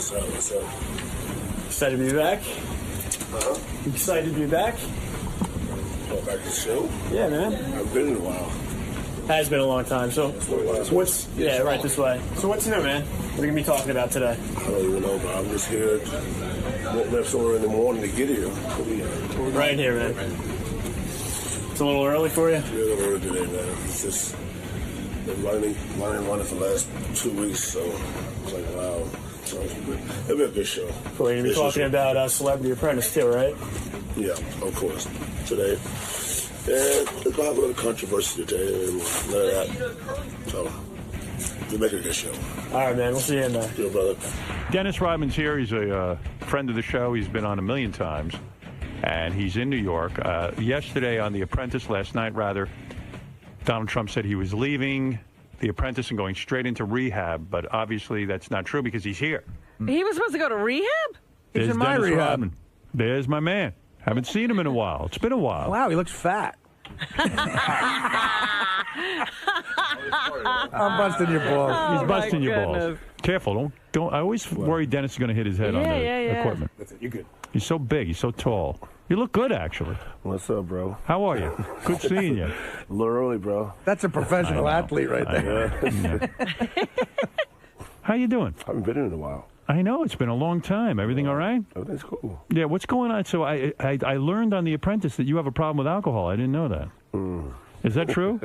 What's up? What's up? Excited to be back? Excited to be back? Oh, back to the show? Yeah, man. I've been in a while. Has been a long time. So what's right this way. So what's new, man? What are we gonna be talking about today? I don't even know, but I'm just here. Won't left somewhere in the morning to get here. Right here, man. It's a little early for you? Yeah, a little early today, man. It's just been running for the last 2 weeks, so it's like, wow. So it'll be a good show. We're going to be talking about Celebrity Apprentice too, right? Yeah, of course. Today. And there's a little controversy today and none of that. So we'll make it a good show. All right, man. We'll see you in there. Yeah, brother. Dennis Rodman's here. He's a friend of the show. He's been on a million times. And he's in New York. Yesterday on The Apprentice, last night rather, Donald Trump said he was leaving The Apprentice and going straight into rehab. But obviously that's not true because he's here. He was supposed to go to rehab? There's in my Dennis rehab. Rodman. There's my man. Haven't seen him in a while. It's been a while. Wow, he looks fat. I'm busting your balls. Oh, He's busting my your balls. goodness. Careful, don't. I always worry Dennis is going to hit his head on the equipment. That's it. You good? He's so big. He's so tall. You look good, actually. What's up, bro? How are you? Good seeing you. A little early, bro. That's a professional athlete right there. Yeah. How you doing? I haven't been in a while. I know it's been a long time. Everything all right? Everything's cool. Yeah. What's going on? So I learned on The Apprentice that you have a problem with alcohol. I didn't know that. Is that true?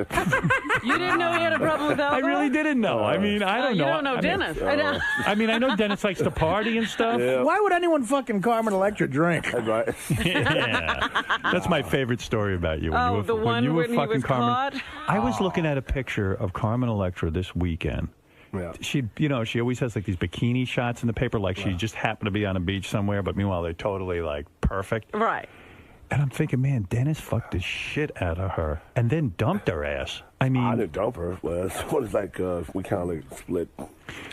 You didn't know he had a problem with alcohol? I really didn't know. I mean, I don't know. You don't know Dennis. I mean, I know Dennis likes to party and stuff. Yeah. Why would anyone fucking Carmen Electra drink? That's right. Yeah. That's my favorite story about you. Oh, the one when he was caught? I was looking at a picture of Carmen Electra this weekend. Yeah. She always has like these bikini shots in the paper, like she just happened to be on a beach somewhere, but meanwhile they're totally like perfect. Right. And I'm thinking, man, Dennis fucked the shit out of her and then dumped her ass. I mean, I didn't dump her. Well, it's like we kind of like split.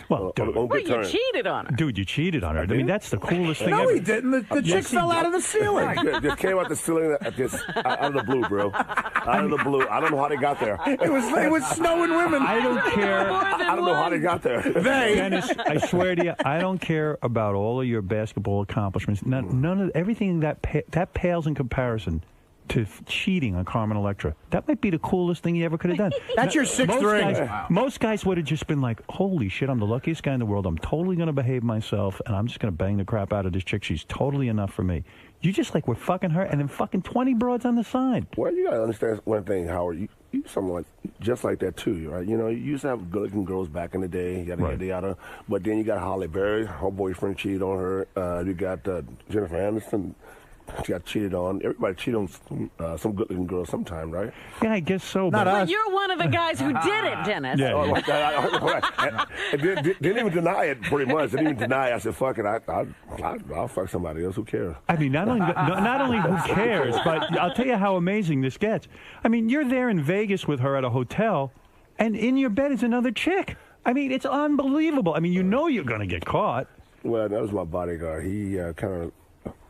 well, dude, on Well, good you terms. cheated on her. dude, you cheated on her. I mean, that's the coolest thing No, ever. he didn't. The chick fell out of the ceiling. Just came out the ceiling out of the blue, bro. Out of the blue. I don't know how they got there. It was snowing women. I don't care. I don't know how they got there. Dennis, I swear to you, I don't care about all of your basketball accomplishments. None of everything that pales in comparison to cheating on Carmen Electra. That might be the coolest thing you ever could have done. That's your sixth ring. Most guys would have just been like, holy shit, I'm the luckiest guy in the world. I'm totally going to behave myself, and I'm just going to bang the crap out of this chick. She's totally enough for me. You just like, we're fucking her, and then fucking 20 broads on the side. Well, you gotta understand one thing, Howard. You something like just like that too, right? You know, you used to have good-looking girls back in the day, yada. But then you got Holly Berry, her boyfriend cheated on her. You got Jennifer Aniston. She got cheated on. Everybody cheated on some good-looking girls sometime, right? Yeah, I guess so. Not but us. But you're one of the guys who did it, Dennis. Yeah. And didn't even deny it, pretty much. Didn't even deny it. I said, fuck it, I'll fuck somebody else. Who cares? I mean, not only who cares, but I'll tell you how amazing this gets. I mean, you're there in Vegas with her at a hotel, and in your bed is another chick. I mean, it's unbelievable. I mean, you know you're going to get caught. Well, that was my bodyguard. He kind of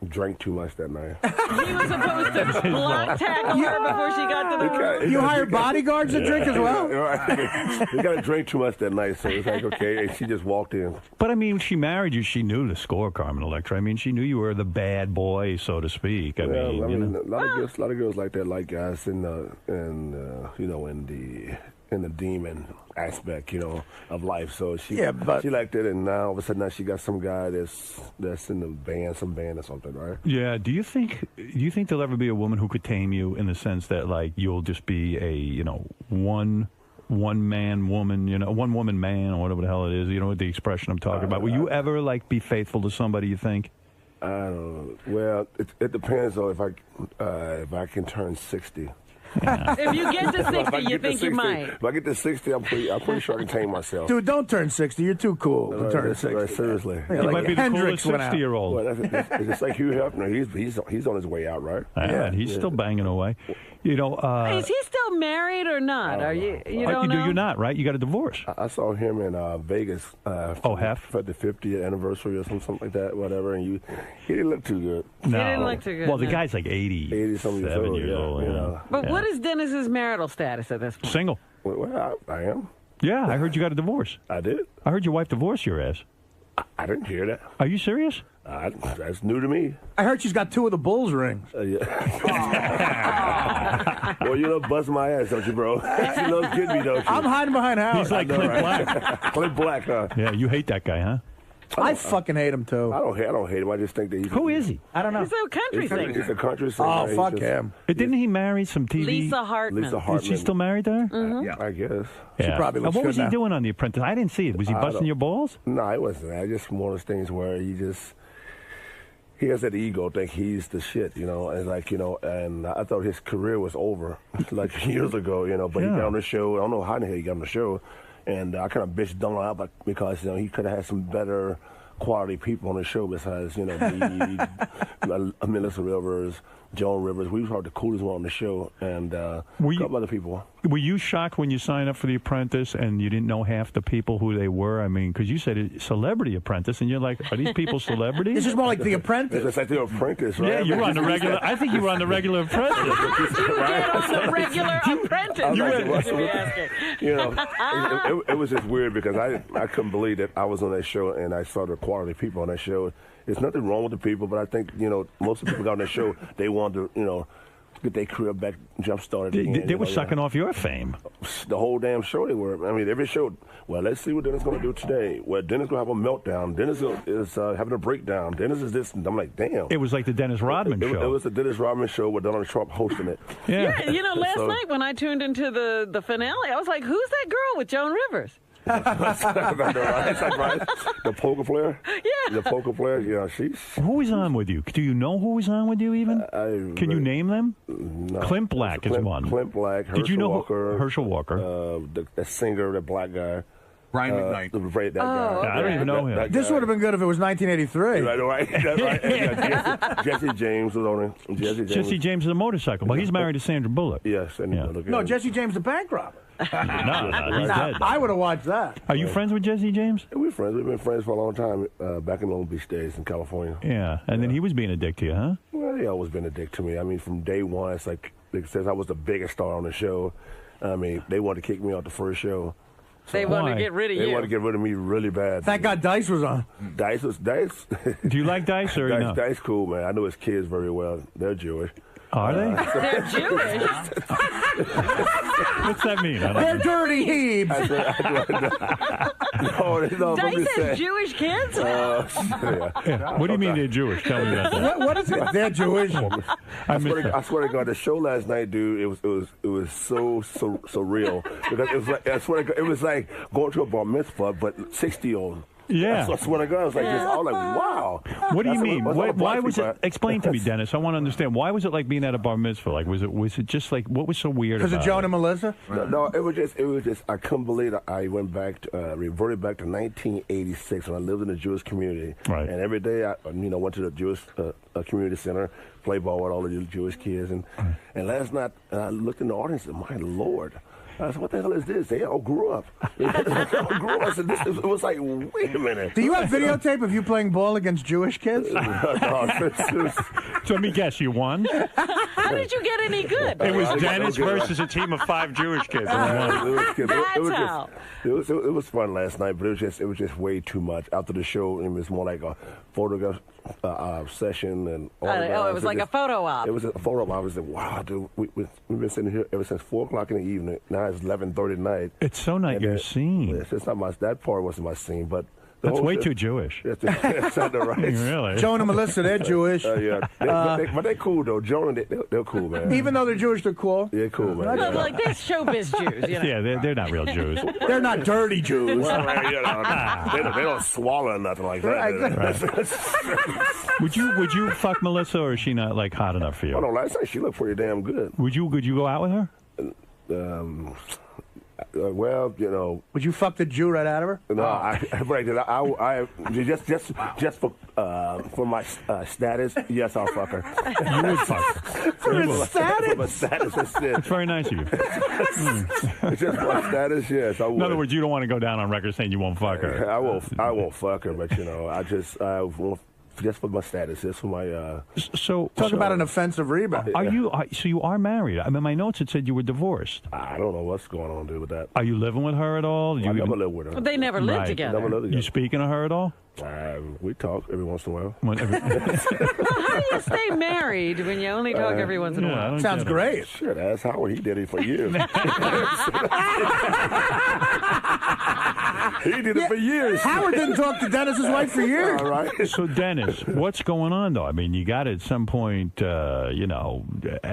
drank too much that night. He was supposed to block tackle her before she got to the room. You hire bodyguards to drink as well? Right. He got to drink too much that night, so it's like, okay, and she just walked in. But I mean, when she married you, she knew the score, Carmen Electra. I mean, she knew you were the bad boy, so to speak. I mean, you know. a lot of girls like that, like guys in the demon aspect, of life. So she liked it, and now all of a sudden she got some guy that's in the band, some band or something, right? Yeah. Do you think there'll ever be a woman who could tame you in the sense that like you'll just be a one man woman, one woman man or whatever the hell it is, the expression I'm talking about. Will you ever like be faithful to somebody, you think? I don't know. Well, it depends on if I can turn 60. Yeah. If you get to 60, you think you might. If I get to 60, I'm pretty sure I can tame myself. Dude, don't turn 60. You're too cool to turn 60. Right, seriously. Yeah, He might be the Hendrix coolest went out. 60-year-old. Well, it's just like Hugh Hefner. He's on his way out, right? Yeah, he's still banging away. Is he still married or not? Are you don't know? You're not, right? You got a divorce. I saw him in Vegas. For the 50th anniversary or something like that, whatever. And he didn't look too good. No. He didn't look too good. Well, the no. guy's like 80-something years old. But what is Dennis's marital status at this point? Single. Well, I am. Yeah, I heard you got a divorce. I did. I heard your wife divorced your ass. I didn't hear that. Are you serious? That's new to me. I heard she's got 2 of the Bulls rings. Yeah. Well, you don't bust my ass, don't you, bro? She loves kidding me, don't you? I'm hiding behind Howard. He's like Clint Black. Clint Black, huh? Yeah, you hate that guy, huh? I fucking hate him, too. I don't hate him. I just think that he's... Who is he? I don't know. He's a country singer. He's a country singer. Oh, He's fuck just- him. Didn't he marry some TV? Lisa Hartman. Lisa Is Hartman. she still married to her? Yeah, I guess. Yeah. probably looks What was good he now. doing on The Apprentice? I didn't see it. Was he busting your balls? No, it wasn't that. Just one of those things where he has that ego, think he's the shit, you know, and and I thought his career was over like years ago, you know, but he got on the show. I don't know how the hell he got on the show, and I kind of bitched down out because, you know, he could have had some better quality people on the show besides, you know, me, Melissa Rivers, Joan Rivers. We were the coolest one on the show, and a couple other people. Were you shocked when you signed up for The Apprentice and you didn't know half the people who they were? I mean, because you said Celebrity Apprentice, and you're like, are these people celebrities? This is more like The Apprentice. It's like The Apprentice, right? Yeah, you were on the regular. I think you were on the regular Apprentice. How did you get on the regular Apprentice? You know, it was just weird because I couldn't believe that I was on that show and I saw the quality people on that show. There's nothing wrong with the people, but I think, you know, most of the people got on that show, they wanted to, you know, get their career back jump started again. They were sucking off your fame. The whole damn show they were. I mean, every show. Well, let's see what Dennis is going to do today. Well, Dennis going to have a meltdown. Dennis is having a breakdown. Dennis is this. And I'm like, damn. It was like the Dennis Rodman show. It was the Dennis Rodman show with Donald Trump hosting it. Yeah. You know, last night when I tuned into the finale, I was like, who's that girl with Joan Rivers? The poker player? Yeah. The poker player? Yeah, she's... Who was on with you? Do you know who was on with you even? Can you name them? No. Clint Black is one. Clint Black, Herschel Did you know Walker. Herschel Walker? The singer, the black guy. Brian McKnight. That guy. I don't even know him. This would have been good if it was 1983. Right. That's right. Yeah, Jesse James was on it. Jesse James is a motorcycle. Well, he's married to Sandra Bullock. Yes. And No, Jesse James, the bank robber. No, he's dead. I would have watched that. Are you friends with Jesse James? Yeah, we're friends. We've been friends for a long time back in Long Beach days in California. Yeah, and then he was being a dick to you, huh? Well, he always been a dick to me. I mean, from day one, it's like since I was the biggest star on the show, I mean, they wanted to kick me off the first show. They wanted to get rid of you. They wanted to get rid of me really bad. Thank God Dice was on. Dice. Do you like Dice or no? Dice cool, man. I know his kids very well. They're Jewish. Are they? They're Jewish. What's that mean? They're dirty heaves. No, Dice has Jewish kids? What do you mean they're Jewish? Tell me about that. What is it? They're Jewish. I swear to God, the show last night, dude, it was so surreal because it was like I swear to God, it was like going to a bar mitzvah but 60-year-old. Yeah. I swear to God, I was like this. I was like, wow. What do you mean? Why was people it? Explain to me, Dennis. I want to understand. Why was it like being at a bar mitzvah? Like, was it just like what was so weird about it? Because of Joan and Melissa? No, it was just. I couldn't believe it. I went back, reverted back to 1986 when I lived in the Jewish community. Right. And every day I, went to the Jewish community center, play ball with all the Jewish kids, and last night I looked in the audience and my Lord. I said, what the hell is this? They all grew up. They all grew up. I said, it was like, wait a minute. Do you have videotape of you playing ball against Jewish kids? So let me guess, you won? How did you get any good? It was Dennis versus a team of 5 Jewish kids. It was fun last night, but it was just way too much. After the show, it was more like a photograph session and it was like a photo op. It was a photo op. I was like, wow, dude, we've been sitting here ever since 4 o'clock in the evening. Now it's 11:30 at night. It's so not your scene. It's not that part wasn't my scene, but that's way too Jewish. That's not the right. Really? Joan and Melissa, they're Jewish. Yeah, but they're cool though. Joan, they're cool, man. Even though they're Jewish, they're cool. They're cool, man. But like they're showbiz Jews, you know. Yeah, they're not real Jews. They're not dirty Jews. Well, they don't swallow nothing like that. Right. Would you fuck Melissa, or is she not like hot enough for you? Oh no, last night she looked pretty damn good. Could you go out with her? Well, you know. Would you fuck the Jew right out of her? No, I just for my status. Yes, I'll fuck her. You would fuck her. For his status? For my status, that's it. It's very nice of you. Just for my status, yes, I would. In other words, you don't want to go down on record saying you won't fuck her. I won't fuck her, but you know, I won't. Just for my status, just for my. So talk about an offensive rebound. So you are married? I mean, my notes had said you were divorced. I don't know what's going on, dude, with that. Are you living with her at all? I never lived with her. They never lived together. Never lived together. You speaking to her at all? We talk every once in a while. How do you stay married when you only talk every once in a while? Sounds great. Shit, that's Howard. He did it for years. He did it for years. Howard didn't talk to Dennis's wife for years. All right. So, Dennis, what's going on, though? I mean, you got to at some point, I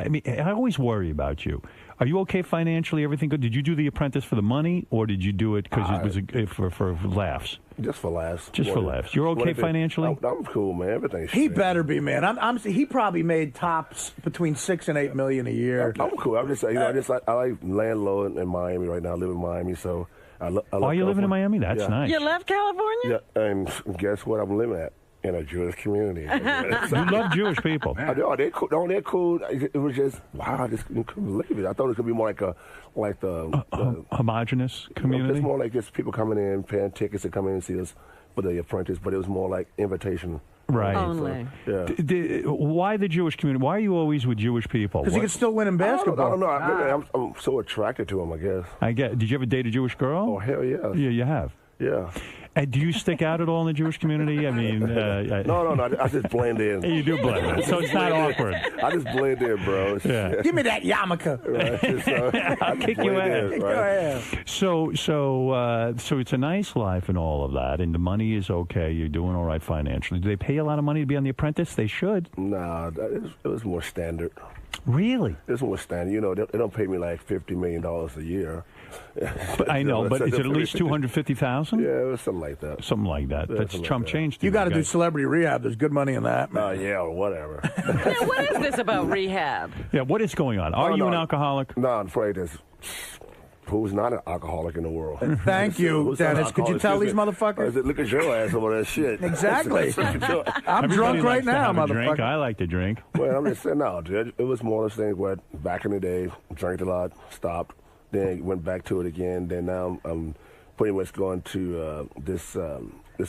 mean, I always worry about you. Are you okay financially? Everything good? Did you do The Apprentice for the money, or did you do it because it was for laughs? Just for laughs. Just for laughs. You're okay financially? I'm cool, man. Everything's He straight. better be, man. He probably made tops between $6 and $8 million a year. I'm cool. I'm just, I like land low in Miami right now. I live in Miami, so I love Are you living in Miami? That's Yeah. nice. You left California? Yeah, and guess what? I'm living at in a Jewish community. You love Jewish people. I know they're cool. No, they're cool. It was just wow. I just couldn't believe it. I thought it could be more like the Homogenous community? It's more like just people coming in, paying tickets to come in and see us for The Apprentice, but it was more like invitation. Right. Only. Yeah. Why the Jewish community? Why are you always with Jewish people? Because he can still win in basketball. I don't know. I'm so attracted to them, I guess. I get. Did you ever date a Jewish girl? Oh, hell yeah. Yeah, you have. Yeah. And do you stick out at all in the Jewish community? I mean, No. I just blend in. You do blend in, so it's not awkward. I just blend in, bro. Yeah. Give me that yarmulke. Right. I'll kick you out. Go ahead. So it's a nice life and all of that, and the money is okay. You're doing all right financially. Do they pay you a lot of money to be on The Apprentice? They should. Nah, it was more standard. Really? It's more standard. You know, they don't pay me like $50 million a year. But I know, but is it at least 250,000? Yeah, it was something like that. Something like that. Yeah, That's something Trump like that. changed. You got to do celebrity rehab. There's good money in that, man. Yeah, or whatever. Yeah, what is this about rehab? Yeah, what is going on? Are you an alcoholic? No, I'm afraid there's who's not an alcoholic in the world. Thank you, Who's not an Dennis. Could you alcoholic? tell these Excuse me. motherfuckers? I said, look at your ass over that shit. Exactly. I'm Everybody drunk right likes to now, have a drink. motherfucker. I like to drink. Well, I'm just saying, no, dude, it was more of those things where back in the day, drank a lot, stopped, then went back to it again. Then now I'm pretty much going to this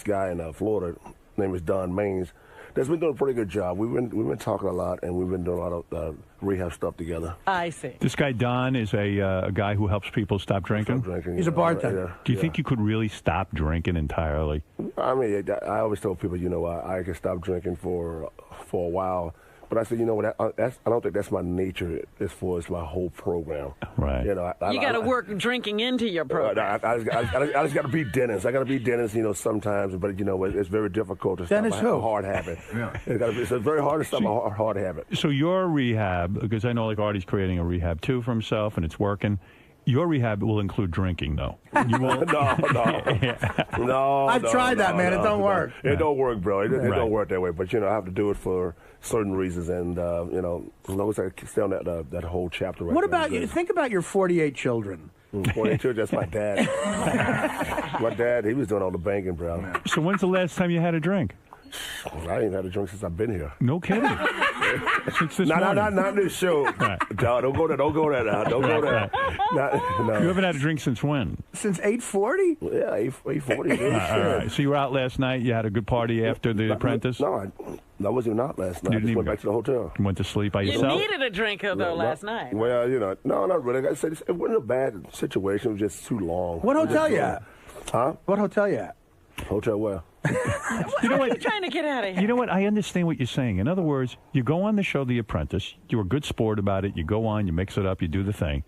guy in Florida, name is Don Maines. That's been doing a pretty good job. We've been talking a lot, and we've been doing a lot of rehab stuff together. I see. This guy Don is a guy who helps people stop drinking. He's a bartender. Do you think you could really stop drinking entirely? I mean, I always told people, you know, I can stop drinking for a while. But I said, you know what? I don't think that's my nature as far as my whole program. Right. You know, You got to work drinking into your program. I just got to be Dennis. I got to be Dennis, you know, sometimes. But, you know, it's very difficult to stop Dennis a who? hard habit. It's very hard to stop a hard habit. So your rehab, because I know like Artie's creating a rehab too for himself, and it's working. Your rehab will include drinking, though. You won't. No. I've tried that, man. It don't work. It don't work, bro. It Right. don't work that way. But, you know, I have to do it for certain reasons. And, you know, as long as I stay on that whole chapter right What there, about I'm you? good. Think about your 48 children. 42, that's my dad. My dad, he was doing all the banging, bro. So when's the last time you had a drink? I ain't had a drink since I've been here. No kidding. Since this morning. Not this show. Right. Don't go there. Don't go there now. Don't go there. No. You haven't had a drink since when? Since 8:40? Yeah, 8:40. All right. So you were out last night. You had a good party after The Apprentice. No, I wasn't out last night. I just went back to the hotel. You went to sleep by You yourself. needed a drink, though, last night. Well, you know, no, not really. Like I said, it wasn't a bad situation. It was just too long. What hotel you at? Huh? What hotel you at? Hotel where? You know What are you what? trying to get out of here? You know what? I understand what you're saying. In other words, you go on the show The Apprentice. You're a good sport about it. You go on, you mix it up, you do the thing.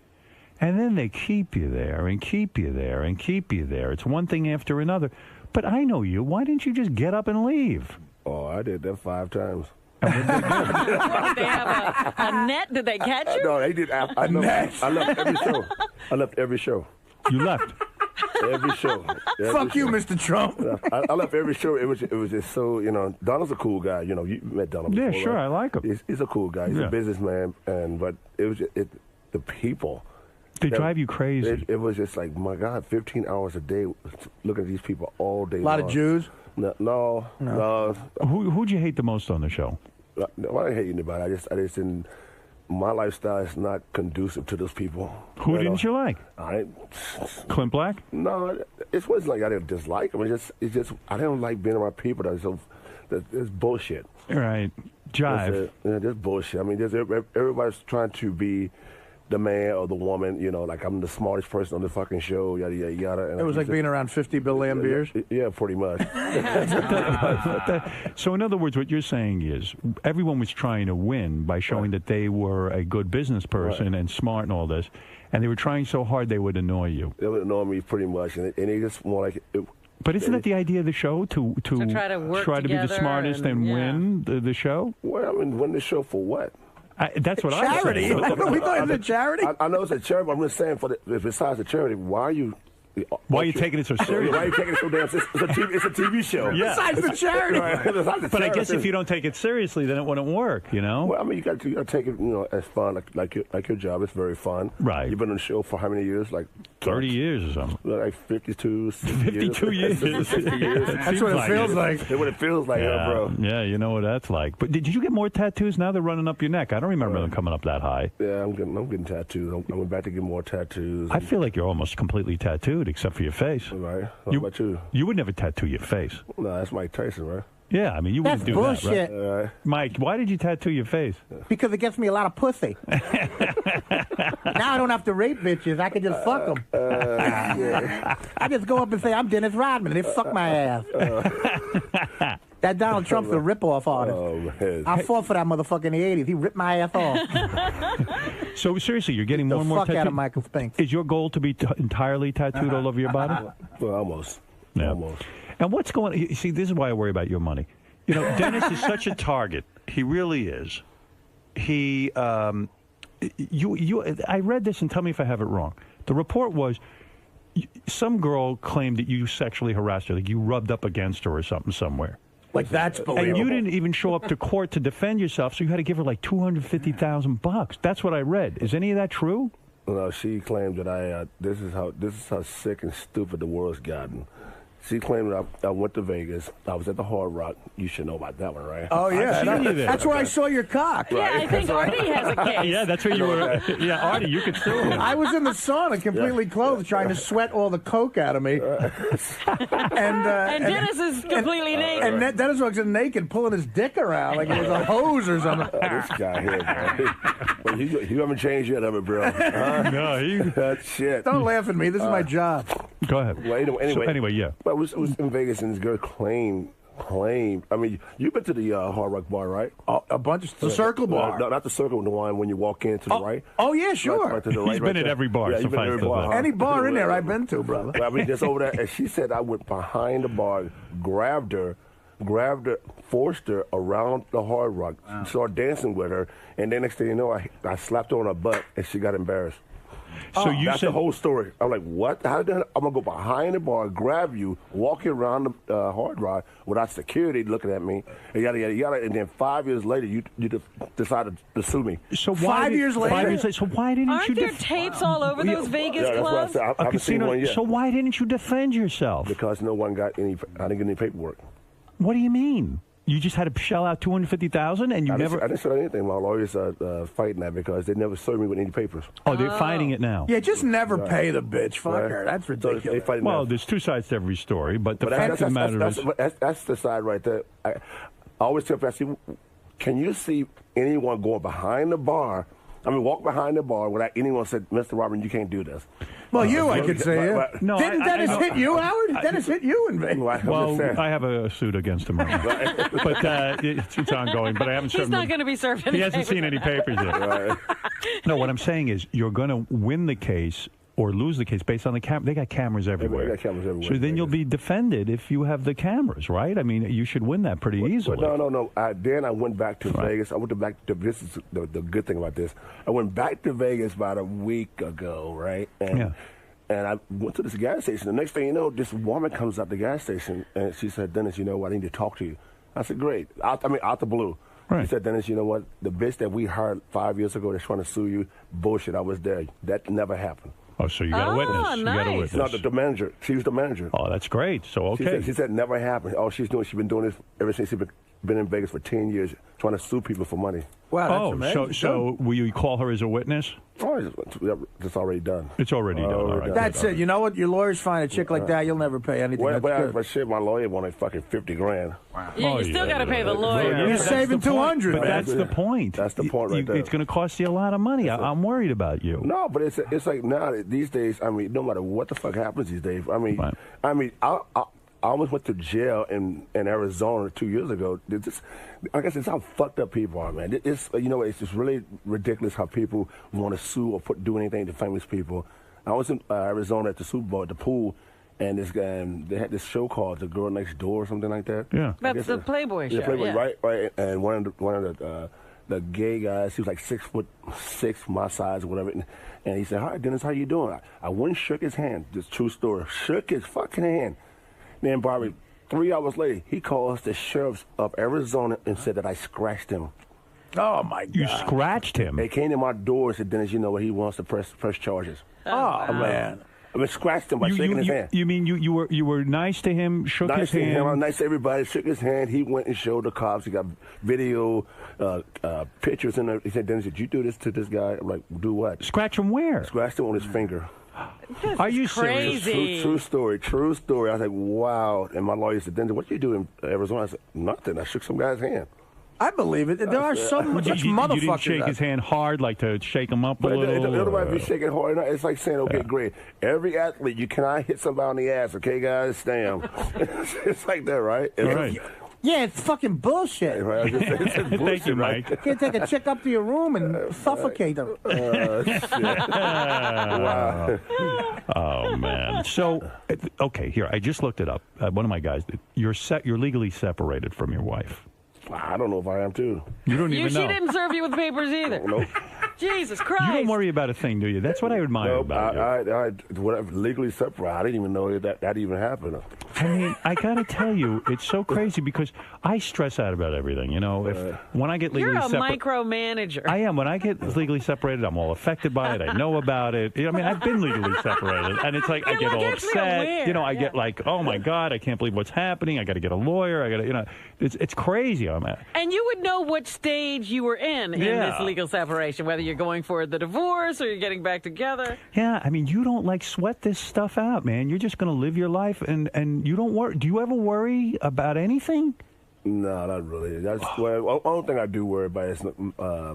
And then they keep you there and keep you there and keep you there. It's one thing after another. But I know you. Why didn't you just get up and leave? Oh, I did that 5 times. What, did they have a net? Did they catch you? No, they did. I left every show. I left every show. You left. Every show. Every Fuck you, show. Mr. Trump. I left every show. It was just so, you know, Donald's a cool guy. You know, you met Donald Yeah, before, sure. right? I like him. He's a cool guy. He's Yeah. a businessman, but it was the people. They drive you crazy. It was just like, my God, 15 hours a day looking at these people all day. A lot of Jews. No. Who'd you hate the most on the show? No, I didn't hate anybody. I just didn't. My lifestyle is not conducive to those people. Who didn't you like? I Clint Black? No, it wasn't like I didn't dislike them. It's just I don't like being around people that's bullshit. Right. Jive. That's bullshit. I mean, everybody's trying to be the man or the woman, you know, like I'm the smartest person on the fucking show, yada, yada, yada. And It was like being around 50 Bill Lambiers. Yeah, pretty much. So in other words, what you're saying is everyone was trying to win by showing that they were a good business person and smart and all this, and they were trying so hard they would annoy you. They would annoy me pretty much, and they just want like... But isn't that the idea of the show, to try to work be the together smartest and win the show? Well, I mean, win the show for what? That's what I Charity. say. We thought it was a charity. I know it's a charity, but I'm just saying, besides the charity, why are you... Why are you taking it so serious? Why are you taking it so damn serious? It's a TV show. Yeah. Besides the charity. But I guess if you don't take it seriously, then it wouldn't work, you know? Well, I mean, you got to take it, you know, as fun, like your job. It's very fun. Right. You've been on the show for how many years? Like 30 years or something. Like 52, 52 years. 60 years. That's what it feels like. That's what it feels like, bro. Yeah, you know what that's like. But did you get more tattoos? Now they're running up your neck. I don't remember them coming up that high. Yeah, I'm getting tattoos. I went back to get more tattoos. I feel like you're almost completely tattooed except for your face. Right. What about you? You would never tattoo your face. No, that's Mike Tyson, right? Yeah, I mean, you wouldn't That's do bullshit. that, right? Mike, why did you tattoo your face? Because it gets me a lot of pussy. Now I don't have to rape bitches. I can just fuck them. I just go up and say, I'm Dennis Rodman, and they fuck my ass. That Donald Trump's a ripoff artist. Oh, man. I fought for that motherfucker in the 80s. He ripped my ass off. So seriously, you're getting more and more fuck out tattoos? of Michael Spinks. Is your goal to be entirely tattooed all over your body? Well, almost. Yeah. Almost. And what's going on? You see, this is why I worry about your money. You know, Dennis is such a target. He really is. He, I read this, and tell me if I have it wrong. The report was some girl claimed that you sexually harassed her, like you rubbed up against her or something somewhere. Like, that's believable. And you didn't even show up to court to defend yourself, so you had to give her like $250,000. That's what I read. Is any of that true? No, she claimed that this is how sick and stupid the world's gotten. She claimed that I went to Vegas. I was at the Hard Rock. You should know about that one, right? Oh, yeah. I've seen you there. That's where I saw your cock. Yeah, I think Artie has a case. Yeah, that's where you were. Yeah, Artie, you could sue him. I was in the sauna, completely clothed, trying to sweat all the coke out of me. And Dennis is completely naked. And Dennis was naked, pulling his dick around like it was a hose or something. This guy here, man. Well, you haven't changed yet, have it, bro? Huh? No, That shit. Don't laugh at me. This is my job. Go ahead. Well, anyway, yeah. But it was in Vegas, and this girl claimed. I mean, you've been to the Hard Rock bar, right? A bunch of the Circle Bar. No, not the Circle, the one when you walk in to the right. Oh yeah, sure. Right to the right, He's been at every bar. Yeah, you've been at every bar. Any bar in there I've been to, brother. Well, I mean, just over there. And she said I went behind the bar, grabbed her, forced her around the Hard Rock, started dancing with her, and then next thing you know, I slapped her on her butt, and she got embarrassed. So you That's said the whole story. I'm like, what? How did I'm gonna go behind the bar, grab you, walk you around the Hard Rock without security looking at me, and yada yada yada. And then 5 years later, you decided to sue me. So 5 years later. 5 years later. So why didn't Aren't you? there tapes all over those Vegas Yeah, that's what I clubs? said. I haven't seen one yet. So why didn't you defend yourself? Because no one got any. I didn't get any paperwork. What do you mean? You just had to shell out $250,000, and you I never. didn't say anything. My lawyers are fighting that because they never served me with any papers. Oh, they're fighting it now. Yeah, just never pay the bitch. Fuck Right. her. That's So ridiculous. they fighting Well, that. there's two sides to every story, but the But fact of the matter is, that's the side right there. I always tell people, can you see anyone going behind the bar? I mean, walk behind the bar without anyone said, Mr. Robin, you can't do this. Well, I could say it. But- No, Didn't Dennis hit you, Howard? I- Dennis hit you in Vegas. I'm just well, saying. I have a suit against him, right? But it's ongoing. But I haven't. He's served not him. going to be served any He hasn't papers. seen any papers yet. Right. No, what I'm saying is, you're going to win the case or lose the case based on the camera. They got cameras everywhere. They got cameras everywhere. So then you'll be defended if you have the cameras, right? I mean, you should win that pretty easily. No. Then I went back to Vegas. I went back to this is the good thing about this. I went back to Vegas about a week ago, right? And I went to this gas station. The next thing you know, this woman comes out the gas station and she said, Dennis, you know what? I need to talk to you. I said, great. Out the blue. Right. She said, Dennis, you know what? The bitch that we hired 5 years ago that's trying to sue you, bullshit. I was there. That never happened. Oh, so you got a witness. Oh, You got a nice. witness. No, the manager. She was the manager. Oh, that's great. So, okay. She said never happened. All she's been doing this ever since she's been been in Vegas for 10 years trying to sue people for money. Wow, that's amazing. So will you call her as a witness? Oh, it's already done. It's already done. All right. That's it. You know what? Your lawyers find a chick like that, you'll never pay anything. But shit, my lawyer wanted fucking $50,000. Wow. Yeah, you still got to pay the lawyer. You're saving $200. But that's the point. That's the point right there. It's going to cost you a lot of money. I'm worried about you. No, but it's like now these days. I mean, no matter what the fuck happens these days. I almost went to jail in Arizona 2 years ago. I guess it's how fucked up people are, man. It's just really ridiculous how people want to sue or do anything to famous people. I was in Arizona at the Super Bowl at the pool, and they had this show called The Girl Next Door or something like that. Yeah, that's the Playboy show. Yeah, Playboy, right. And one of the gay guys, he was like 6'6", my size or whatever, and he said, "Hi, Dennis, how you doing?" I went and shook his hand. This true story. Shook his fucking hand. Then, Bobby, 3 hours later, he called us the sheriffs of Arizona and said that I scratched him. Oh, my God. You scratched him? They came to my door and said, "Dennis, you know what? He wants to press charges." Oh, man. I mean, scratched him by shaking his hand. You mean you were nice to him, shook his hand? I was nice to everybody, shook his hand. He went and showed the cops. He got video, pictures, and he said, "Dennis, did you do this to this guy?" I'm like, "Do what?" Scratch him where? Scratched him on his finger. Are you crazy? serious? True story. I was like, wow. And my lawyer said, "Dennis, what you do in Arizona?" I said, "Nothing. I shook some guy's hand." I believe it. There are such motherfuckers. You didn't shake his hand hard, like to shake him up a little? It don't matter if you shake it hard. It's like saying, "Okay, great. Every athlete, you cannot hit somebody on the ass, okay, guys? Damn." It's like that, right? Right. Yeah, it's fucking bullshit. Right? It's bullshit, Thank you, right? Mike. You can't take a chick up to your room and suffocate them. Shit. Wow. Oh man. So, okay, here I just looked it up. One of my guys, you're legally separated from your wife. I don't know if I am too. You don't even know. She didn't serve you with papers either. Nope. Jesus Christ. You don't worry about a thing, do you? That's what I admire about you. I whatever, legally separate. I didn't even know that even happened. I mean, I gotta tell you, it's so crazy because I stress out about everything. You know, when I get legally You're a separated, micromanager. I am. When I get legally separated, I'm all affected by it. I know about it. I mean, I've been legally separated, and it's like I get all upset. You know, I get like, oh my God, I can't believe what's happening. I got to get a lawyer. I got to, it's crazy. And you would know what stage you were in this legal separation, whether you're going for the divorce or you're getting back together. Yeah, I mean, you don't like sweat this stuff out, man. You're just going to live your life, and you don't worry. Do you ever worry about anything? No, not really. That's the only thing I do worry about is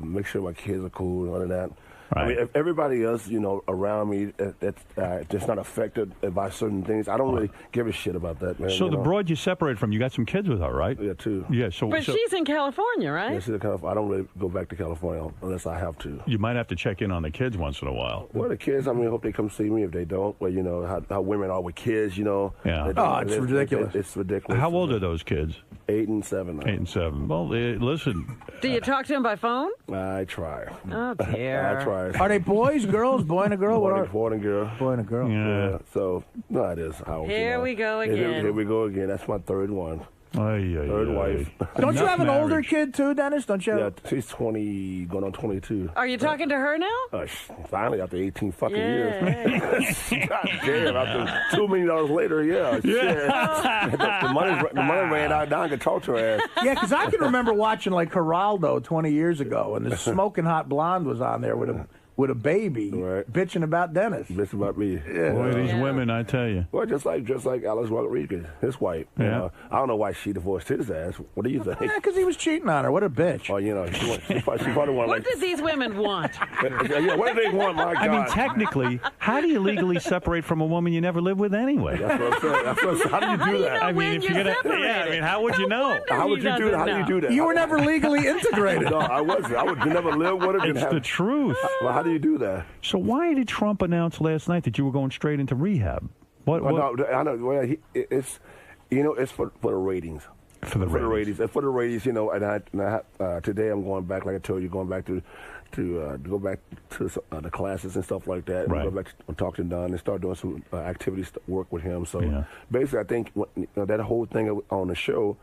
make sure my kids are cool and all of that. Right. I mean, if everybody else, around me that's not affected by certain things, I don't really give a shit about that, man. So the broad you separated from, you got some kids with her, right? Yeah, two. Yeah, but she's in California, right? Yeah, she's in California. I don't really go back to California unless I have to. You might have to check in on the kids once in a while. Well, the kids, I hope they come see me. If they don't, well, how women are with kids, Yeah. It's ridiculous. It's ridiculous. How old are those kids? 8 and 7. 8 and 7. Well, listen. Do you talk to them by phone? I try. Oh, dear. I try. Are they boys, girls, boy and a girl? Boy and girl. Boy and a girl. Yeah. So, no, it is. Here we go again. Here we go again. That's my third one. Third wife. Don't you have an older kid too, Dennis? Don't you? Yeah, she's 20, going on 22. Are you talking to her now? Finally, after 18 fucking years. Yeah. God damn, after $2 million later, yeah. The money ran out. Now I can talk to her ass. Yeah, because I can remember watching like Geraldo 20 years ago, and the smoking hot blonde was on there with a baby, bitching about Dennis. Bitching about me. Yeah. Boy, these women, I tell you. Well, just like Alex Rodriguez, his wife. Yeah. I don't know why she divorced his ass. What do you think? Yeah, because he was cheating on her. What a bitch. Oh, she probably wanted. What did these women want? Yeah, what do they want? My God. I mean, technically, how do you legally separate from a woman you never lived with anyway? That's what I'm saying. How do you do that? I mean, if you're gonna, how would you know? How would you do that? How do you do that? You were never legally integrated. No, I wasn't. I would never live with her. It's the truth. Well, how do you do that? So why did Trump announce last night that you were going straight into rehab? What? No, I know. Well, it's for the ratings. For the ratings. For the ratings, and today I'm going back, like I told you, going back to go back to the classes and stuff like that. Right. And go back to talk to Don and start doing some activities, work with him. So basically, I think that whole thing on the show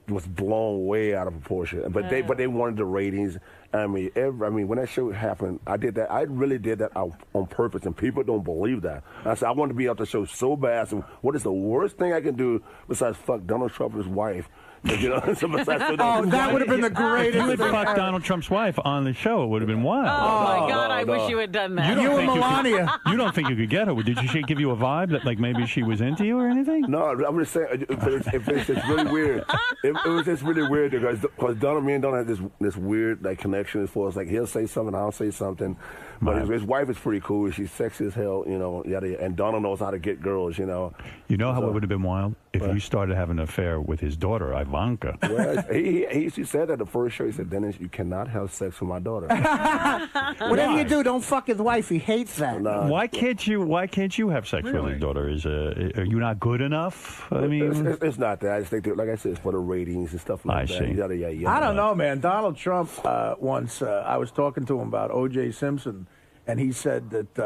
was blown way out of proportion. But they wanted the ratings. I mean, when that show happened, I did that. I really did that on purpose, and people don't believe that. I said I wanted to be out the show so bad. So what is the worst thing I can do besides fuck Donald Trump and his wife? You know, that would have been the greatest. You would fuck Donald Trump's wife on the show. It would have been wild. Oh, my God, I wish you had done that. You and Melania. You don't think you could get her? Did she give you a vibe that like maybe she was into you or anything? No, I'm just saying. It's just really weird. It was just really weird because me and Donald have this weird like connection as far as like he'll say something, I'll say something. But his wife is pretty cool. She's sexy as hell, you know. And Donald knows how to get girls, you know. You know how it would have been wild if you started having an affair with his daughter, Ivanka. Well, he said at the first show. He said, "Dennis, you cannot have sex with my daughter." Whatever you do, don't fuck his wife. He hates that. Nah. Why can't you have sex with his daughter? Are you not good enough? I mean, it's not that. I just think that, like I said, it's for the ratings and stuff like that. See. I don't know, man. Donald Trump once I was talking to him about O.J. Simpson, and he said that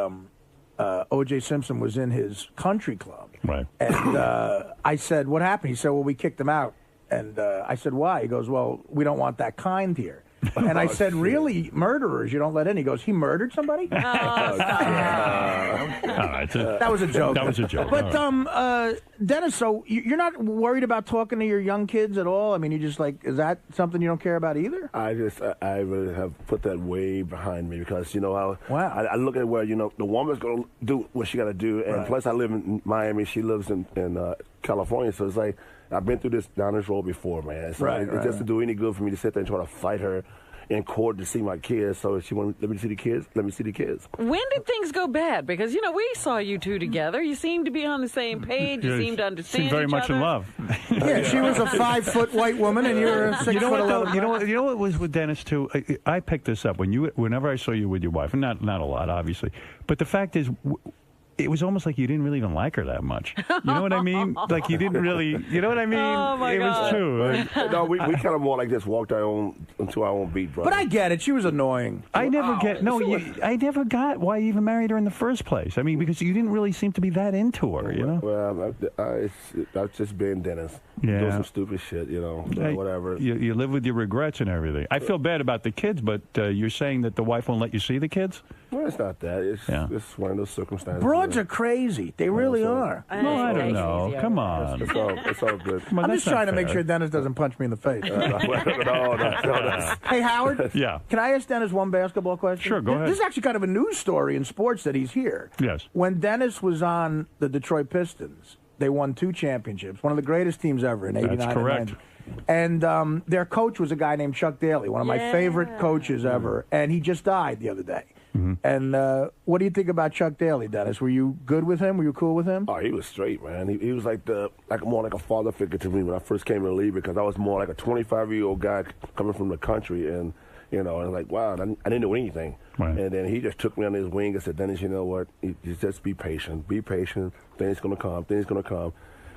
O.J. Simpson was in his country club. Right. And I said, what happened? He said, well, we kicked him out. And I said, why? He goes, well, we don't want that kind here. And I said, really? Murderers you don't let in? He goes, he murdered somebody? All right, that was a joke. That was a joke. But, Dennis, so you're not worried about talking to your young kids at all? I mean, you just like, is that something you don't care about either? I really have put that way behind me because, you know, I look at where, you know, the woman's going to do what she got to do. And plus I live in Miami. She lives in California. So it's like, I've been through down this road before, man. So it's just to do any good for me to sit there and try to fight her in court to see my kids. So if she wanted, let me see the kids. Let me see the kids. When did things go bad? Because, you know, we saw you two together. You seemed to be on the same page. You seemed to understand seemed very each much other. in love. Yeah, she was a 5-foot white woman, and you're a 6'11". You know what was with Dennis too? I picked this up whenever I saw you with your wife, and not a lot, obviously. But the fact is, it was almost like you didn't really even like her that much. You know what I mean? Like you didn't really. You know what I mean? Oh my God. Was true. No, we kind of more like just walked into our own beat, brother. But I get it. She was annoying. I never got why you even married her in the first place. I mean, because you didn't really seem to be that into her, you know? Well, I've just been Dennis. Yeah. Doing some stupid shit, you know, whatever. You live with your regrets and everything. I feel bad about the kids, but you're saying that the wife won't let you see the kids? Well, it's not that. It's one of those circumstances. Broads are crazy. They really are. No, I don't know. Come on. It's all good. I'm just trying to make sure Dennis doesn't punch me in the face. No. Hey, Howard? Yeah. Can I ask Dennis one basketball question? Sure, go ahead. This is actually kind of a news story in sports that he's here. Yes. When Dennis was on the Detroit Pistons, they won 2 championships, one of the greatest teams ever in 89 That's correct. and 90. And their coach was a guy named Chuck Daly, one of my favorite coaches ever, and he just died the other day. Mm-hmm. And what do you think about Chuck Daly, Dennis? Were you good with him? Were you cool with him? Oh, he was straight, man. He was more like a father figure to me when I first came in the league because I was more like a 25-year-old guy coming from the country, and you know, and like, wow, I didn't know anything. Right. And then he just took me under his wing and said, Dennis, you know what? You just be patient. Be patient. Things gonna come. Things gonna come.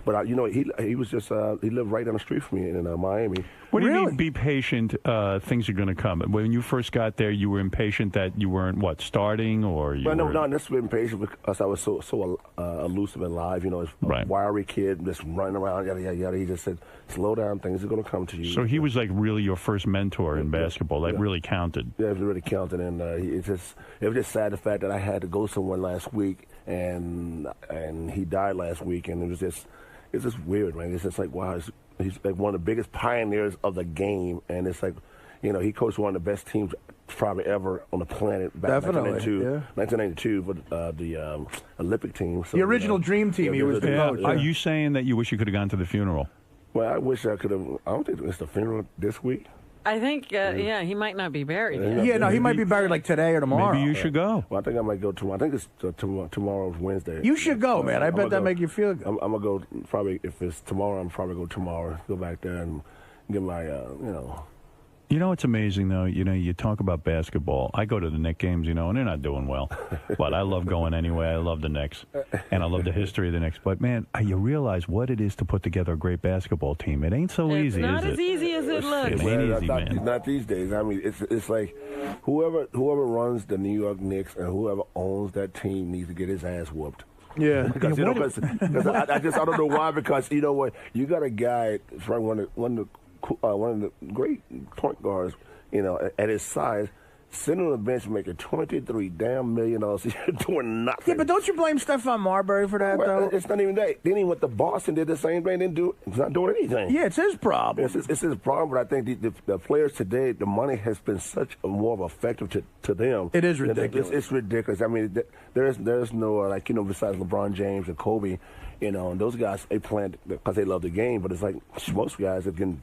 But you know, he was just he lived right down the street from me in Miami. What do you mean? Be patient. Things are going to come. When you first got there, you were impatient that you weren't starting, or you. Well, no, not necessarily impatient because I was so elusive and live. You know, a wiry kid just running around, yada yada yada. He just said, "Slow down. Things are going to come to you." So he was like really your first mentor in basketball. That really counted. Yeah, it really counted, and it was just sad the fact that I had to go somewhere last week, and he died last week, and it was just. It's just weird, man. It's just like, wow, he's like one of the biggest pioneers of the game. And it's like, you know, he coached one of the best teams probably ever on the planet back in 1992 for the Olympic team. So, the original dream team, he was the coach. Are you saying that you wish you could have gone to the funeral? Well, I wish I could have. I don't think it's the funeral this week. I think, he might not be buried yet. Yeah, no, he might be buried like today or tomorrow. Maybe you should go. Well, I think I might go tomorrow. I think it's tomorrow's Wednesday. You should go, man. I bet that make you feel good. I'm going to go probably, if it's tomorrow, I'm probably go tomorrow. Go back there and get my, You know, it's amazing, though. You know, you talk about basketball. I go to the Knicks games, you know, and they're not doing well. But I love going anyway. I love the Knicks. And I love the history of the Knicks. But, man, you realize what it is to put together a great basketball team. It ain't so easy, is it? It's not as easy as it looks. It ain't easy, man. Not these days. I mean, it's like whoever runs the New York Knicks and whoever owns that team needs to get his ass whooped. Yeah. Because I don't know why. Because, you know what? You got a guy, one of the great point guards, you know, at his size, sitting on the bench making $23 damn million a year doing nothing. Yeah, but don't you blame Stephon Marbury for that, though? It's not even that. Then he went to Boston, did the same thing, he's not doing anything. Yeah, it's his problem. It's his problem, but I think the players today, the money has been such a more of effective to them. It is ridiculous. It's ridiculous. I mean, there's no, besides LeBron James and Kobe, and those guys, they play because they love the game, but it's like most guys are getting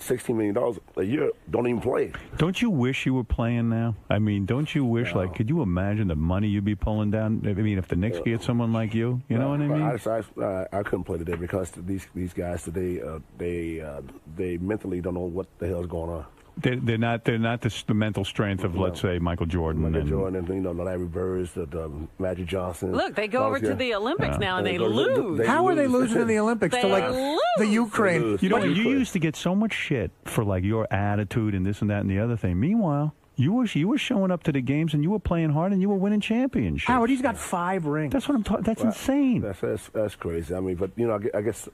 $16 million a year, don't even play. Don't you wish you were playing now? I mean, don't you wish, could you imagine the money you'd be pulling down? I mean, if the Knicks get someone like you, you know what I mean? I couldn't play today because these guys today, they mentally don't know what the hell's going on. They're not the mental strength of, let's say, Michael Jordan. And Larry Bird, the Magic Johnson. Look, they go over to the Olympics now and they lose. How are they losing in the Olympics to the Ukraine? You used to get so much shit for your attitude and this and that and the other thing. Meanwhile, you were showing up to the games and you were playing hard and you were winning championships. Howard, he's got 5 rings. That's what I'm talking. That's insane. That's crazy. I mean, but I guess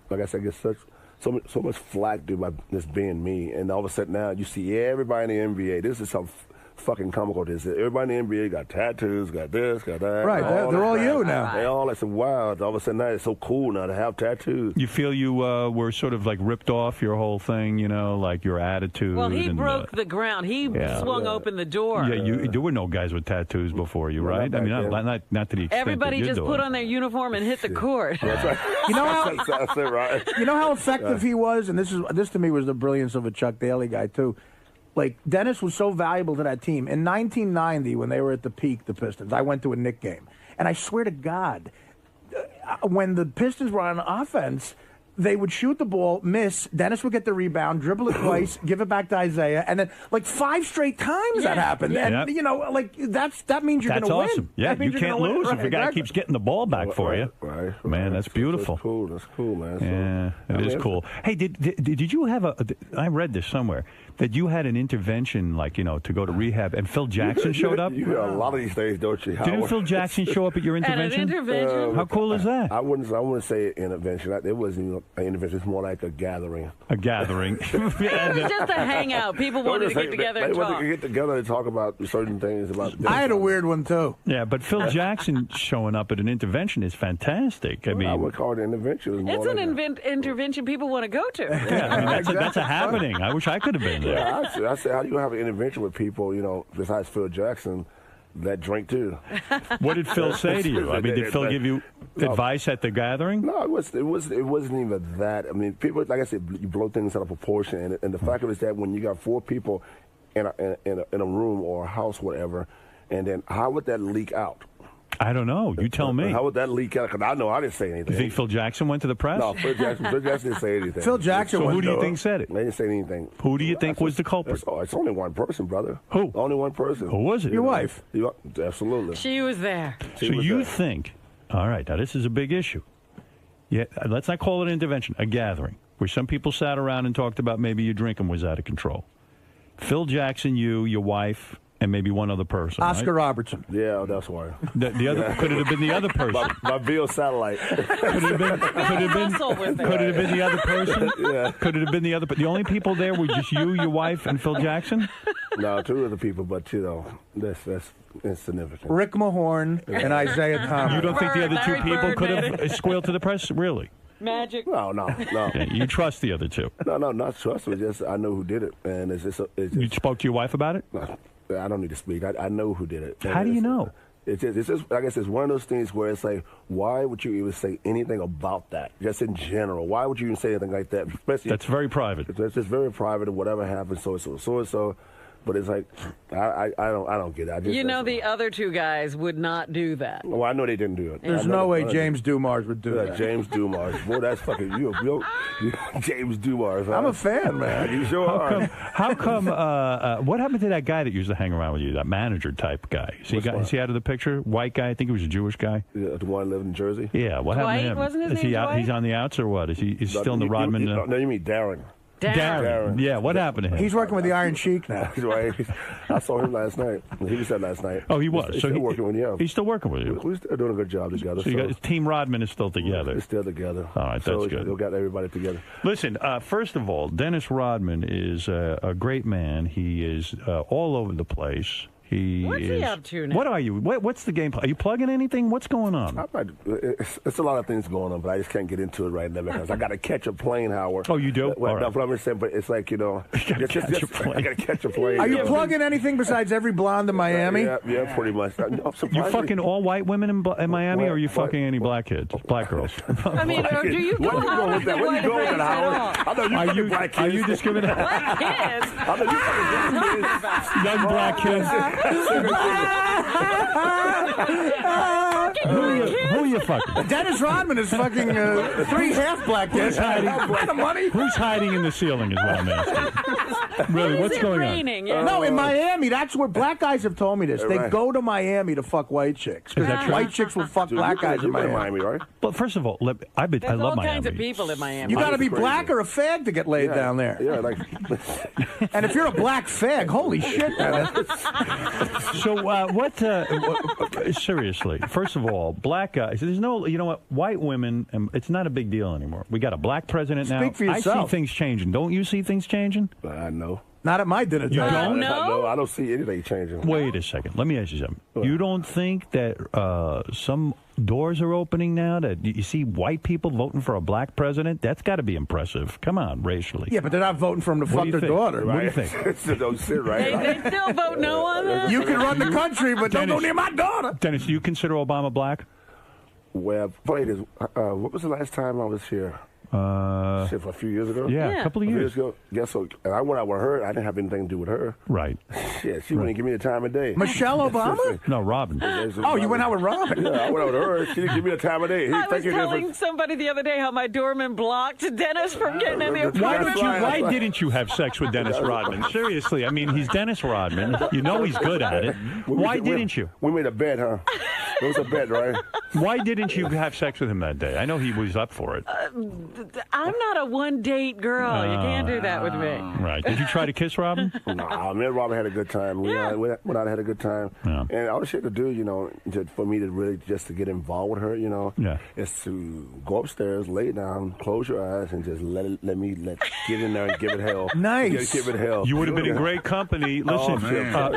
so much flack due by this being me, and all of a sudden now you see everybody in the NBA. This is some fucking comical. This everybody in the NBA got tattoos, got this, got that. Right, they're all you now. They all like some wild. All of a sudden now it's so cool now to have tattoos. You feel you were sort of ripped off your whole thing, your attitude. Well, he broke the ground. He swung open the door. Yeah, there were no guys with tattoos before you, right? I mean, not to the extent everybody that just put on their uniform and hit the court. That's right. That's it, right? You know how effective he was, and this to me was the brilliance of a Chuck Daly guy too. Dennis was so valuable to that team. In 1990, when they were at the peak, the Pistons, I went to a Knick game. And I swear to God, when the Pistons were on offense, they would shoot the ball, miss, Dennis would get the rebound, dribble it twice, give it back to Isaiah, and then 5 straight times that happened. And, that means you're going to win. Awesome. Yeah, you can't lose if a guy keeps getting the ball back for you. Right. Man, that's beautiful. That's cool, man. Yeah, it is cool. Hey, did you have I read this somewhere, that you had an intervention, to go to rehab, and Phil Jackson showed up? You hear a lot of these things, don't you? Didn't Phil Jackson show up at your intervention? At an intervention? How cool is that? I wouldn't say intervention. It wasn't an intervention. It's more like a gathering. A gathering. It was just a hangout. People wanted to get together and talk. They wanted to get together and talk about certain things. I had a weird one, too. Yeah, but Phil Jackson showing up at an intervention is fantastic. I mean, I would call it an intervention. It's an intervention people want to go to. Yeah, I mean, that's a happening. I wish I could have been there. Yeah, I said, how do you have an intervention with people, besides Phil Jackson, that drink too? What did Phil say to you? I mean, did Phil give you advice at the gathering? No, it wasn't even that. I mean, people, like I said, you blow things out of proportion, and the fact of it is that when you got 4 people in a room or a house, whatever, and then how would that leak out? I don't know. You tell me. How would that leak out? Because I know I didn't say anything. You think Phil Jackson went to the press? No, Phil Jackson didn't say anything. Phil Jackson. So who do you think said it? They didn't say anything. Who do you think was the culprit? It's only one person, brother. Who? Only one person. Who was it? Your wife. Absolutely. She was there. So you think? All right. Now this is a big issue. Yeah. Let's not call it an intervention. A gathering where some people sat around and talked about maybe your drinking was out of control. Phil Jackson, you, your wife, and maybe one other person. Oscar right? Robertson. Yeah, that's why. The other could it have been the other person? My Bill satellite. Could it have been the other person? Yeah. Could it have been the other? But the only people there were just you, your wife, and Phil Jackson. No, 2 other people, but that's insignificant. Rick Mahorn and Isaiah Thomas. You don't think the other 2 Larry people Bird could made have squealed to the press? Really? Magic. No. Okay, you trust the other 2? No, not trust. It's just I know who did it, and it's just. You spoke to your wife about it? No, I don't need to speak. I know who did it. How do you know? It's just, I guess it's one of those things where it's like, why would you even say anything about that? Just in general, why would you even say anything like that? Especially, that's very private. It's just very private, and whatever happens, so. But it's like, I don't get it. I just, the other 2 guys would not do that. Well, I know they didn't do it. There's no way James Dumars would do that. James Dumars. Boy, that's fucking you. James Dumars. Huh? I'm a fan, man. You sure are. How come what happened to that guy that used to hang around with you, that manager type guy? Is he out of the picture? White guy? I think he was a Jewish guy. Yeah, the one living in Jersey? Yeah, what happened to him? Wasn't his name he out? Dwight? He's on the outs or what? Is he still in the Rodman? No, you mean Darren. Darren. Yeah, what happened to him? He's working with the Iron Sheik now. He's right. I saw him last night. He was there last night. Oh, he was. He's still working with you. He's still working with you. We're still doing a good job together. So Team Rodman is still together. We're still together. All right, that's good. We got everybody together. Listen, first of all, Dennis Rodman is a great man. He is all over the place. What's he up to now? What are you? What's the game plan? Are you plugging anything? What's going on? It's a lot of things going on, but I just can't get into it right now because I got to catch a plane, Howard. Oh, you do? Well, right. That's what I'm saying, but it's like, I got to catch a plane. Are you plugging anything besides every blonde in Miami? Yeah, pretty much. You fucking all white women in Miami, or are you fucking any black kids, black girls? I mean, do you go out with Where you going with that, Howard? I know you fucking black kids. Are you discriminating? black kids? I know you fucking black kids. Young black kids. Who are you fucking? Dennis Rodman is fucking 3 half black kids. Who's hiding in the ceiling is what I'm asking. Really, what's going on? Yeah. No, in Miami, that's where black guys have told me this. They go to Miami to fuck white chicks. Because white chicks will fuck black guys in Miami. Right? But first of all, I love all Miami. kinds of people in Miami. You got to be black or a fag to get laid down there. Yeah, like. And if you're a black fag, holy shit, man. So seriously, first of all, black guys, there's no, you know what, white women, it's not a big deal anymore. We got a black president now. Speak for yourself. I see things changing. Don't you see things changing? I know. Not at my dinner You table. don't? No? I don't see anything changing. Wait a second. Let me ask you something. You don't think that some doors are opening now, that you see white people voting for a black president? That's got to be impressive. Come on, racially. Yeah, but they're not voting for him to What fuck do you their think? daughter. What do you think? Don't sit right. They still vote no on that? You can run the country, but don't go Dennis. near my daughter. Dennis, do you consider Obama black? Well, funny is, what was the last time I was here? Shit, for a few years ago? Yeah, a couple of years. ago. Guess so. And I went out with her. I didn't have anything to do with her. Right. Shit, she wouldn't give me the time of day. Michelle Obama? No, Robin. Oh, you went out with Robin? Yeah, I went out with her. She didn't give me the time of day. I was telling somebody the other day how my doorman blocked Dennis from getting in the apartment. Why didn't you have sex with Dennis Rodman? Seriously, I mean, he's Dennis Rodman. You know he's good at it. Why didn't you? We made a bet, huh? It was a bet, right? Why didn't you have sex with him that day? I know he was up for it. I'm not a one-date girl. You can't do that with me. Right. Did you try to kiss Robin? Nah, me and Robin had a good time. We went out and had a good time. Yeah. And all the shit to do, for me to really just to get involved with her, is to go upstairs, lay down, close your eyes, and just let me get in there and give it hell. Nice. Give it hell. You would have been in great company. Listen,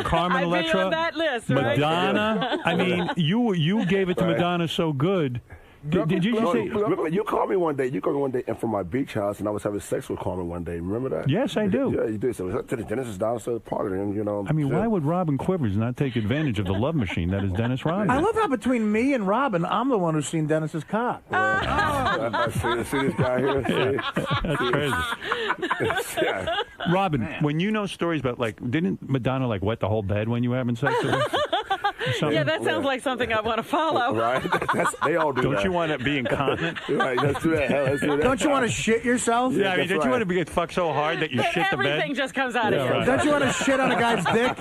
Carmen I'd be Electra, on that list, right? Madonna. I mean, you gave it to Madonna so good. Did you just say? You called me one day. You called me one day, and from my beach house, and I was having sex with Carmen one day. Remember that? Yes, I do. Yeah, you did. So Dennis is downstairs partying, I mean, why would Robin Quivers not take advantage of the love machine that is Dennis Rodman? I love how between me and Robin, I'm the one who's seen Dennis's cock. I see this guy here. See? That's crazy. Yeah. Robin, when you know stories about, didn't Madonna, wet the whole bed when you were having sex with her? Yeah, that sounds like something I want to follow. Right? They all do that. Don't you want to be incontinent? Right, let's do that. Let's do that. Don't you want to shit yourself? Yeah, I mean, don't you want to get fucked so hard that you shit the bed? Everything just comes out of you. Right. Don't you want to shit on a guy's dick?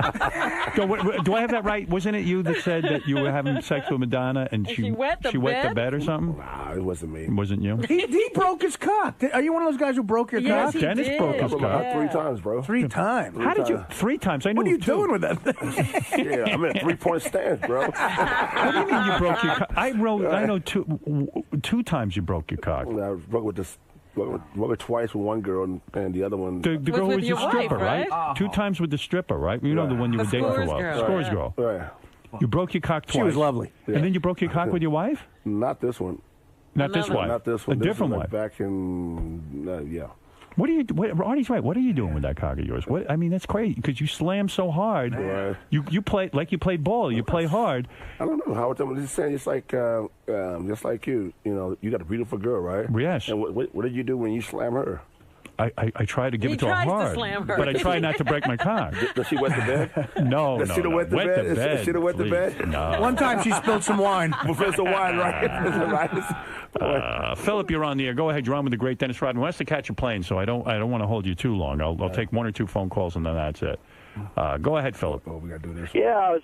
Do I have that right? Wasn't it you that said that you were having sex with Madonna and she wet the bed or something? Nah, it wasn't me. It wasn't you? He broke his cock. Are you one of those guys who broke your Yes, cock? he Dennis did. broke his cock. 3 times, bro. 3 times. How did you? 3 times. I knew. What are you two. doing with that thing? Yeah, I'm in a 3-point stance, bro. What do you mean you broke your cock? I know two times you broke your cock. I broke with this. Broke it twice with one girl, and the other one. The girl with was the your stripper, wife, right? 2 times with the stripper, right? You know the one you were dating for a while. Scores Scores girl. Right. You broke your cock twice. She was lovely. And then you broke your cock with your wife? Not this one. Not this wife. Not this one. A This different was wife. Back in, yeah. What are you? Artie's right. What are you doing with that cock of yours? I mean, that's crazy because you slam so hard. Right. You play like you played ball. You play hard. I don't know how I'm just saying. It's like just like you. You got a beautiful girl, right? Yes. And what did you do when you slam her? I try to give He it to her tries to hard, slam her. but I try not to break my cock. Does she wet the bed? No, Does she wet the bed? Does she wet the please. bed? No. One time she spilled some wine. Professor Wine, right? Philip, you're on the air. Go ahead. You're on with the great Dennis Rodman. Wants to catch a plane, so I don't want to hold you too long. I'll take 1 or 2 phone calls and then that's it. Go ahead, Philip. Oh, we gotta do this. Yeah,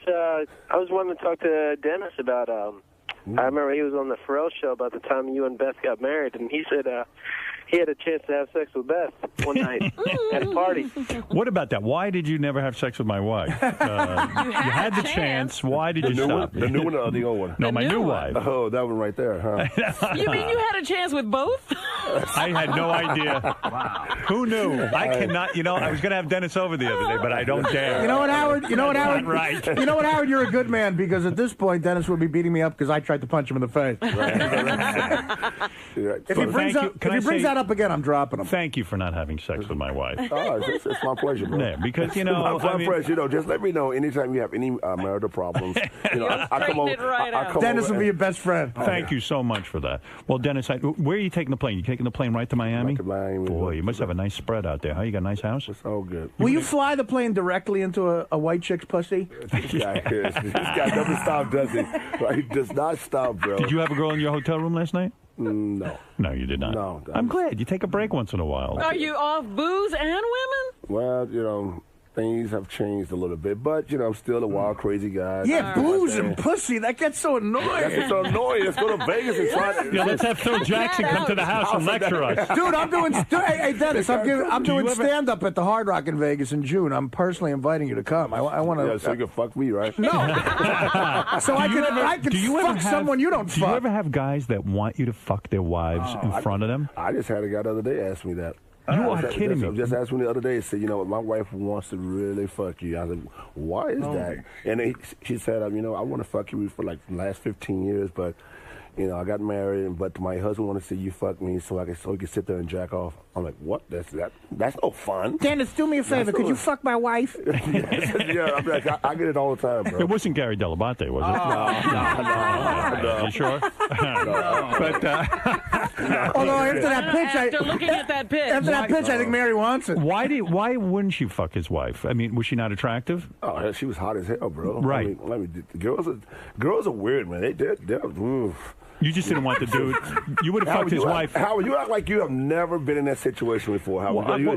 I was wanting to talk to Dennis about I remember he was on the Pharrell show about the time you and Beth got married, and he said he had a chance to have sex with Beth one night at a party. What about that? Why did you never have sex with my wife? You had the chance. Why did you stop? The new one or the old one? No, my new wife. Oh, that one right there, huh? You mean you had a chance with both? I had no idea. Wow. Who knew? I cannot. I was going to have Dennis over the other day, but I don't dare. You know what, Howard? You know what, Howard? Right. You know what, Howard? You're a good man, because at this point, Dennis would be beating me up because I tried to punch him in the face. If he brings that up again, I'm dropping him. Thank you for not having sex with my wife. Oh, it's my pleasure, bro. Yeah, because my pleasure. Just let me know anytime you have any marital problems. I come over. Dennis will be your best friend. Thank you so much for that. Well, Dennis, where are you taking the plane? You taking the plane right to Miami? Right to Miami. Boy, you must have a nice spread out there. Huh? You got a nice house? It's all good. Will you fly the plane directly into a white chick's pussy? This guy doesn't stop, does he? He does not stop, bro. Did you have a girl in your hotel room last night? No. No, you did not. No. I'm glad. You take a break once in a while. Are you off booze and women? Well, things have changed a little bit, but I'm still a wild, crazy guy. Yeah, booze and pussy. That gets so annoying. That's so annoying. Let's go to Vegas and try to. Yeah, let's have Phil Jackson come to the house and lecture us. Dude, I'm doing. Hey, Dennis, I'm doing stand up at the Hard Rock in Vegas in June. I'm personally inviting you to come. I want to. Yeah, so you can fuck me, right? No. So I can fuck someone you don't fuck. Do you ever have guys that want you to fuck their wives in front of them? I just had a guy the other day ask me that. You are kidding me. Just asked me the other day. Said, my wife wants to really fuck you. I said, why is that? And she said, I want to fuck you for like the last 15 years, but I got married, but my husband wanted to see you fuck me so he could sit there and jack off. I'm like, what? That's no fun. Dennis, do me a favor. Could you fuck my wife? Yeah, I'm like, I get it all the time, bro. It wasn't Gary Dell'Abate, was it? No. You sure? No. But although after that pitch, after looking at that pitch, I think Mary wants it. Why wouldn't you fuck his wife? I mean, was she not attractive? Oh, she was hot as hell, bro. Right. Girls are weird, man. They're You just didn't want the dude. You would have fucked his wife. Howard, you act like you have never been in that situation before. Howard.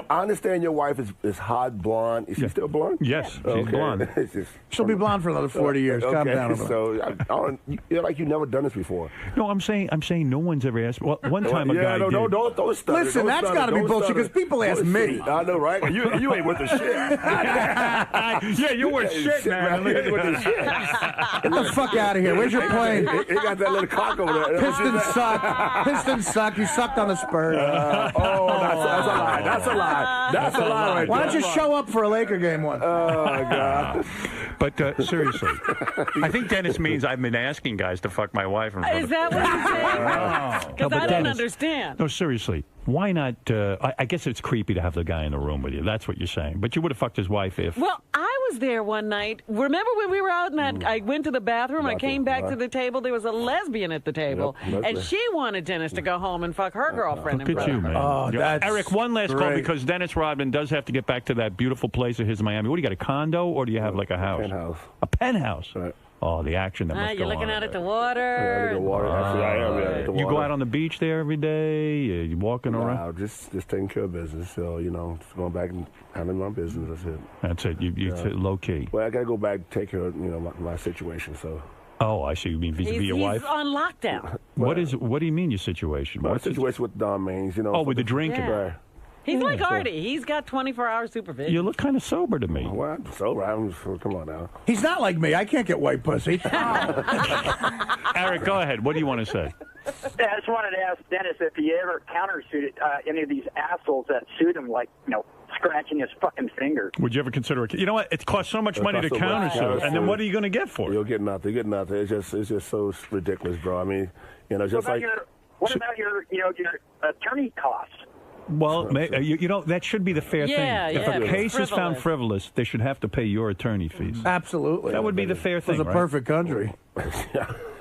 I understand your wife is hot, blonde. Is she still blonde? Yes, she's blonde. She'll be blonde for another 40 years. Calm down a minute. So you're like you've never done this before. No, I'm saying no one's ever asked. Well, one time a guy did. Don't stutter. Listen, that's got to be bullshit because people ask me. I know, right? You ain't worth a shit. Yeah, you're worth shit, man. You ain't worth a shit. Get the fuck out of here. Where's your plane? He got that little cock over there. Pistons suck. Pistons suck. You sucked on the Spurs. That's a lie. That's a lie. That's a lie right Why don't you show up for a Laker game one? Oh, my God. But seriously, I think Dennis means I've been asking guys to fuck my wife. Is that what you're saying? Because I don't understand. No, seriously. Why not? I guess it's creepy to have the guy in the room with you. That's what you're saying. But you would have fucked his wife if... Well, I was there one night. Remember when we were out and I went to the bathroom, I came back to the table, there was a lesbian at the table, and she wanted Dennis to go home and fuck her girlfriend. Look at you, man. Oh, that's Eric, one last call, because Dennis Rodman does have to get back to that beautiful place of his in Miami. What, do you got, a condo, or do you have like a house? Penthouse. A penthouse? Right. Oh, the action that must go you're looking on out at the water. The water. Actually, I am. Yeah, the water. You go out on the beach there every day? You walking around? Just taking care of business. So, just going back and handling my business. That's it. That's it. You low key. Well, I got to go back and take care of, my situation, so. Oh, I see. You mean vis-a-vis your wife? He's on lockdown. What do you mean your situation? My situation with Don Maines, Oh, with the drinking. Yeah. Right. He's like Artie. He's got 24-hour supervision. You look kind of sober to me. Well, I'm sober. Come on now. He's not like me. I can't get white pussy. Eric, go ahead. What do you want to say? Yeah, I just wanted to ask Dennis if he ever countersuited any of these assholes that sued him, like, scratching his fucking finger. Would you ever consider it? You know what? It costs so much money to countersue, and then what are you going to get for it? You'll get nothing. It's just so ridiculous, bro. I mean, just what about your attorney costs? Well, that should be the fair thing. If a case is found frivolous, they should have to pay your attorney fees. Absolutely. That would be the fair thing. It's a perfect country.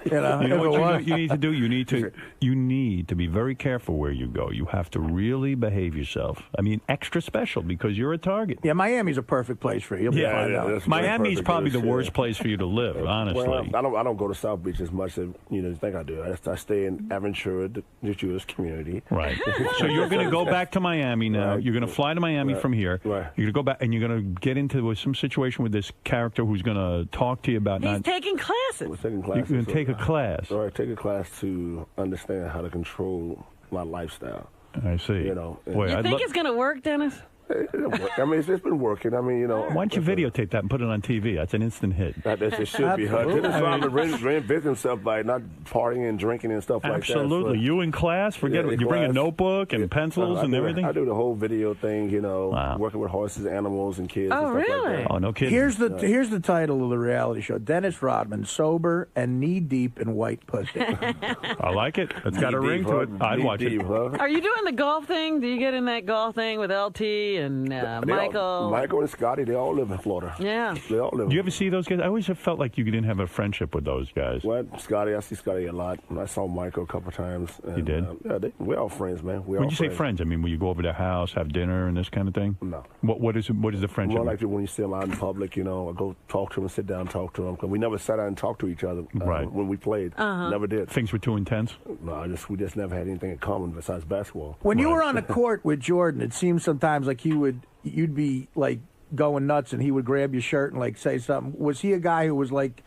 You know what you need to do? You need to be very careful where you go. You have to really behave yourself. I mean, extra special, because you're a target. Yeah, Miami's a perfect place for you. Miami's probably the worst place for you to live, honestly. Well, I don't go to South Beach as much as you think I do. I stay in Aventura, the Jewish community. Right. So you're going to go back to Miami now. You're going to fly to Miami from here. Right. You're going to go back, and you're going to get into some situation with this character who's going to talk to you about. He's taking classes. We're taking classes. You're going to take a class. All right, take a class to understand how to control my lifestyle. I see. You know, you think it's going to work, Dennis? I mean, it's been working. I mean, you know. Why don't you videotape that and put it on TV? That's an instant hit. It should be. Dennis Rodman reinvented himself by not partying and drinking and stuff like that. Absolutely. You in class? Forget it. You bring a notebook and pencils and everything? I do the whole video thing, you know, working with horses, animals, and kids. Oh, and stuff really? like that. Oh, no kidding. Here's the title of the reality show: Dennis Rodman, sober and knee deep in white pussy. I like it. It's got a ring to it. I'd watch it. Are you doing the golf thing? Do you get in that golf thing with LT and Michael? Michael and Scotty, they all live in Florida. Yeah. They all live. Do you ever see those guys? I always have felt like you didn't have a friendship with those guys. What? Scotty, I see Scotty a lot. I saw Michael a couple of times. And, You did? Yeah, we're all friends, man. When you say friends, I mean, will you go over to their house, have dinner, and this kind of thing? No. What is the friendship? More like when you see them out in public, you know, I go talk to them and sit down and talk to them. Cause we never sat down and talked to each other when we played. Never did. Things were too intense? No, we just never had anything in common besides basketball. When you were on the court with Jordan, it seemed sometimes like you'd be like going nuts, and he would grab your shirt and like say something. Was he a guy who was like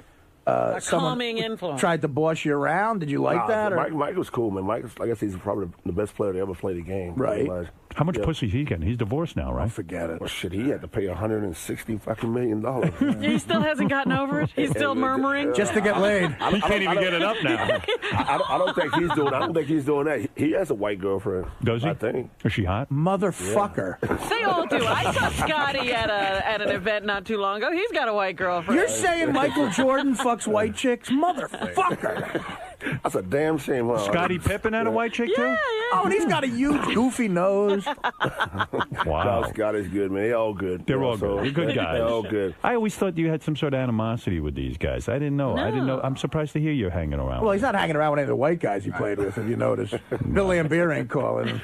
a calming influence? Tried to boss you around? Did you like that? Or? Mike was cool, man. Mike, I guess he's probably the best player to ever play the game. Right. How much pussy is he getting? He's divorced now, right? Forget it. Well, shit, he had to pay $160 million. He still hasn't gotten over it. He's still murmuring just to get laid. He can't even get it up now. I don't think he's doing. I don't think he's doing that. He has a white girlfriend. Does he? I think. Is she hot? Motherfucker. Yeah. They all do. I saw Scotty at an event not too long ago. He's got a white girlfriend. You're saying Michael Jordan fucks white chicks? Motherfucker. That's a damn shame, huh? Scottie Pippen had a white chick, too? Yeah. Oh, and he's got a huge, goofy nose. Wow. No, Scotty's good, man. They're all good. They're all good. They're good guys. They're all good. I always thought you had some sort of animosity with these guys. I didn't know. No. I'm surprised to hear you're hanging around. Well, he's not hanging around with any of the white guys he played with, if you notice. Billy and Beer ain't calling him.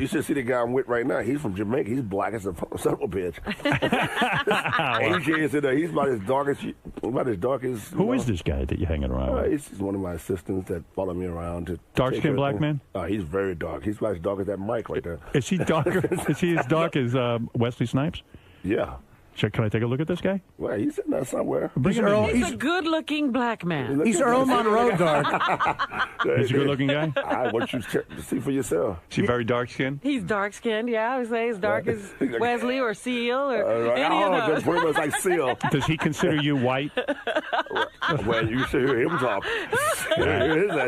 You should see the guy I'm with right now. He's from Jamaica. He's black as a son of a bitch. AJ is in there. He's about as dark as. Who is this guy that you're hanging around with? He's one of my assistants that follow me around. Dark-skinned black man? He's very dark. He's about as dark as that mic right there. Is he darker? Is he as dark as Wesley Snipes? Yeah. Can I take a look at this guy? Well, he's sitting there somewhere. He's a good-looking black man. He's Earl Monroe dark. He's a good-looking guy? I want you to see for yourself. Is he very dark-skinned? He's dark-skinned, yeah. I would say as dark as Wesley or Seal or any of those. Just pretty much like Seal. Does he consider you white? Well, you should hear him talk.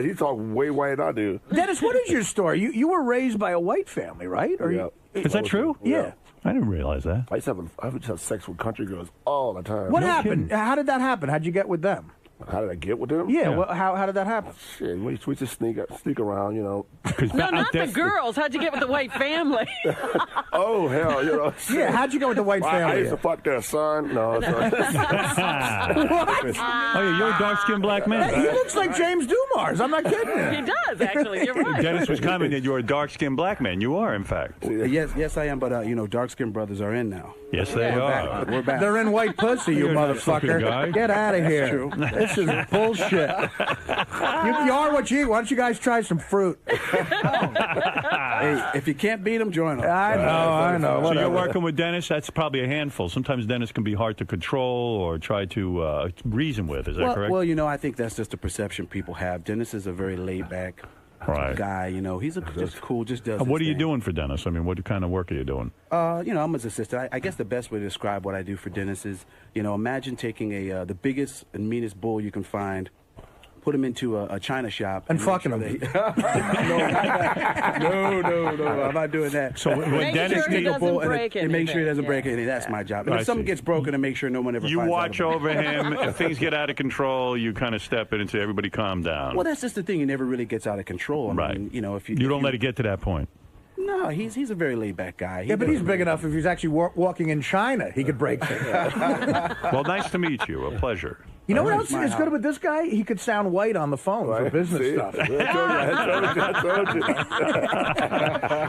He talk way whiter than I do. Dennis, what is your story? You were raised by a white family, right? Or Yeah. Is that true? Yeah. I didn't realize that. I used to have sex with country girls all the time. What happened? How did that happen? How'd you get with them? How did I get with them? Yeah. Well, how did that happen? Shit, we just sneak around, you know. No, not the girls. How'd you get with the white family? Oh, hell, you know. Yeah, how'd you go with the white family? I used to fuck their son. No, What? Oh, yeah, you're a dark-skinned black man. He looks like James Dumars. I'm not kidding you. He does, actually. You're right. Dennis was commenting that you're a dark-skinned black man. You are, in fact. Yes, I am. But dark-skinned brothers are in now. Yes, they are. We're back. They're in white pussy, you You're not a fucking motherfucker. guy. Get out of here. True. This is bullshit. You are what you eat. Why don't you guys try some fruit? Hey, if you can't beat them, join them. I know. So Whatever. you're working with Dennis. That's probably a handful. Sometimes Dennis can be hard to control or try to reason with. Is that correct? Well, I think that's just the perception people have. Dennis is a very laid-back guy. He's just cool, just does his What are you thing. doing for Dennis? I mean, what kind of work are you doing? I'm his assistant. I guess the best way to describe what I do for Dennis is, imagine taking the biggest and meanest bull you can find, put him into a china shop. And fucking him. No, I'm not doing that. So when Make Dennis sure he takes a doesn't bull, break and make sure he doesn't anything. break anything. That's my job. And I if something see. gets broken, to make sure no one ever you finds watch out about over him. If things get out of control, you kind of step in and say, "Everybody, calm down." Well, that's just the thing. He never really gets out of control. I Right. mean, if you don't let it get to that point. No, he's a very laid-back guy. Yeah, but he's big enough. If he's actually walking in China, he could break things. Well, nice to meet you. A pleasure. You know what else is good with this guy? He could sound white on the phone for business stuff. I told you.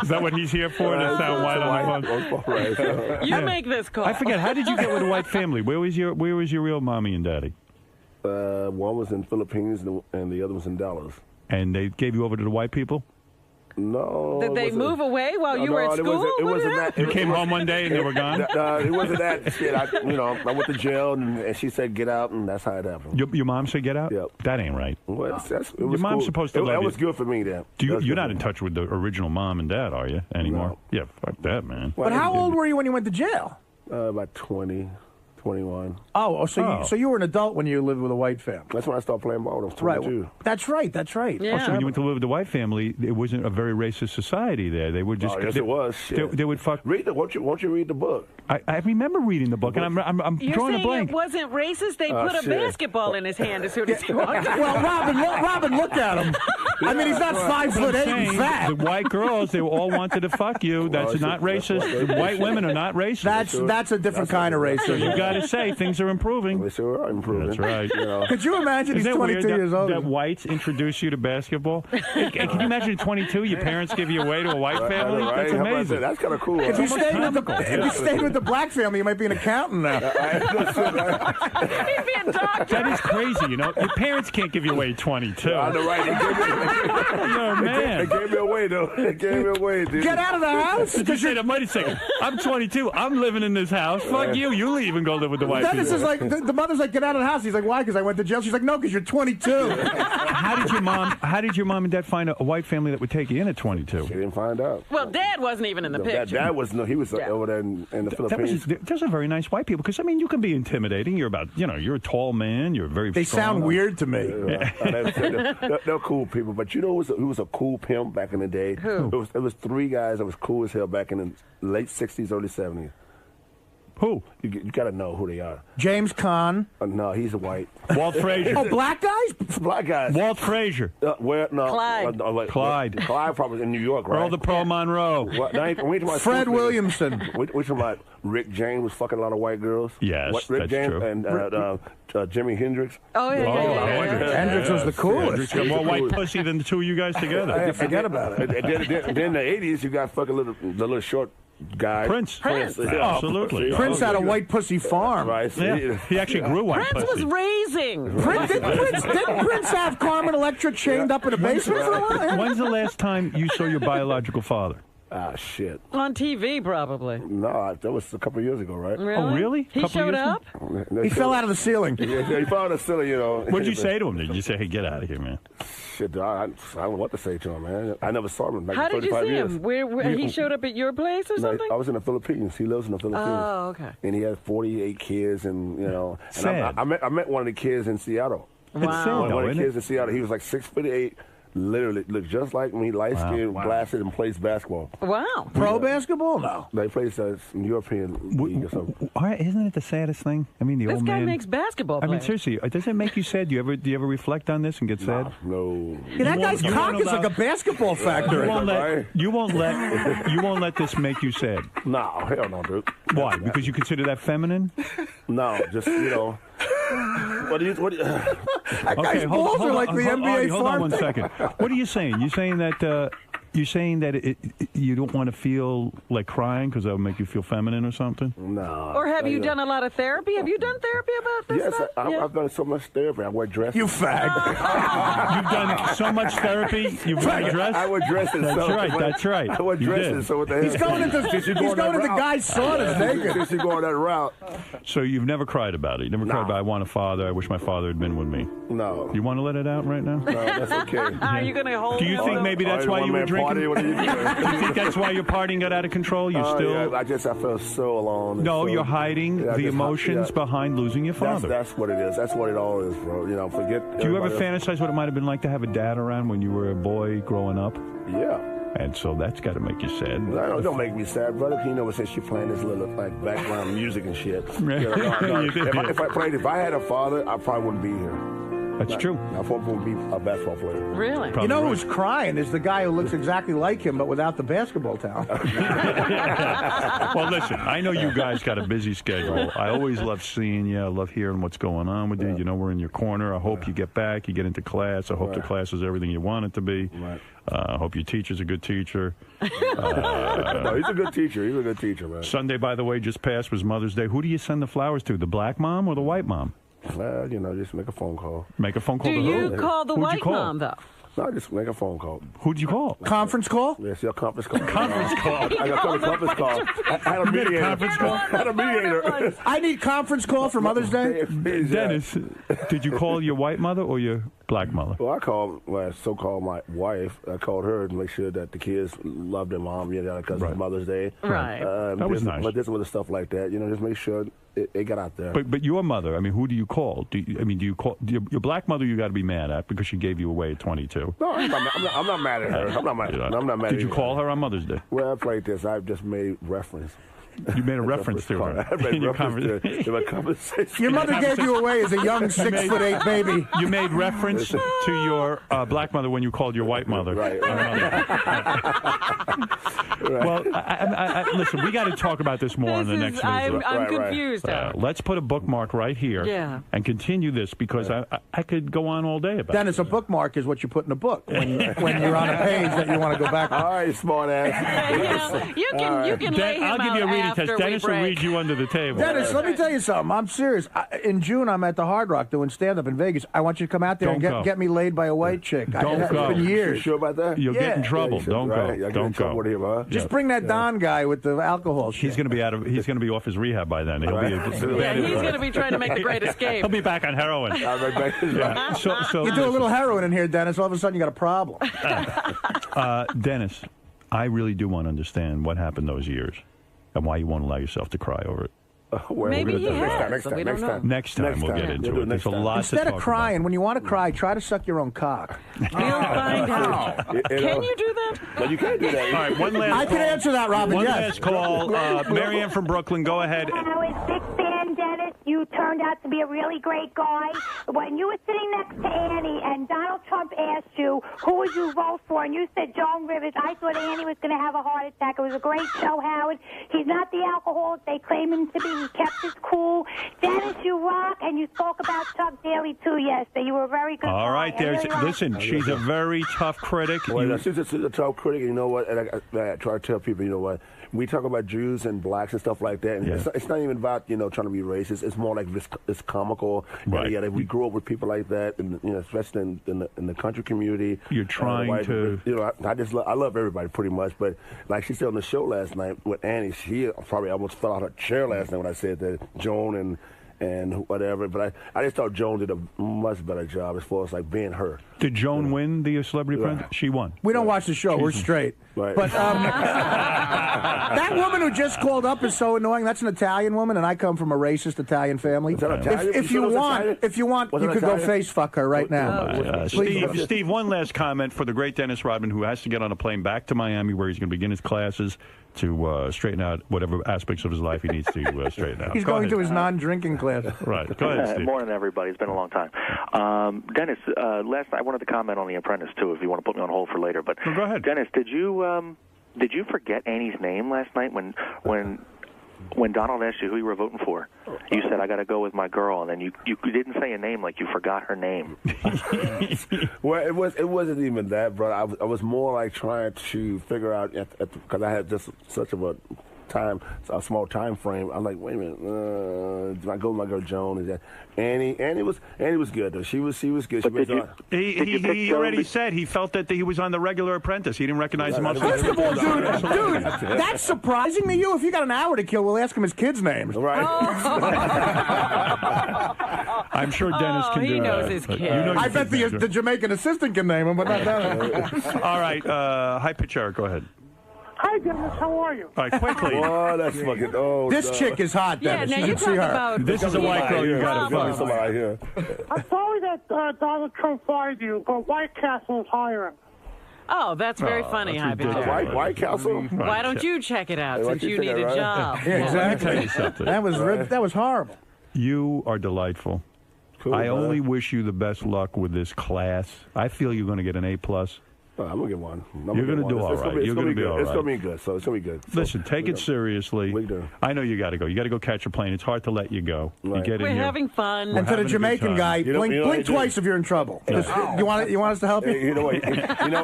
Is that what he's here for? To sound white on the phone? You make this call. I forget. How did you get with a white family? Where was your real mommy and daddy? One was in Philippines and the other was in Dallas. And they gave you over to the white people? No. Did they move away while you were at school? It wasn't that. You came home one day and they were gone? It wasn't that shit. I went to jail and she said get out, and that's how it happened. Your mom said get out? Yep. That ain't right. Well, Your mom's supposed to let That you. was good for me then. You're not in touch with the original mom and dad, are you, anymore? No. Yeah, fuck that, man. But how old were you when you went to jail? About 20, 21. So you were an adult when you lived with a white family. That's when I started playing ball. I was 22. Right. That's right. Yeah. So when you went to live with the white family, it wasn't a very racist society there. They would just. Yes, it was. They would fuck. Won't you read the book? I remember reading the book, and I'm You're drawing a saying blank. it wasn't racist? They put a shit. basketball in his hand as soon as he walked in. Well, Robin, look at him. I mean, he's not 5'8" and Saying fat. the white girls, they all wanted to fuck you. That's not racist. The white women are not racist. That's a different kind of racism. You got to say things are improving. They sure are improving. That's right. Could you imagine Is he's that 22 weird years old? that whites introduce you to basketball? Hey, can you imagine at 22, your parents give you away to a white family? Right? That's How about amazing. that? That's kind of cool. If you stayed with the black family, you might be an accountant now. He'd be a doctor. That is crazy, you know. Your parents can't give you away at 22. I know, right? No, man. They gave me away, though. They gave me away, dude. Get out of the house. Did you say that? Wait a second. I'm 22. I'm living in this house. Fuck you. You leave and go live with the white Dennis people. is like, the mother's like, get out of the house. He's like, why? Because I went to jail. She's like, no, because you're 22. How did your mom and dad find a white family that would take you in at 22? She didn't find out. Well, Dad wasn't even in the picture. Dad was he was over there in the Philippines. Those are very nice white people, because I mean, you can be intimidating. You're you're a tall man. You're very. They strong. sound weird to me. They're cool people, but you know who was a cool pimp back in the day? Who? It was three guys that was cool as hell back in the late 60s, early 70s. Who? You got to know who they are. James Caan. No, he's a white. Walt Frazier. Oh, black guys? Black guys. Walt Frazier. Where? No. Clyde. Clyde. Clyde probably in New York, right? Earl the Pearl Monroe. Fred Williamson. We're talking about Rick James was fucking a lot of white girls. Yes, Rick that's James true. And Jimi Hendrix. Oh, yeah. Hendrix was the coolest. Hendrix got more white pussy than the two of you guys together. Hey, forget about it. Then in the 80s, you got fucking the little short guy. Prince. Yeah. Absolutely. Prince had a white pussy farm. Right. Yeah. He actually grew white Prince pussy. was raising. Didn't Prince have Carmen Electra chained up in a basement for a while? When's the last time you saw your biological father? Ah, shit. On TV, probably. No, that was a couple of years ago, right? Really? Oh, really? He Couple showed years up? He fell out of the ceiling. Yeah, he fell out of the ceiling, you know. What did you say to him? Did you say, hey, get out of here, man? Shit, dude, I don't know what to say to him, man. I never saw him in like How did you 35 see years. him? Where he showed up at your place or something? I was in the Philippines. He lives in the Philippines. Oh, okay. And he had 48 kids, and you know. And Sad. I met one of the kids in Seattle. Wow. One of the isn't kids in Seattle. He was like 6'8", literally looked just like me, light skinned, glasses, and plays basketball. Wow. Pro basketball? No. They plays some European league or something. Isn't it the saddest thing? I mean, the This old guy man. makes basketball I mean, players. seriously, does it make you sad? Do you ever reflect on this and get sad? No. Yeah, that guy's you cock won't is like a basketball factory. You won't let this make you sad. No, hell no, dude. Why? Because you consider that feminine? No, just you know. What do you? That guy's balls are like the NBA Hold on one farm. second. What are you saying? You're saying that you don't want to feel like crying because that would make you feel feminine or something? No. Or have you done a lot of therapy? Have you done therapy about this Yes, stuff? I've done so much therapy. I wear dresses. You fag. You've done so much therapy. You've worn dresses. I wear dresses. That's right. I wear You dresses. did. So what the hell? He's going into guys' saunas naked. Since you going that route. So you've never cried about it. You never cried about, I want a father. I wish my father had been with me. No. You want to let it out right now? No, that's okay. Are you going to hold Do you him think up? maybe that's why you were drinking? What are you doing? Do you think that's why your partying got out of control? You still? Yeah, I feel so alone. No, so, you're hiding the emotions behind losing your father. That's what it is. That's what it all is, bro. You know, forget. Do you ever everybody fantasize what it might have been like to have a dad around when you were a boy growing up? Yeah. And so that's got to make you sad. Don't make me sad, brother. You know, since you're playing this little like background music and shit. If I had a father, I probably wouldn't be here. That's true. I probably wouldn't be a basketball player. Really? Probably You know right. who's crying is the guy who looks exactly like him, but without the basketball talent. Well, listen, I know you guys got a busy schedule. I always love seeing you. I love hearing what's going on with you. You know, we're in your corner. I hope you get back. You get into class. I hope the class is everything you want it to be. Right. I hope your teacher's a good teacher. No, he's a good teacher. He's a good teacher, man. Sunday, by the way, just passed was Mother's Day. Who do you send the flowers to? The black mom or the white mom? Well, you know, just make a phone call. Make a phone call Do to you who? call the Who'd you white call? mom, though? No, I just make a phone call. Who'd you call? Conference call? Yes, yeah, conference call. Conference call. I got a conference call. I had a mediator. Conference call. I had a mediator. I need conference call for Mother's Day. Dennis, did you call your white mother or your black mother? Well, I called so-called my wife. I called her to make sure that the kids love their mom, because it's Mother's Day. Right. That was nice. But this was the stuff like that, just make sure it got out there. But your mother, I mean, who do you call? Do you call your black mother? You got to be mad at because she gave you away at 22. No, I'm not mad at her. I'm not mad. Did you call her on Mother's Day? Well, it's like this. I've just made reference. You made a reference to her. I made reference to my conversation. Your mother gave you away as a young 6'8" baby. You made reference to your black mother when you called your white mother. Right. Well, listen, we got to talk about this more in the next minute. I'm confused. Let's put a bookmark right here and continue this because I could go on all day about it. Dennis, a bookmark is what you put in a book when you're on a page that you want to go back on. All right, smart ass. You can lay him I'll give you a reading test. Dennis will break. read you under the table. Dennis, let me tell you something. I'm serious. In June, I'm at the Hard Rock doing stand-up in Vegas. I want you to come out there and get me laid by a white chick. Don't go. It's been years. You sure about that? You'll get in trouble. Don't go. Right. Don't go. Just bring that Don guy with the alcohol shit. He's going to be He's going to be off his rehab by then. He'll be. He's going to be trying to make the great escape. He'll be back on heroin. So you do a little heroin in here, Dennis. All of a sudden, you got a problem. Dennis, I really do want to understand what happened those years and why you won't allow yourself to cry over it. Maybe he has. We don't know. Next time we'll get into it. There's a lot to talk Instead of crying, about. when you want to cry, try to suck your own cock. You'll find out. Can you do that? No, you can't do that. All right, one last I can answer that, Robin. One yes. last call. Marianne from Brooklyn, go ahead. I was big fan, Dennis. You turned out to be a really great guy. When you were sitting next to Annie and Donald Trump asked you, who would you vote for? And you said Joan Rivers. I thought Annie was going to have a heart attack. It was a great show, Howard. He's not the alcoholic they claim him to be. He kept his cool. Dennis, you rock. And you spoke about Chuck Daly, too, yesterday. You were a very good All guy. right, listen, she's a very tough critic. Well, she's a tough critic, and you know what? And I try to tell people, you know what? We talk about Jews and blacks and stuff like that, and it's not even about trying to be racist. It's more like it's comical. Right. Yeah, we grew up with people like that, and especially in the country community. You're trying to. I love everybody pretty much, but like she said on the show last night with Annie, she probably almost fell out of her chair last night when I said that Joan and whatever. But I just thought Joan did a much better job as far as like being her. Did Joan win the Celebrity Apprentice? She won. We don't watch the show. We're straight. Right. But that woman who just called up is so annoying. That's an Italian woman, and I come from a racist Italian family. Is that Italian? If you want, you could go face fuck her right now. Steve, one last comment for the great Dennis Rodman, who has to get on a plane back to Miami, where he's going to begin his classes to straighten out whatever aspects of his life he needs to straighten out. He's going to his non-drinking class. Right. Go ahead, Steve. Morning, everybody. It's been a long time. Dennis, last night I wanted to comment on The Apprentice too. If you want to put me on hold for later, but go ahead. Dennis, did you forget Annie's name last night when Donald asked you who you were voting for? You said, I got to go with my girl, and then you didn't say a name, like you forgot her name. Well, it wasn't even that, bro. I was more like trying to figure out, because I had just such of a small time frame. I'm like, wait a minute, do I go with my girl Joan? Is that Annie? Annie was good though. She was good. He already said he felt that he was on the regular Apprentice. He didn't recognize him. First of all, dude, that's surprising to you. If you got an hour to kill, we'll ask him his kids' names. Right. I'm sure Dennis can do that. He knows his kids. I bet the Jamaican assistant can name him, but not that. All right, high pitch Eric, go ahead. Hi, Dennis. How are you? All right, quickly. Oh, that's fucking. Oh, this chick is hot, Dennis. Yeah, now you you can see talk her. about. This is a white girl you got to fuck. I'm sorry that Donald Trump fired you, but White Castle is hiring. Oh, that's very funny, High Pitch. White Castle. Why don't you check it out since you need a job? Yeah, exactly. Let me tell you something. That was horrible. You are delightful. Cool, I only wish you the best luck with this class. I feel you're going to get an A+. I'm gonna get one. You're gonna do all right. You're gonna be all right. It's gonna be good. So it's gonna be good. So, listen, take it seriously. I know you got to go. You got to go catch a plane. It's hard to let you go. Right. You get in We're here. having fun. And to the Jamaican guy, blink twice if you're in trouble. You want us to help you? You know what?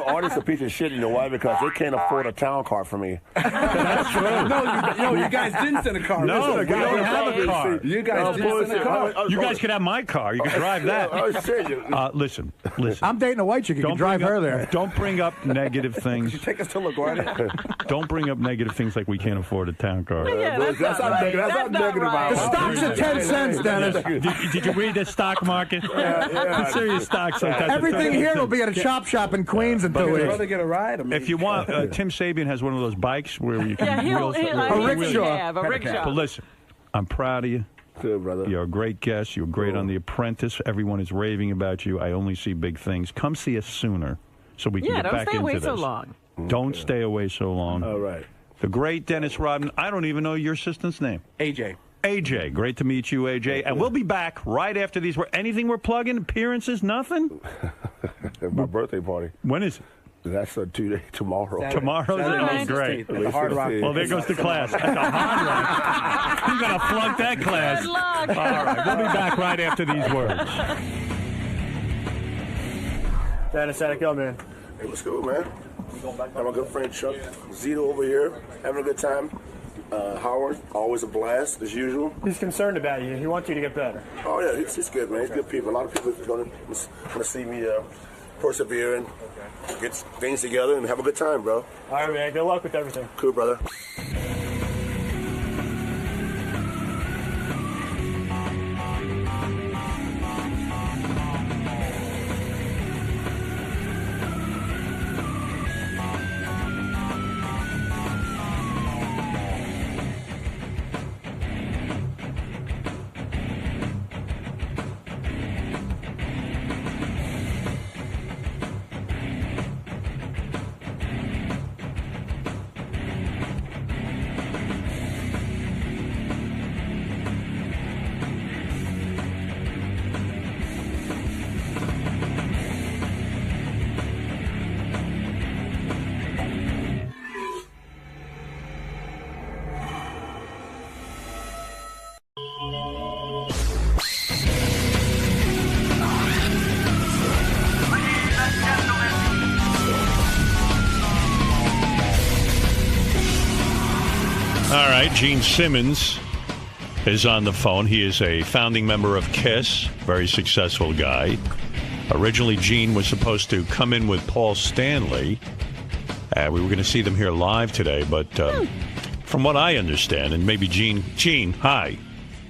Artists are a piece of shit. You know why? Because they can't afford a town car for me. That's true. No, you guys didn't send a car. No, we don't have a car. You guys didn't send a car. You guys could have my car. You could drive that. Listen. I'm dating a white chick. You can drive her there. Don't bring up negative things. Could you take us to LaGuardia? Don't bring up negative things like we can't afford a town car. Yeah, that's not negative. That's not negative. The stock's at 10 cents, Dennis. Did you read the stock market? Yeah. Serious stocks like that. Everything here will be at a chop shop in Queens in 2 weeks. Brother, get a ride. If you want, Tim Sabian has one of those bikes where you can he'll a rickshaw. have a rickshaw. But listen, I'm proud of you. Good, brother. You're a great guest. You're great on The Apprentice. Everyone is raving about you. I only see big things. Come see us sooner so we can get back into this. Don't stay away so long. Don't stay away so long. All right. The great Dennis Rodman. I don't even know your assistant's name. AJ. AJ. Great to meet you, AJ. And we'll be back right after these. Anything we're plugging? Appearances? Nothing? My birthday party. When is it? That's tomorrow. Saturday. Tomorrow? Saturday, Great. At the Hard Rock. Well, there goes the class. At the Hard Rock. He's going to flunk that class. Good luck. All right. We'll be back right after these words. Dennis, how'd it go, man? It was cool, man. Got my good friend Chuck Zito over here, having a good time. Howard, always a blast, as usual. He's concerned about you. He wants you to get better. Oh, yeah, he's good, man. He's good people. A lot of people are going to see me persevere and get things together and have a good time, bro. All right, man. Good luck with everything. Cool, brother. All right, Gene Simmons is on the phone. He is a founding member of KISS, very successful guy. Originally, Gene was supposed to come in with Paul Stanley. We were going to see them here live today, but from what I understand, and maybe Gene, hi.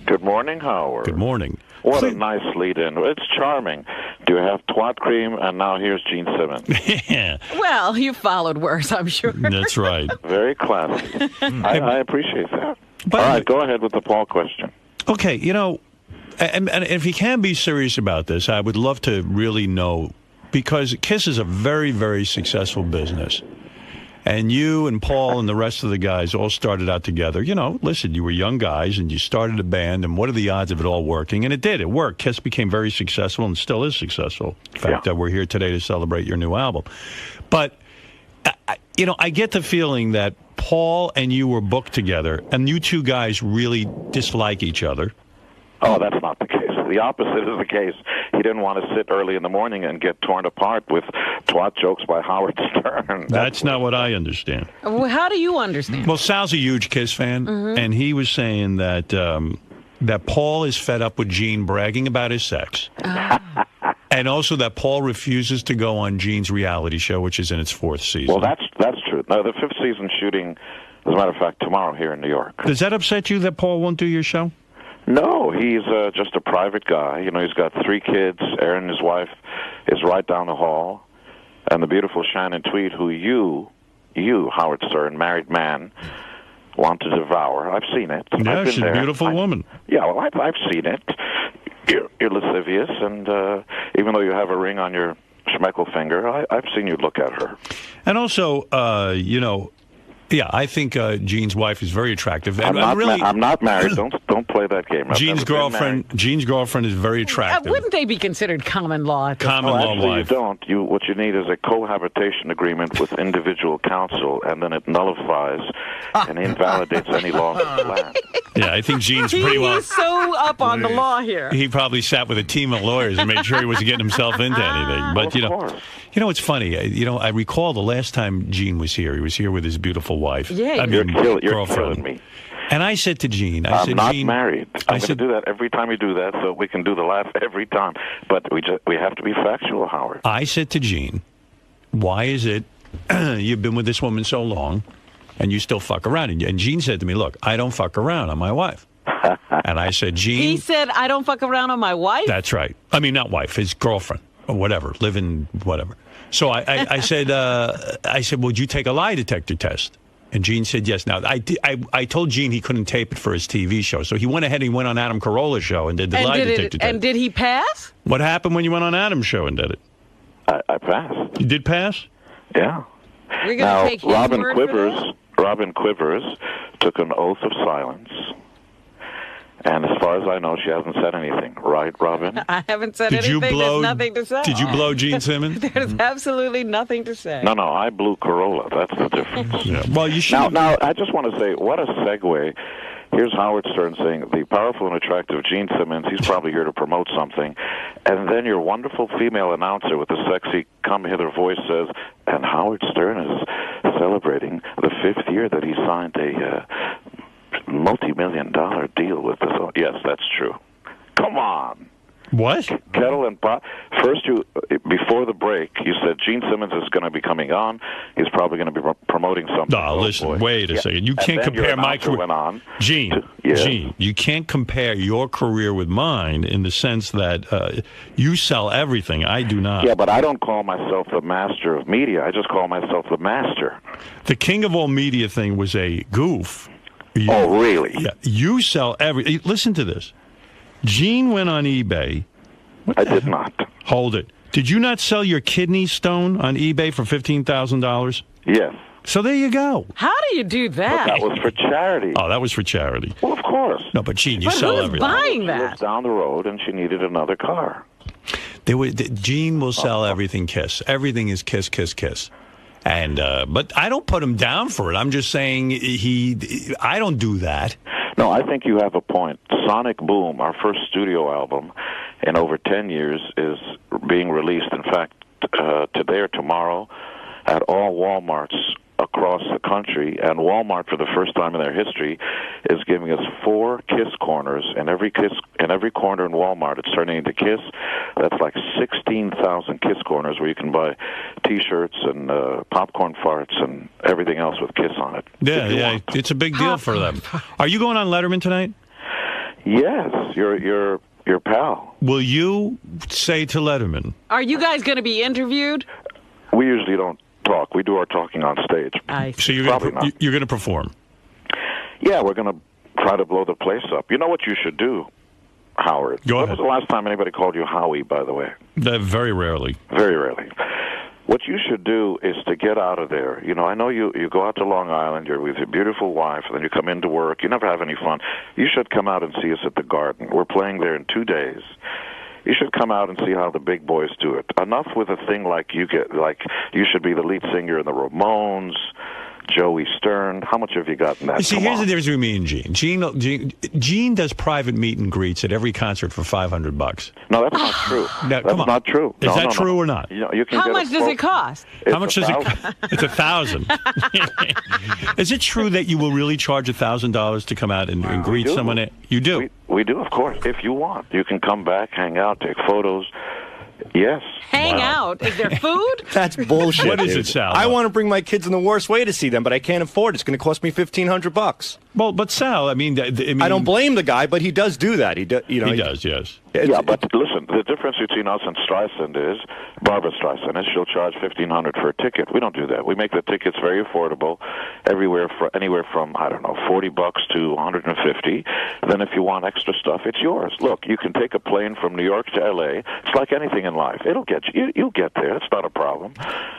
Good morning, Howard. Good morning. What a nice lead-in. It's charming. Do you have twat cream? And now here's Gene Simmons. Yeah. Well, you followed worse, I'm sure. That's right. Very classy. I appreciate that. All right, go ahead with the Paul question. Okay, and if you can be serious about this, I would love to really know, because KISS is a very, very successful business. And you and Paul and the rest of the guys all started out together. Listen, you were young guys and you started a band, and what are the odds of it all working? And it did. It worked. KISS became very successful and still is successful. In fact, we're here today to celebrate your new album. But, I get the feeling that Paul and you were booked together, and you two guys really dislike each other. Oh, that's not the case. The opposite is the case. He didn't want to sit early in the morning and get torn apart with twat jokes by Howard Stern. That's not what I understand. Well, how do you understand? Well, Sal's a huge KISS fan, and he was saying that that Paul is fed up with Gene bragging about his sex. And also that Paul refuses to go on Gene's reality show, which is in its 4th season. Well, that's true. No, the 5th season shooting, as a matter of fact, tomorrow here in New York. Does that upset you that Paul won't do your show? No, he's just a private guy. He's got 3 kids. Erin, his wife, is right down the hall. And the beautiful Shannon Tweed, who you, Howard Stern, married man, want to devour. I've seen it. Yeah, she's a beautiful woman. Yeah, well, I've seen it. You're lascivious, and even though you have a ring on your schmeckle finger, I've seen you look at her. And also, Yeah, I think Gene's wife is very attractive. And I'm not married. Don't play that game. Gene's girlfriend is very attractive. Wouldn't they be considered common law? Common law wife. You don't. What you need is a cohabitation agreement with individual counsel, and then it nullifies and invalidates any loss of land. Yeah, I think Gene's pretty well. He's so up on the law here. He probably sat with a team of lawyers and made sure he wasn't getting himself into anything. But it's funny. I recall the last time Gene was here. He was here with his beautiful wife. Yeah, you're girlfriend. killing me. And I said to Gene, I'm not married. I'm going to do that every time you do that, so we can do the laugh every time. But we have to be factual, Howard. I said to Gene, why is it you've been with this woman so long, and you still fuck around? And Gene said to me, look, I don't fuck around on my wife. And I said, Gene. He said, I don't fuck around on my wife? That's right. I mean, not wife, his girlfriend, or whatever, living, whatever. So I said, would you take a lie detector test? And Gene said yes. Now, I told Gene he couldn't tape it for his TV show, so he went ahead and he went on Adam Carolla's show and did the lie detector test. And did he pass? What happened when you went on Adam's show and did it? I passed. You did pass? Yeah. We're going to take his word for that? Robin Quivers took an oath of silence. And as far as I know, she hasn't said anything. Right, Robin? I haven't said anything. There's nothing to say. Did you blow Gene Simmons? There's absolutely nothing to say. No, I blew Corolla. That's the difference. Yeah. Well, you should. Now, I just want to say, what a segue. Here's Howard Stern saying, the powerful and attractive Gene Simmons, he's probably here to promote something. And then your wonderful female announcer with the sexy come-hither voice says, and Howard Stern is celebrating the 5th year that he signed a multi-million-dollar deal with this. Yes, that's true. Come on. What? Kettle and pot. First, before the break, you said Gene Simmons is going to be coming on. He's probably going to be promoting something. No, listen, wait a second. You can't compare my career. Gene, you can't compare your career with mine in the sense that you sell everything. I do not. Yeah, but I don't call myself the master of media. I just call myself the master. The king of all media thing was a goof. Oh, really? Yeah, you sell everything. Listen to this. Gene went on eBay. I did not. Hold it. Did you not sell your kidney stone on eBay for $15,000? Yes. So there you go. How do you do that? But that was for charity. Oh, that was for charity. Well, of course. No, but Gene, you sell everything. Who's buying that? She lives down the road, and she needed another car. Gene will sell everything Kiss. Everything is Kiss, Kiss, Kiss. And but I don't put him down for it. I'm just saying I don't do that. No, I think you have a point. Sonic Boom, our first studio album in over 10 years, is being released, in fact, today or tomorrow at all Walmarts across the country. And Walmart, for the first time in their history, is giving us 4 Kiss corners. And every corner in Walmart, it's turning into Kiss. That's like 16,000 Kiss corners where you can buy T-shirts and popcorn farts and everything else with Kiss on it. Yeah, it's a big deal for them. Are you going on Letterman tonight? Yes, your pal. Will you say to Letterman? Are you guys going to be interviewed? We usually don't talk. We do our talking on stage. So you're going to perform? Yeah, we're going to try to blow the place up. You know what you should do, Howard? Go ahead. When was the last time anybody called you Howie, by the way? Very rarely. Very rarely. What you should do is to get out of there. You know, I know you go out to Long Island, you're with your beautiful wife, and then you come into work. You never have any fun. You should come out and see us at the Garden. We're playing there in 2 days. You should come out and see how the big boys do it. Enough with a thing like you should be the lead singer in the Ramones, Joey Stern. How much have you gotten that? See, here's the difference between me and Gene. Gene does private meet and greets at every concert for $500. No, that's not true. That's not true. Is that true or not? You can How much does it cost? How much does it cost? It's $1,000. Is it true that you will really charge $1,000 to come out and greet someone? You do? We do, of course. If you want, you can come back, hang out, take photos. Yes. Hang out? Is there food? That's bullshit. What is it, Sal? I want to bring my kids in the worst way to see them, but I can't afford it. It's going to cost me $1,500. Well, but Sal, I mean, I don't blame the guy, but he does do that. He does, yes. Yeah, but listen, the difference between us and Streisand is, Barbara Streisand she'll charge $1,500 for a ticket. We don't do that. We make the tickets very affordable, anywhere from I don't know, $40 to $150. Then if you want extra stuff, it's yours. Look, you can take a plane from New York to L.A. It's like anything in life. It'll get you. You'll get there. It's not a problem.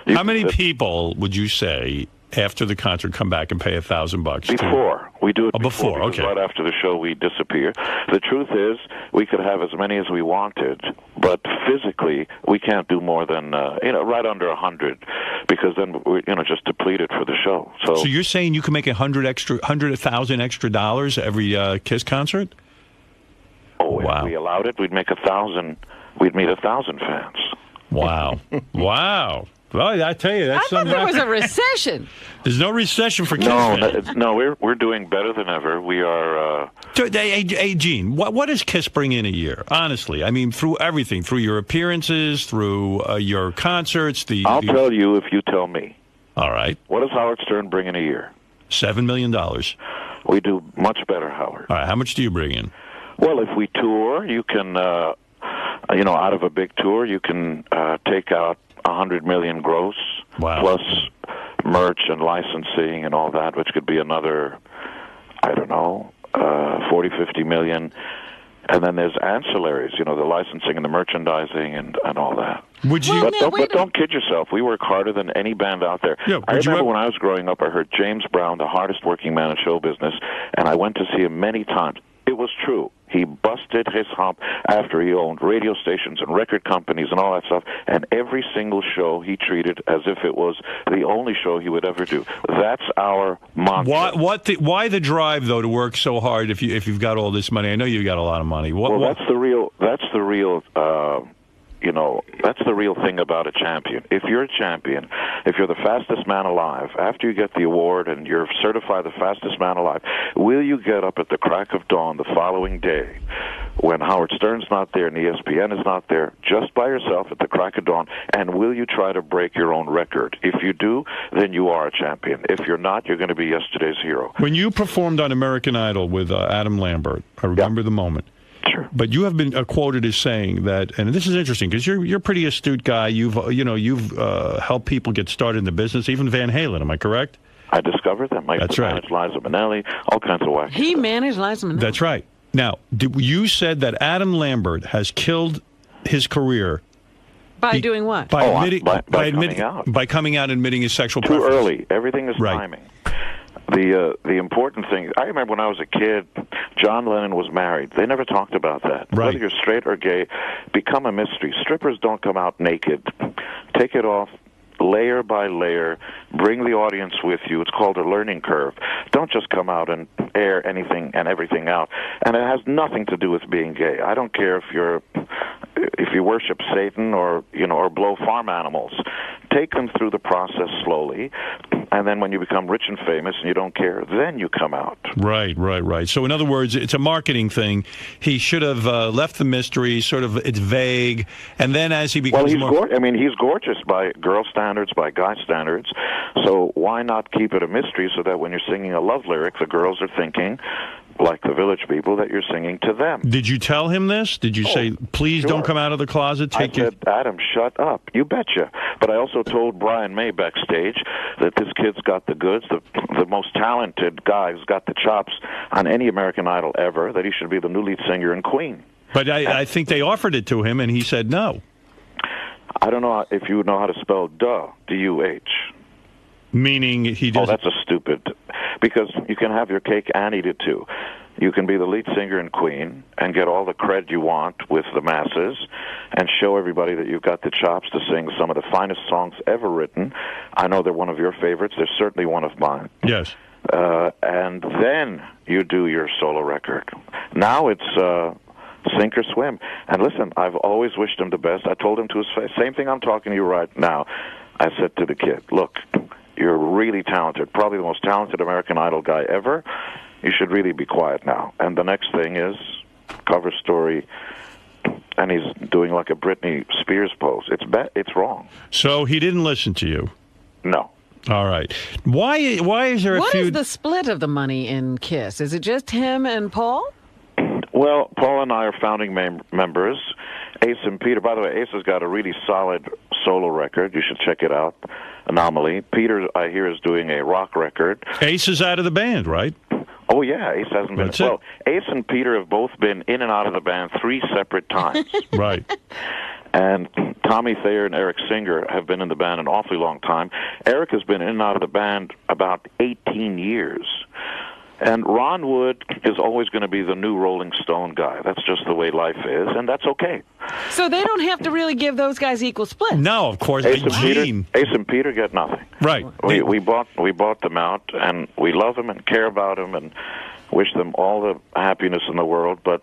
How many people would you say after the concert, come back and pay $1,000? Before. We do it before, because okay. right after the show we disappear. The truth is we could have as many as we wanted, but physically we can't do more than right under 100 because then we're just depleted for the show. So you're saying you can make $100,000 extra dollars every Kiss concert? Oh, wow. If we allowed it, we'd make 1,000. We'd meet 1,000 fans. Wow. Wow. Well, I tell you, that's I thought there was a recession. There's no recession for Kiss fans. No, we're doing better than ever. We are. Hey, Gene, what does Kiss bring in a year? Honestly, I mean, through everything, through your appearances, through your concerts. I'll tell you if you tell me. All right. What does Howard Stern bring in a year? $7 million. We do much better, Howard. All right. How much do you bring in? Well, if we tour, you can, out of a big tour, you can take out $100 million gross, plus merch and licensing and all that, which could be another, I don't know, 40, 50 million. And then there's ancillaries, the licensing and the merchandising and all that. Would you? But don't kid yourself. We work harder than any band out there. Yeah, I remember when I was growing up, I heard James Brown, the hardest working man in show business, and I went to see him many times. It was true. He busted his hump after he owned radio stations and record companies and all that stuff, and every single show he treated as if it was the only show he would ever do. That's our mantra. Why the drive, though, to work so hard if you've got all this money? I know you've got a lot of money. That's the real that's the real thing about a champion. If you're a champion, if you're the fastest man alive, after you get the award and you're certified the fastest man alive, will you get up at the crack of dawn the following day when Howard Stern's not there and ESPN is not there, just by yourself at the crack of dawn, and will you try to break your own record? If you do, then you are a champion. If you're not, you're going to be yesterday's hero. When you performed on American Idol with Adam Lambert, I remember the moment. Sure. But you have been quoted as saying that, and this is interesting because you're a pretty astute guy. You've helped people get started in the business, even Van Halen. Am I correct? I discovered them. That's right. Managed Liza Minnelli, all kinds of wacky He stuff. managed Liza Minnelli. That's right. Now, you said that Adam Lambert has killed his career by doing what? By coming out and admitting his sexual preference. Too early. Everything is timing. The important thing, I remember when I was a kid, John Lennon was married. They never talked about that. Right. Whether you're straight or gay, become a mystery. Strippers don't come out naked. Take it off layer by layer. Bring the audience with you. It's called a learning curve. Don't just come out and air anything and everything out. And it has nothing to do with being gay. I don't care if you worship Satan or blow farm animals. Take them through the process slowly, and then when you become rich and famous and you don't care, then you come out. Right. So in other words, it's a marketing thing. He should have left the mystery, it's vague, and then as he becomes he's gorgeous by girl standards, by guy standards, so why not keep it a mystery so that when you're singing a love lyric, the girls are thinking, like the Village People, that you're singing to them. Did you tell him this? Did you say, please don't come out of the closet? I said, Adam, shut up. You betcha. But I also told Brian May backstage that this kid's got the goods, the most talented guy who's got the chops on any American Idol ever, that he should be the new lead singer in Queen. But I think they offered it to him, and he said no. I don't know if you know how to spell duh, D-U-H. Meaning he doesn't... Oh, that's a stupid... Because you can have your cake and eat it, too. You can be the lead singer in Queen and get all the cred you want with the masses and show everybody that you've got the chops to sing some of the finest songs ever written. I know they're one of your favorites. They're certainly one of mine. Yes. And then you do your solo record. Now it's... sink or swim. And listen, I've always wished him the best. I told him to his face, same thing I'm talking to you right now. I said to the kid, look, you're really talented, probably the most talented American Idol guy ever. You should really be quiet now. And the next thing is cover story, and he's doing like a Britney Spears pose. It's wrong. So he didn't listen to you? No. All right. Why is there a What feud? is the split of the money in KISS? Is it just him and Paul? Well, Paul and I are founding members. Ace and Peter. By the way, Ace has got a really solid solo record. You should check it out. Anomaly. Peter, I hear, is doing a rock record. Ace is out of the band, right? Oh, yeah. Ace hasn't been. Well, Ace and Peter have both been in and out of the band 3 separate times. Right. And Tommy Thayer and Eric Singer have been in the band an awfully long time. Eric has been in and out of the band about 18 years. And Ron Wood is always going to be the new Rolling Stone guy. That's just the way life is, and that's okay. So they don't have to really give those guys equal splits? No, of course. Ace and Peter get nothing. Right. We bought them out, and we love them and care about them and wish them all the happiness in the world. But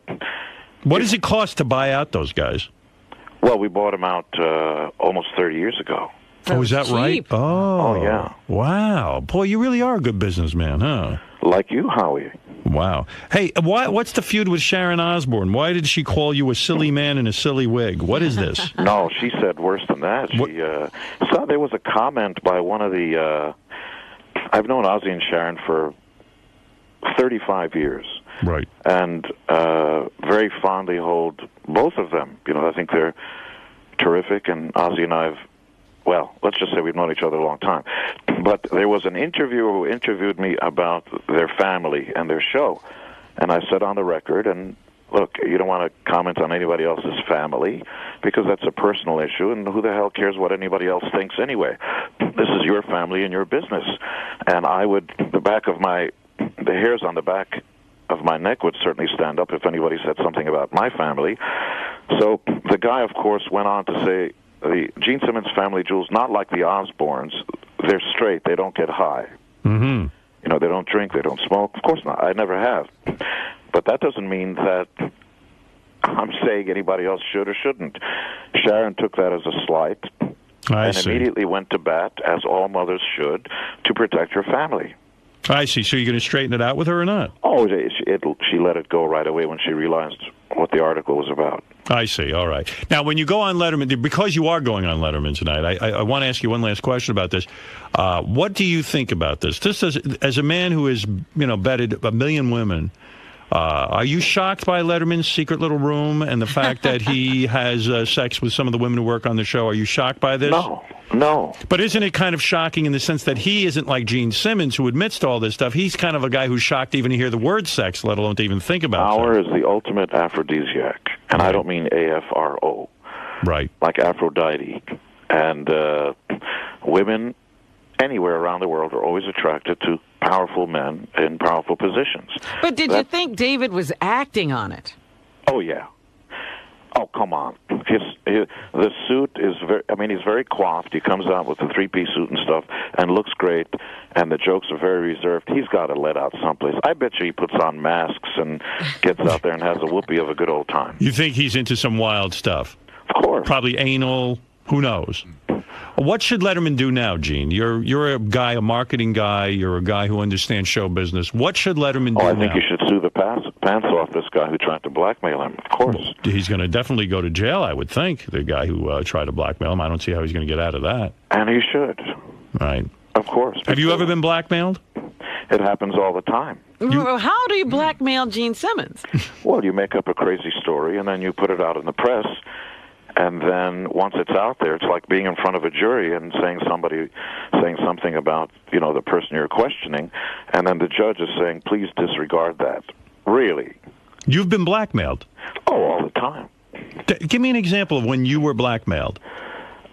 what does it cost to buy out those guys? Well, we bought them out almost 30 years ago. Oh, is that right? Oh, yeah. Wow. Boy, you really are a good businessman, huh? Like you, Howie. Wow. Hey, what's the feud with Sharon Osbourne? Why did she call you a silly man in a silly wig? What is this? No, she said worse than that. So there was a comment by one of the... I've known Ozzy and Sharon for 35 years. Right. And very fondly hold both of them. You know, I think they're terrific, and Ozzy and I have... Well, let's just say we've known each other a long time. But there was an interviewer who interviewed me about their family and their show. And I said on the record, and look, you don't want to comment on anybody else's family because that's a personal issue, and who the hell cares what anybody else thinks anyway? This is your family and your business. And the hairs on the back of my neck would certainly stand up if anybody said something about my family. So the guy, of course, went on to say, the Gene Simmons family jewels, not like the Osbournes. They're straight. They don't get high. Mm-hmm. You know, they don't drink. They don't smoke. Of course not. I never have. But that doesn't mean that I'm saying anybody else should or shouldn't. Sharon took that as a slight and immediately went to bat, as all mothers should, to protect her family. I see. So you're going to straighten it out with her or not? Oh, she let it go right away when she realized what the article was about. I see. All right. Now, when you go on Letterman, because you are going on Letterman tonight, I want to ask you one last question about this. What do you think about this? This as a man who has, betted 1 million women, are you shocked by Letterman's secret little room and the fact that he has sex with some of the women who work on the show? Are you shocked by this? No. But isn't it kind of shocking in the sense that he isn't like Gene Simmons, who admits to all this stuff? He's kind of a guy who's shocked even to hear the word sex, let alone to even think about Power sex. is the ultimate aphrodisiac, and I don't mean AFRO. Right. Like Aphrodite. And women anywhere around the world are always attracted to powerful men in powerful positions. But did you think David was acting on it? Oh, yeah. Oh, come on. The suit is he's very coiffed. He comes out with a three-piece suit and stuff and looks great, and the jokes are very reserved. He's got to let out someplace. I bet you he puts on masks and gets out there and has a whoopee of a good old time. You think he's into some wild stuff? Of course. Probably anal. Who knows? What should Letterman do now, Gene? You're a guy, a marketing guy. You're a guy who understands show business. What should Letterman do now? I think you should sue the pants off this guy who tried to blackmail him, of course. He's going to definitely go to jail, I would think, the guy who tried to blackmail him. I don't see how he's going to get out of that. And he should. Right. Of course. Have you ever been blackmailed? It happens all the time. How do you blackmail Gene Simmons? Well, you make up a crazy story, and then you put it out in the press. And then once it's out there, it's like being in front of a jury and saying something about, the person you're questioning, and then the judge is saying, please disregard that. Really? You've been blackmailed? Oh, all the time. Give me an example of when you were blackmailed.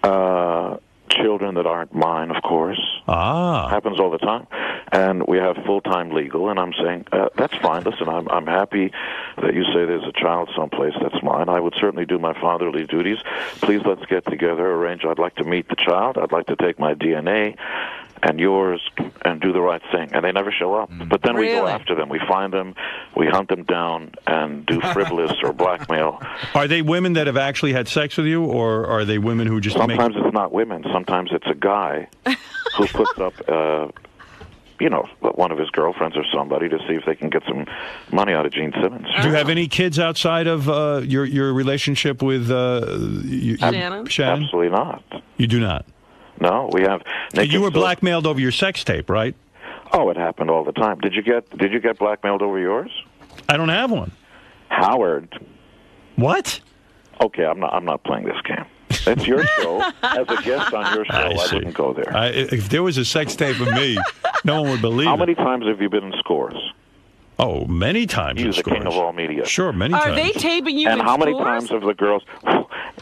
Children that aren't mine, of course. Happens all the time. And we have full-time legal, and I'm saying, that's fine. Listen, I'm happy that you say there's a child someplace that's mine. I would certainly do my fatherly duties. Please let's get together, arrange. I'd like to meet the child. I'd like to take my DNA and yours and do the right thing. And they never show up. But then we go after them. We find them, we hunt them down, and do frivolous or blackmail. Are they women that have actually had sex with you, or are they women who just Sometimes it's not women. Sometimes it's a guy who puts up... one of his girlfriends or somebody to see if they can get some money out of Gene Simmons. Do you have any kids outside of your relationship with Shannon? Absolutely not. You do not? No, we have... You were blackmailed over your sex tape, right? Oh, it happened all the time. Did you get blackmailed over yours? I don't have one. Howard. What? Okay, I'm not playing this game. It's your show. As a guest on your show, I wouldn't go there. If there was a sex tape of me, no one would believe it. How many times have you been in Scores? Oh, many times. You're the king of all media. Sure, many times. Are they taping you and in how many Scores? times have the girls...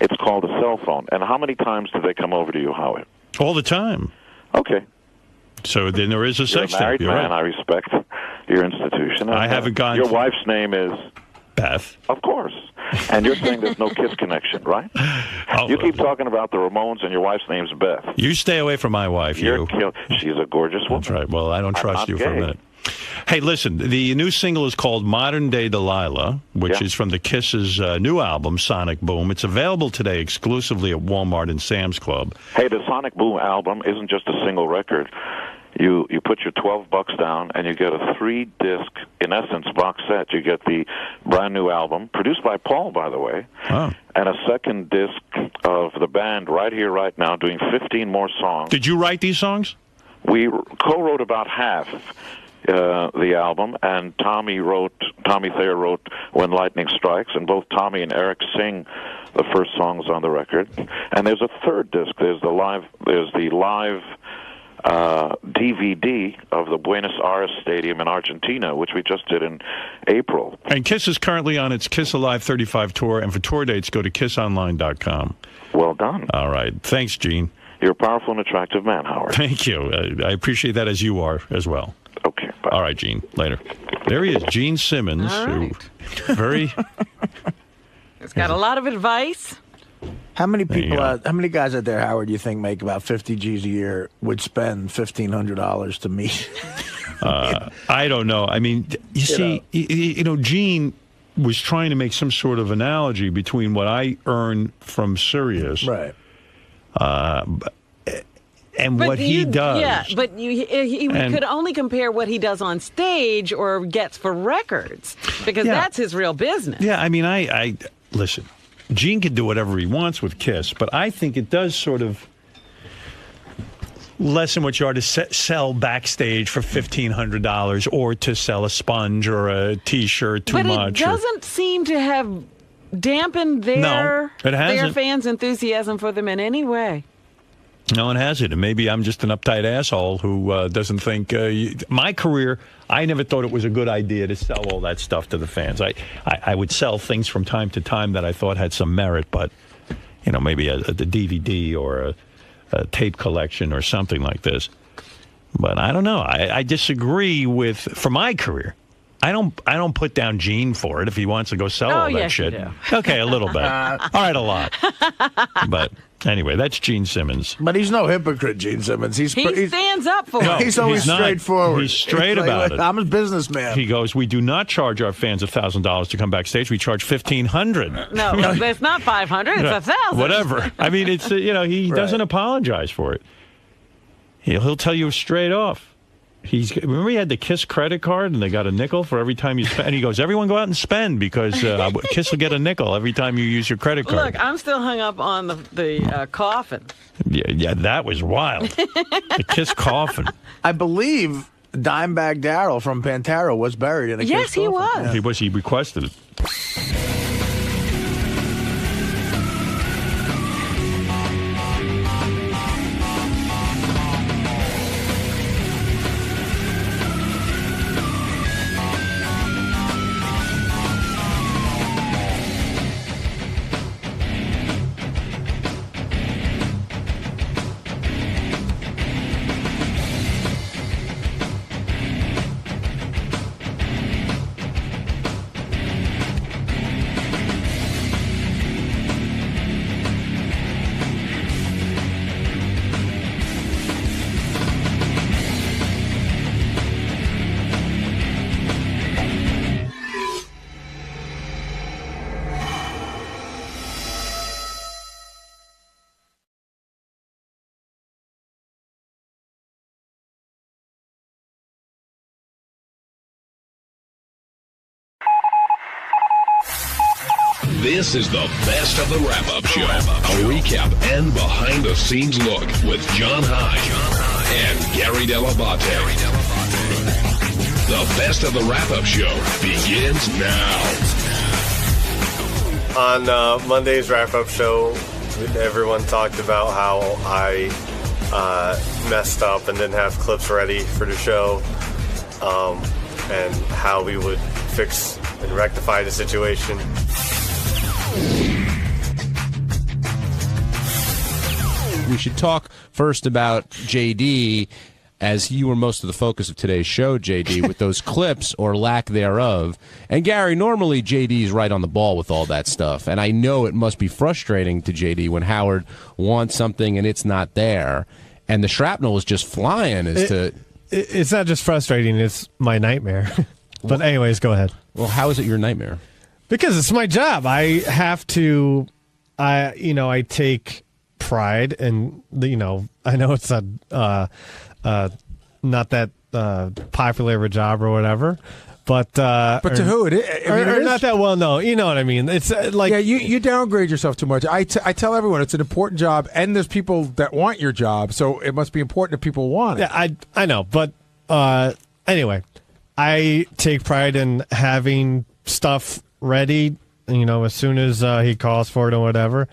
It's called a cell phone. And how many times do they come over to you, Howard? All the time. Okay. So then there is a sex You're a married tape. You're man. right. I respect your institution. I haven't gone. Your wife's name is Beth. Of course. And you're saying there's no kiss connection, right? You keep talking about the Ramones, and your wife's name's Beth. You stay away from my wife. She's a gorgeous woman. That's right. Well, I don't trust you for a gay. minute. Hey, listen, the new single is called Modern Day Delilah, which is from the Kiss's new album, Sonic Boom. It's available today exclusively at Walmart and Sam's Club. Hey, the Sonic Boom album isn't just a single record. You put your $12 down, and you get a 3-disc, in essence, box set. You get the brand new album, produced by Paul, by the way, and a second disc of the band right here, right now, doing 15 more songs. Did you write these songs? We co-wrote about half the album, and Tommy Thayer wrote When Lightning Strikes, and both Tommy and Eric sing the first songs on the record. And there's a third disc. There's the live DVD of the Buenos Aires Stadium in Argentina, which we just did in April. And Kiss is currently on its Kiss Alive 35 tour, and for tour dates, go to kissonline.com. Well done. All right. Thanks, Gene. You're a powerful and attractive man, Howard. Thank you. I appreciate that, as you are as well. Okay. Bye. All right, Gene. Later. There he is, Gene Simmons. All right. Very... He's got a lot of advice. How many people, how many guys out there, Howard, you think make about 50 G's a year would spend $1,500 to meet? I don't know. I mean, you see, Gene was trying to make some sort of analogy between what I earn from Sirius, right, and what he does. Yeah, but he could only compare what he does on stage or gets for records, because that's his real business. Yeah, I mean, I listen. Gene can do whatever he wants with Kiss, but I think it does sort of lessen what you are to sell backstage for $1,500 or to sell a sponge or a T-shirt too much. But it doesn't seem to have dampened their fans' enthusiasm for them in any way. No, it hasn't. And maybe I'm just an uptight asshole who doesn't think... my career, I never thought it was a good idea to sell all that stuff to the fans. I would sell things from time to time that I thought had some merit, but, maybe a DVD or a tape collection or something like this. But I don't know. I disagree with... For my career, I don't put down Gene for it if he wants to go sell all that shit. You do. Okay, a little bit. All right, a lot. But... Anyway, that's Gene Simmons. But he's no hypocrite, Gene Simmons. He stands up for it. He's always straightforward. He's straight about it. I'm a businessman. He goes, we do not charge our fans $1,000 to come backstage. We charge $1,500. No, it's not $500. It's $1,000. Whatever. I mean, it's he doesn't apologize for it. He'll tell you straight off. Remember he had the Kiss credit card and they got a nickel for every time you spend? And he goes, everyone go out and spend because Kiss will get a nickel every time you use your credit card. Look, I'm still hung up on the coffin. Yeah, that was wild. The Kiss coffin. I believe Dimebag Darrell from Pantera was buried in a Kiss coffin. Yes, he was. Yeah. He was. He requested it. This is the best of the wrap-up show. A recap and behind-the-scenes look with John Hyde and Gary Dell'Abate. The best of the wrap-up show begins now. On Monday's wrap-up show, everyone talked about how I messed up and didn't have clips ready for the show, and how we would fix and rectify the situation. we should talk first about JD, as you were most of the focus of today's show, JD, with those clips or lack thereof. And Gary, normally JD's right on the ball with all that stuff, and I know it must be frustrating to JD when Howard wants something and it's not there, and the shrapnel is just flying. It's not just frustrating; it's my nightmare. But anyways, go ahead. Well, how is it your nightmare? Because it's my job. I have to. I take pride, and I know it's not that popular of a job or whatever, but to who it is? Or not that well known. You know what I mean? It's like you downgrade yourself too much. I tell everyone it's an important job, and there's people that want your job, so it must be important if people want it. Yeah, I know, but anyway, I take pride in having stuff ready. As soon as he calls for it or whatever.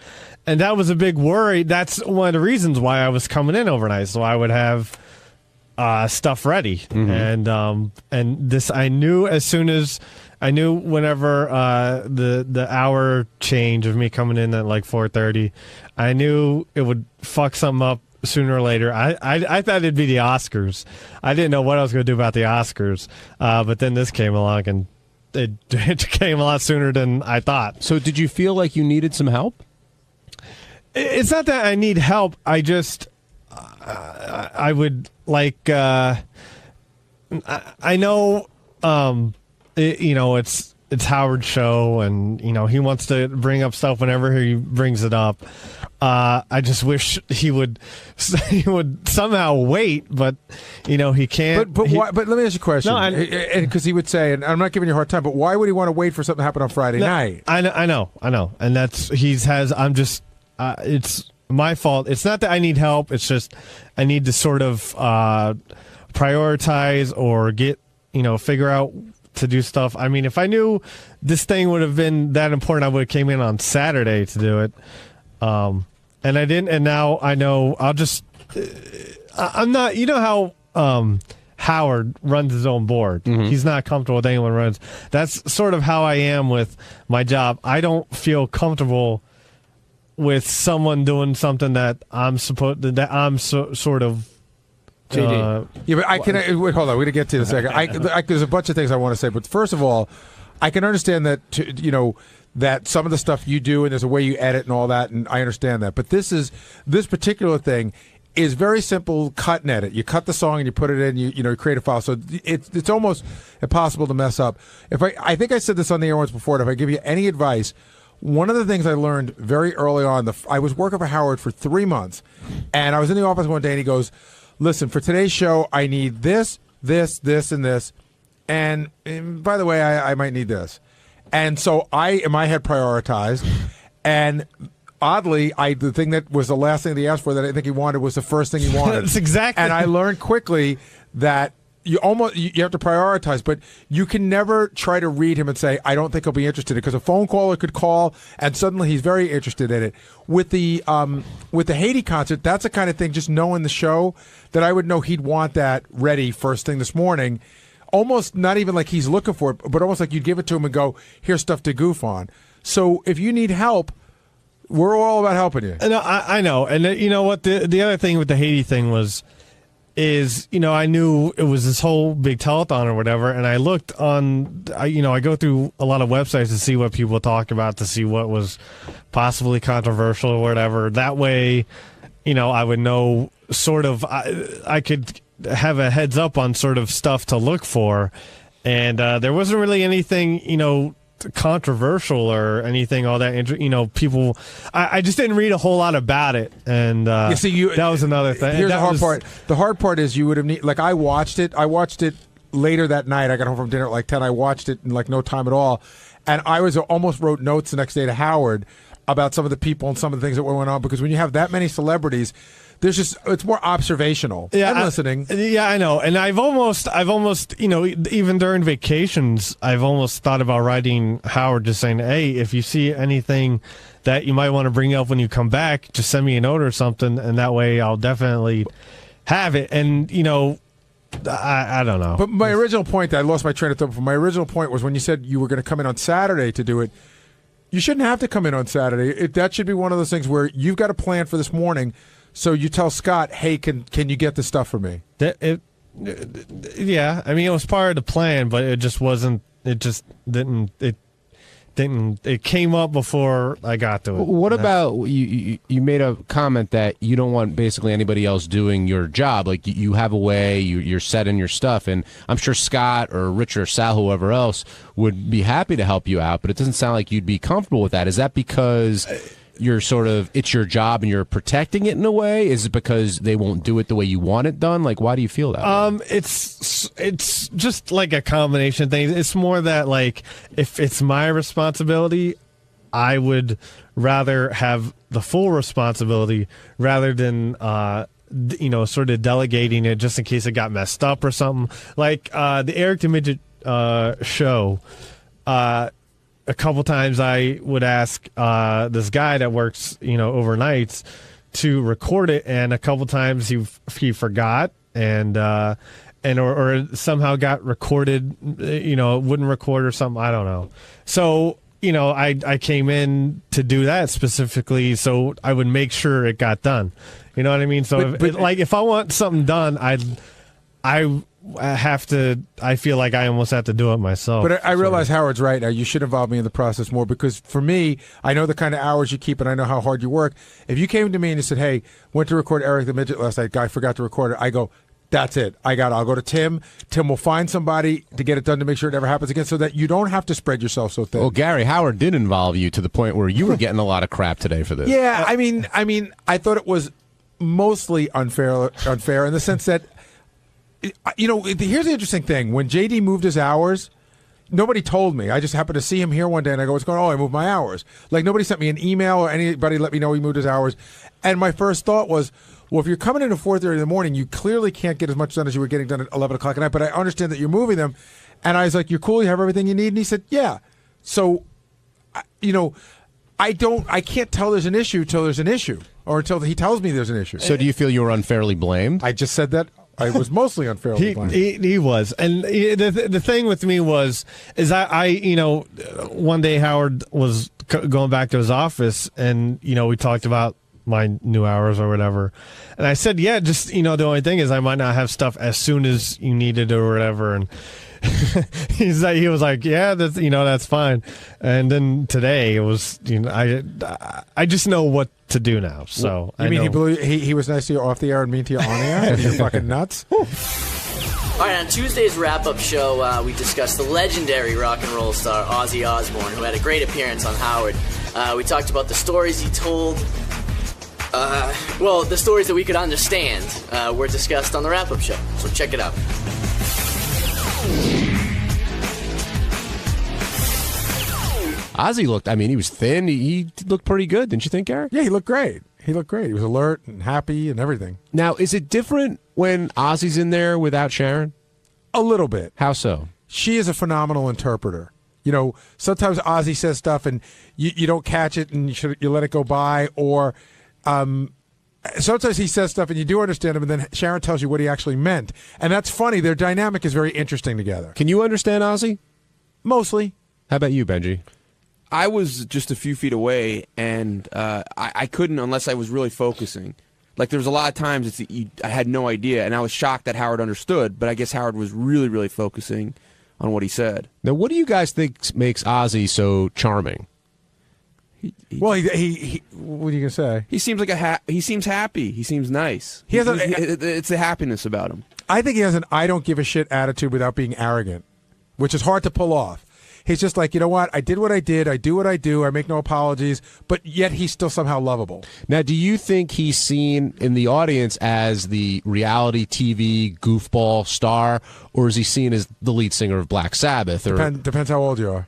And that was a big worry. That's one of the reasons why I was coming in overnight, so I would have stuff ready. And this I knew as soon as I knew whenever the hour change of me coming in at like 4:30, I knew it would fuck something up sooner or later. I thought it'd be the Oscars. I didn't know what I was going to do about the Oscars, but then this came along and it came a lot sooner than I thought. So did you feel like you needed some help? It's not that I need help. I just, I would like, I know, it's Howard's show, and he wants to bring up stuff whenever he brings it up. I just wish he would somehow wait, but he can't. But let me ask you a question. No, because he would say, and I'm not giving you a hard time, but why would he want to wait for something to happen on Friday night? I know, and that's it's my fault. It's not that I need help. It's just I need to sort of prioritize or get figure out to do stuff. I mean, if I knew this thing would have been that important, I would have came in on Saturday to do it. And I didn't, and now I know I'll just I'm not, how Howard runs his own board. He's not comfortable with anyone runs. That's sort of how I am with my job. I don't feel comfortable with someone doing something that I'm sort of JD. Yeah, but wait, hold on. We're going to get to it in a second. There's a bunch of things I want to say, but first of all, I can understand that that some of the stuff you do and there's a way you edit and all that, and I understand that. But this particular thing is very simple. Cut and edit. You cut the song and you put it in. You create a file. So it's almost impossible to mess up. I think I said this on the air once before. If I give you any advice, one of the things I learned very early on, I was working for Howard for 3 months, and I was in the office one day and he goes, "Listen, for today's show, I need this, this, this, and this, and by the way, I might need this." And so I, in my head, prioritized. And oddly, the thing that was the last thing he asked for that I think he wanted was the first thing he wanted. That's exactly. And I learned quickly that you have to prioritize, but you can never try to read him and say, "I don't think he'll be interested in it," because a phone caller could call and suddenly he's very interested in it. With the Haiti concert, that's the kind of thing, just knowing the show, that I would know he'd want that ready first thing this morning. Almost not even like he's looking for it, but almost like you'd give it to him and go, "Here's stuff to goof on." So if you need help, we're all about helping you. No, I know. And you know what? The other thing with the Haiti thing is I knew it was this whole big telethon or whatever, and I looked on, I go through a lot of websites to see what people talk about, to see what was possibly controversial or whatever. That way, I would know sort of, I could have a heads up on sort of stuff to look for, and there wasn't really anything controversial or anything all that people. I just didn't read a whole lot about it, and that was another thing. Here's the hard part. The hard part is you would have I watched it later that night. I got home from dinner at like 10. I watched it in like no time at all, and I almost wrote notes the next day to Howard about some of the people and some of the things that were going on, because when you have that many celebrities, it's more observational. Yeah, I'm listening. Yeah, I know. And I've almost, even during vacations, I've almost thought about writing Howard, just saying, "Hey, if you see anything that you might want to bring up when you come back, just send me a note or something, and that way I'll definitely have it." And I don't know. But my original point, I lost my train of thought. My original point was when you said you were going to come in on Saturday to do it. You shouldn't have to come in on Saturday. That should be one of those things where you've got a plan for this morning. So you tell Scott, hey, can you get the stuff for me? Yeah, I mean, it was part of the plan, but it just wasn't. It just didn't. It came up before I got to it. What about you made a comment that you don't want basically anybody else doing your job. Like you have a way, you're setting your stuff, and I'm sure Scott or Rich or Sal, whoever else, would be happy to help you out, but it doesn't sound like you'd be comfortable with that. Is that because you're sort of, it's your job and you're protecting it in a way? Is it because they won't do it the way you want it done? Like, why do you feel that way? It's just like a combination of things. It's more that, like, if it's my responsibility, I would rather have the full responsibility rather than sort of delegating it just in case it got messed up or something. Like the Eric the Midget show, a couple times I would ask this guy that works, overnights to record it, and a couple times he forgot or somehow got recorded, wouldn't record or something. I don't know. So, I came in to do that specifically so I would make sure it got done. You know what I mean? So if I want something done, I feel like I almost have to do it myself. But I realize Howard's right now. You should involve me in the process more, because for me, I know the kind of hours you keep and I know how hard you work. If you came to me and you said, hey, went to record Eric the Midget last night, guy forgot to record it, I go, that's it. I'll go to Tim. Tim will find somebody to get it done to make sure it never happens again, so that you don't have to spread yourself so thin. Well, Gary, Howard did involve you to the point where you were getting a lot of crap today for this. Yeah, I mean, I thought it was mostly unfair in the sense that, here's the interesting thing. When JD moved his hours, nobody told me. I just happened to see him here one day, and I go, what's going on? Oh, I moved my hours. Like, nobody sent me an email or anybody let me know he moved his hours. And my first thought was, well, if you're coming in at 4:30 in the morning, you clearly can't get as much done as you were getting done at 11 o'clock at night, but I understand that you're moving them. And I was like, you're cool? You have everything you need? And he said, yeah. So, I can't tell there's an issue till there's an issue, or until he tells me there's an issue. So do you feel you were unfairly blamed? I just said that. I was mostly unfairly blamed. He was. And the thing with me is I one day Howard was going back to his office, and, we talked about my new hours or whatever. And I said, yeah, just, the only thing is I might not have stuff as soon as you need it or whatever. And he was like, yeah, that's fine. And then today it was, I just know what to do now. So you mean he was nice to you off the air and mean to you on air? And you're fucking nuts? All right, on Tuesday's wrap-up show, we discussed the legendary rock and roll star Ozzy Osbourne, who had a great appearance on Howard. We talked about the stories he told. The stories that we could understand were discussed on the wrap-up show. So check it out. Ozzy looked, he was thin. He looked pretty good, didn't you think, Eric? Yeah, he looked great. He was alert and happy and everything. Now, is it different when Ozzy's in there without Sharon? A little bit. How so? She is a phenomenal interpreter. Sometimes Ozzy says stuff and you don't catch it and you let it go by, or sometimes he says stuff and you do understand him, and then Sharon tells you what he actually meant. And that's funny. Their dynamic is very interesting together. Can you understand Ozzy? Mostly. How about you, Benji? I was just a few feet away, and I couldn't unless I was really focusing. Like, there was a lot of times I had no idea, and I was shocked that Howard understood, but I guess Howard was really, really focusing on what he said. Now, what do you guys think makes Ozzy so charming? What are you gonna say? He seems like he seems happy. He seems nice. It's the happiness about him. I think he has an I don't give a shit attitude without being arrogant, which is hard to pull off. He's just like, you know what? I did what I did. I do what I do. I make no apologies. But yet he's still somehow lovable. Now, do you think he's seen in the audience as the reality TV goofball star, or is he seen as the lead singer of Black Sabbath? Depends how old you are.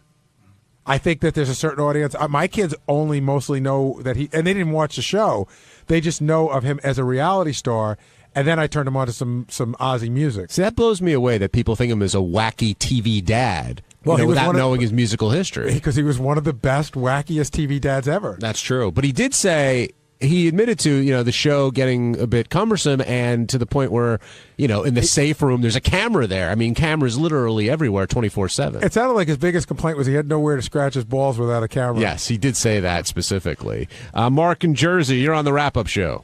I think that there's a certain audience. My kids only mostly know that and they didn't watch the show. They just know of him as a reality star. And then I turned him on to some Ozzy music. See, that blows me away that people think of him as a wacky TV dad. Well, without knowing his musical history. Because he was one of the best, wackiest TV dads ever. That's true. But he did say, he admitted to, the show getting a bit cumbersome, and to the point where, in the safe room, there's a camera there. Cameras literally everywhere, 24/7. It sounded like his biggest complaint was he had nowhere to scratch his balls without a camera. Yes, he did say that specifically. Mark in Jersey, you're on the wrap-up show.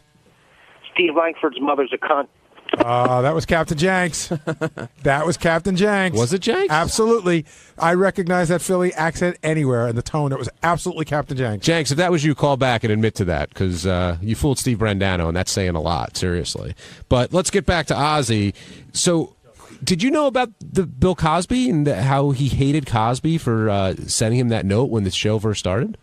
Steve Langford's mother's a cunt. That was Captain Jenks. That was Captain Jenks. Was it Jenks? Absolutely. I recognize that Philly accent anywhere and the tone. It was absolutely Captain Jenks. Jenks, if that was you, call back and admit to that, because you fooled Steve Brandano, and that's saying a lot, seriously. But let's get back to Ozzy. So, did you know about the Bill Cosby and how he hated Cosby for sending him that note when the show first started?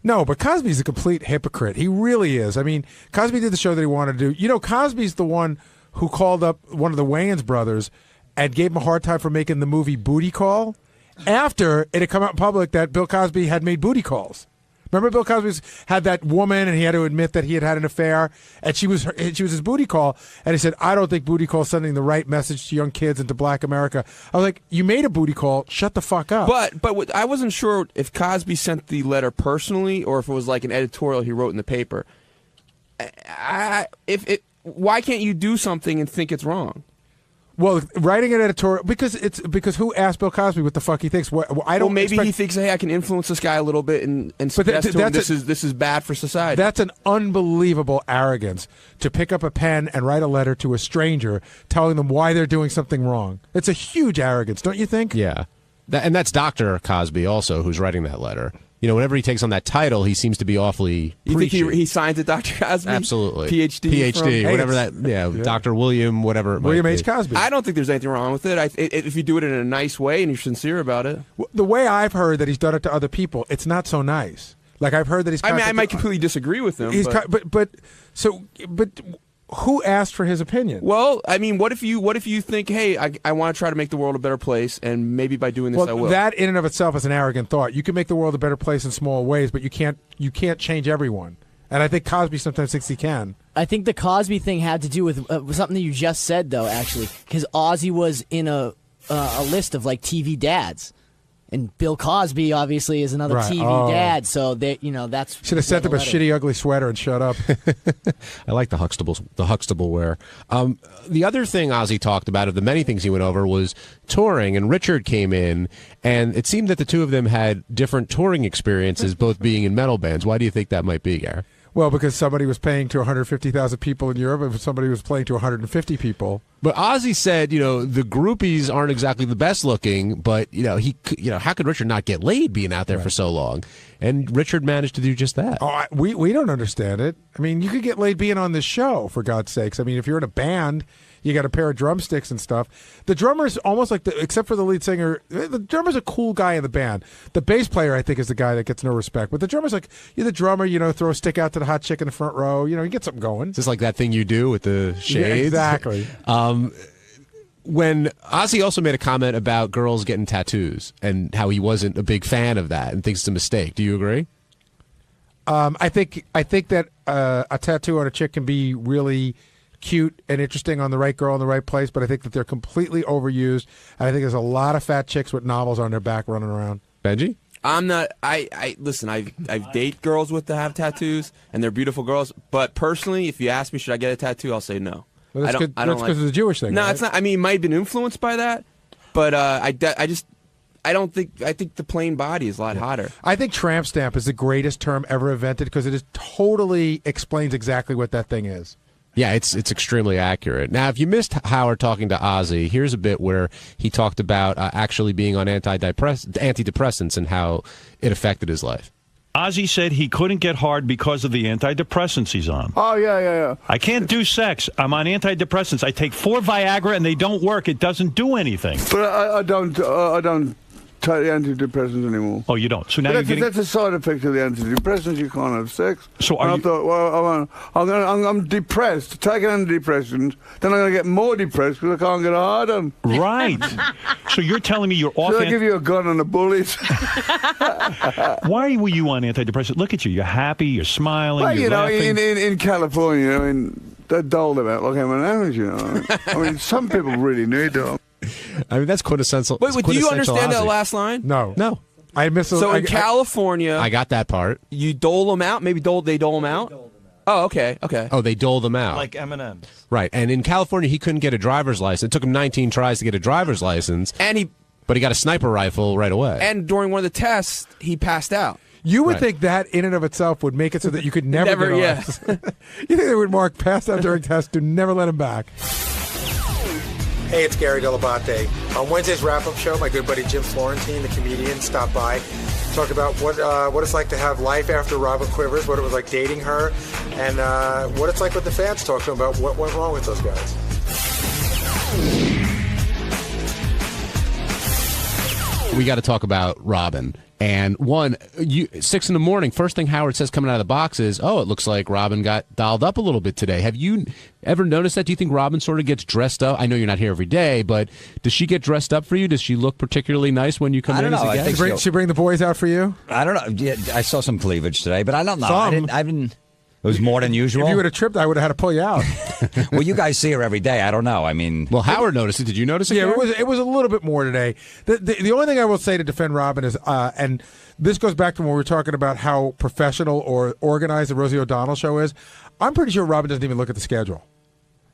No, but Cosby's a complete hypocrite. He really is. I mean, Cosby did the show that he wanted to do. You know, Cosby's the one who called up one of the Wayans brothers and gave him a hard time for making the movie Booty Call after it had come out in public that Bill Cosby had made booty calls. Remember Bill Cosby had that woman and he had to admit that he had an affair and she was his booty call, and he said, I don't think booty call is sending the right message to young kids and to black America. I was like, you made a booty call, shut the fuck up. But I wasn't sure if Cosby sent the letter personally or if it was like an editorial he wrote in the paper. Why can't you do something and think it's wrong? Well, writing an editorial because who asked Bill Cosby what the fuck he thinks? Maybe he thinks, hey, I can influence this guy a little bit and suggest to him this is bad for society. That's an unbelievable arrogance to pick up a pen and write a letter to a stranger telling them why they're doing something wrong. It's a huge arrogance, don't you think? Yeah, and that's Dr. Cosby also who's writing that letter. You know, whenever he takes on that title, he seems to be awfully preachy. You think he signs it Dr. Cosby? Absolutely. PhD, whatever that, yeah, Dr. William, whatever. William H. Cosby. I don't think there's anything wrong with it. If you do it in a nice way and you're sincere about it. The way I've heard that he's done it to other people, it's not so nice. Like I've heard that he's. I might completely disagree with him. But who asked for his opinion? Well, I mean, what if you think, hey, I want to try to make the world a better place, and maybe by doing this I will. That in and of itself is an arrogant thought. You can make the world a better place in small ways, but you can't change everyone. And I think Cosby sometimes thinks he can. I think the Cosby thing had to do with something that you just said, though, actually, because Ozzy was in a list of like TV dads. And Bill Cosby obviously is another TV dad, so that's should have sent him a shitty, ugly sweater and shut up. I like the Huxtable wear. The other thing Ozzy talked about, of the many things he went over, was touring. And Richard came in, and it seemed that the two of them had different touring experiences, both being in metal bands. Why do you think that might be, Gary? Well, because somebody was paying to 150,000 people in Europe, and somebody was playing to 150 people. But Ozzy said, the groupies aren't exactly the best looking, but how could Richard not get laid being out there for so long? And Richard managed to do just that. Oh, we don't understand it. I mean, you could get laid being on this show, for God's sakes. I mean, if you're in a band, you got a pair of drumsticks and stuff. The drummer's almost like except for the lead singer, the drummer's a cool guy in the band. The bass player, I think, is the guy that gets no respect. But the drummer's like, you're the drummer, throw a stick out to the hot chick in the front row. You get something going. Just like that thing you do with the shades. Yeah, exactly. When Ozzy also made a comment about girls getting tattoos and how he wasn't a big fan of that and thinks it's a mistake. Do you agree? I think that a tattoo on a chick can be really cute and interesting on the right girl in the right place, but I think that they're completely overused. And I think there's a lot of fat chicks with novels on their back running around. Benji? I'm not. Listen. I date girls that have tattoos, and they're beautiful girls. But personally, if you ask me, should I get a tattoo? I'll say no. Well, that's because of the Jewish thing. No, right? It's not. I mean, it might have been influenced by that, but I don't think. I think the plain body is a lot hotter. I think tramp stamp is the greatest term ever invented because it totally explains exactly what that thing is. Yeah, it's extremely accurate. Now, if you missed Howard talking to Ozzy, here's a bit where he talked about actually being on antidepressants and how it affected his life. Ozzy said he couldn't get hard because of the antidepressants he's on. Oh, yeah. I can't do sex. I'm on antidepressants. I take 4 Viagra and they don't work. It doesn't do anything. But I don't take the antidepressants anymore. Oh, you don't? So now that's a side effect of the antidepressants. You can't have sex. So I thought, well, I'm depressed. Taking antidepressants, then I'm going to get more depressed because I can't get hard on. Right. So you're telling me you're off. Should I give you a gun and a bullet? Why were you on antidepressants? Look at you. You're happy. You're smiling. Well, you're laughing. in California, they're doled about like M&M's, I mean, some people really need them. I mean, that's quintessential. Wait, do you understand Ozzy. that last line? No. I miss. So in California, I got that part. You dole them out. Maybe they dole them out. Oh, okay. Oh, they dole them out. Like M&M's. Right. And in California, he couldn't get a driver's license. It took him 19 tries to get a driver's license. But he got a sniper rifle right away. And during one of the tests, he passed out. You would Right. think that in and of itself would make it so that you could never Never, get arrested. You think they would mark pass out during test to never let him back? Hey, it's Gary Delabate. On Wednesday's wrap-up show, my good buddy Jim Florentine, the comedian, stopped by. Talked about what it's like to have life after Robin Quivers, what it was like dating her, and what it's like with the fans. Talk to him about what went wrong with those guys. We got to talk about Robin. And 6 in the morning, first thing Howard says coming out of the box is, oh, it looks like Robin got dolled up a little bit today. Have you ever noticed that? Do you think Robin sort of gets dressed up? I know you're not here every day, but does she get dressed up for you? Does she look particularly nice when you come in as a guest? Did she bring the boys out for you? I don't know. Yeah, I saw some cleavage today, but I don't know. Some. I didn't. It was more than usual. If you would have tripped, I would have had to pull you out. Well, you guys see her every day. I don't know. I mean, well, Howard noticed it. Did you notice it? Yeah, Gary? it was a little bit more today. The only thing I will say to defend Robin is, and this goes back to when we were talking about how professional or organized the Rosie O'Donnell show is. I'm pretty sure Robin doesn't even look at the schedule.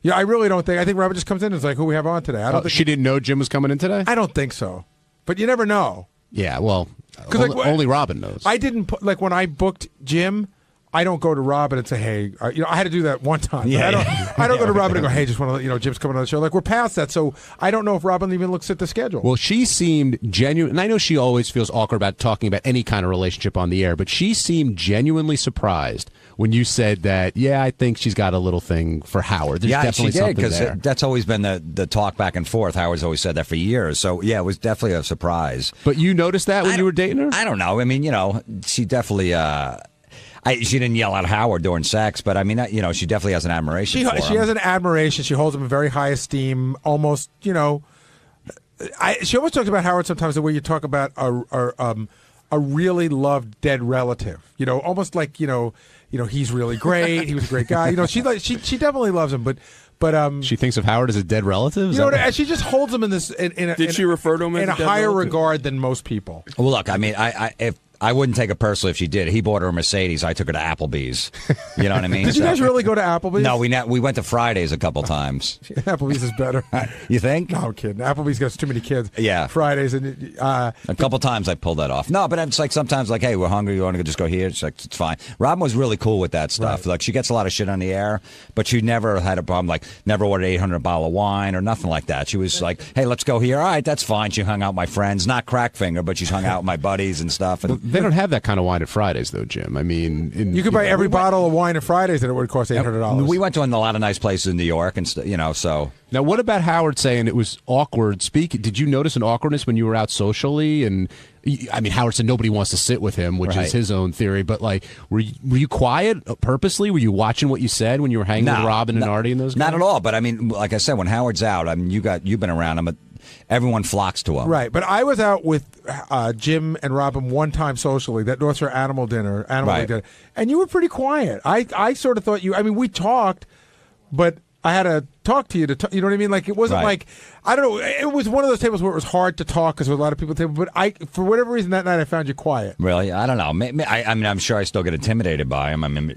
Yeah, I really don't think. I think Robin just comes in and is like, "Who we have on today?" I don't think she didn't know Jim was coming in today. I don't think so, but you never know. Yeah, well, only Robin knows. I didn't put, like when I booked Jim. I don't go to Robin and say, "Hey," I had to do that one time. Yeah, I don't go to Robin and go, "Hey, just want to, Jim's coming on the show." Like we're past that, so I don't know if Robin even looks at the schedule. Well, she seemed genuine, and I know she always feels awkward about talking about any kind of relationship on the air, but she seemed genuinely surprised when you said that. Yeah, I think she's got a little thing for Howard. There's definitely she did, something there. That's always been the talk back and forth. Howard's always said that for years. So yeah, it was definitely a surprise. But you noticed that when you were dating her? I don't know. I mean, she definitely. She didn't yell at Howard during sex, but I mean, she definitely has an admiration for him. She has an admiration. She holds him in very high esteem. Almost, she almost talks about Howard sometimes the way you talk about a really loved dead relative. Almost like he's really great. He was a great guy. She definitely loves him, but she thinks of Howard as a dead relative. And she just holds him in this. Did she refer to him as in a higher regard than most people? Well, look, I mean, if I wouldn't take it personally if she did. He bought her a Mercedes. I took her to Applebee's. You know what I mean? Did you guys really go to Applebee's? No, we went to Fridays a couple times. Applebee's is better. You think? No, I'm kidding. Applebee's got too many kids. Yeah. Fridays and a couple times I pulled that off. No, but it's like sometimes like, hey, we're hungry. You want to just go here? It's like, it's fine. Robin was really cool with that stuff. Right. Like she gets a lot of shit on the air, but she never had a problem. Like never ordered 800 bottle of wine or nothing like that. She was like, hey, let's go here. All right, that's fine. She hung out with my friends, not crack finger, but she's hung out with my buddies and stuff. And they don't have that kind of wine at Fridays, though, Jim. I mean, you could buy every bottle of wine at Fridays, and it would cost $800. We went to a lot of nice places in New York, and so. Now, what about Howard saying it was awkward speaking? Did you notice an awkwardness when you were out socially? And I mean, Howard said nobody wants to sit with him, which is his own theory. But like, were you quiet purposely? Were you watching what you said when you were hanging with Robin and Artie and those guys? Not at all. But I mean, like I said, when Howard's out, I mean, you've been around him. Everyone flocks to him. Right, but I was out with Jim and Robin one time socially. That was for animal dinner, dinner, and you were pretty quiet. I sort of thought I mean, we talked, but I had to talk to you you know what I mean? Like it wasn't like I don't know. It was one of those tables where it was hard to talk because there were a lot of people at the table. But for whatever reason that night I found you quiet. Really, I don't know. I mean, I'm sure I still get intimidated by him. I mean,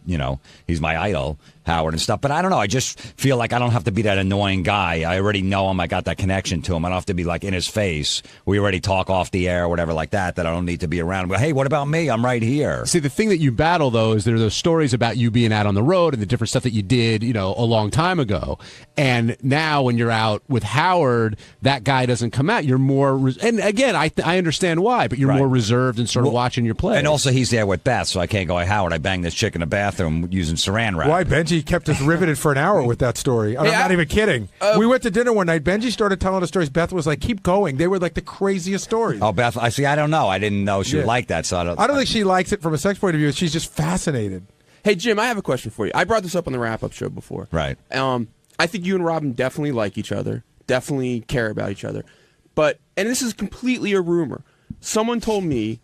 he's my idol, Howard and stuff. But I don't know. I just feel like I don't have to be that annoying guy. I already know him. I got that connection to him. I don't have to be like in his face. We already talk off the air or whatever like that. That I don't need to be around. But hey, what about me? I'm right here. See, the thing that you battle though is there are those stories about you being out on the road and the different stuff that you did, a long time ago. And now when you're out with Howard, that guy doesn't come out. You're more, and again, I understand why, but you're more reserved and sort of watching your play. And also, he's there with Beth, so I can't go, hey, Howard, I banged this chick in the bathroom using saran wrap. Why, Benji kept us riveted for an hour with that story. I'm not even kidding. We went to dinner one night. Benji started telling us stories. Beth was like, keep going. They were like the craziest stories. Oh, Beth, I don't know. I didn't know she would like that, so I don't think she likes it from a sex point of view. She's just fascinated. Hey, Jim, I have a question for you. I brought this up on the wrap-up show before. Right. I think you and Robin definitely like each other, definitely care about each other. But, and this is completely a rumor, someone told me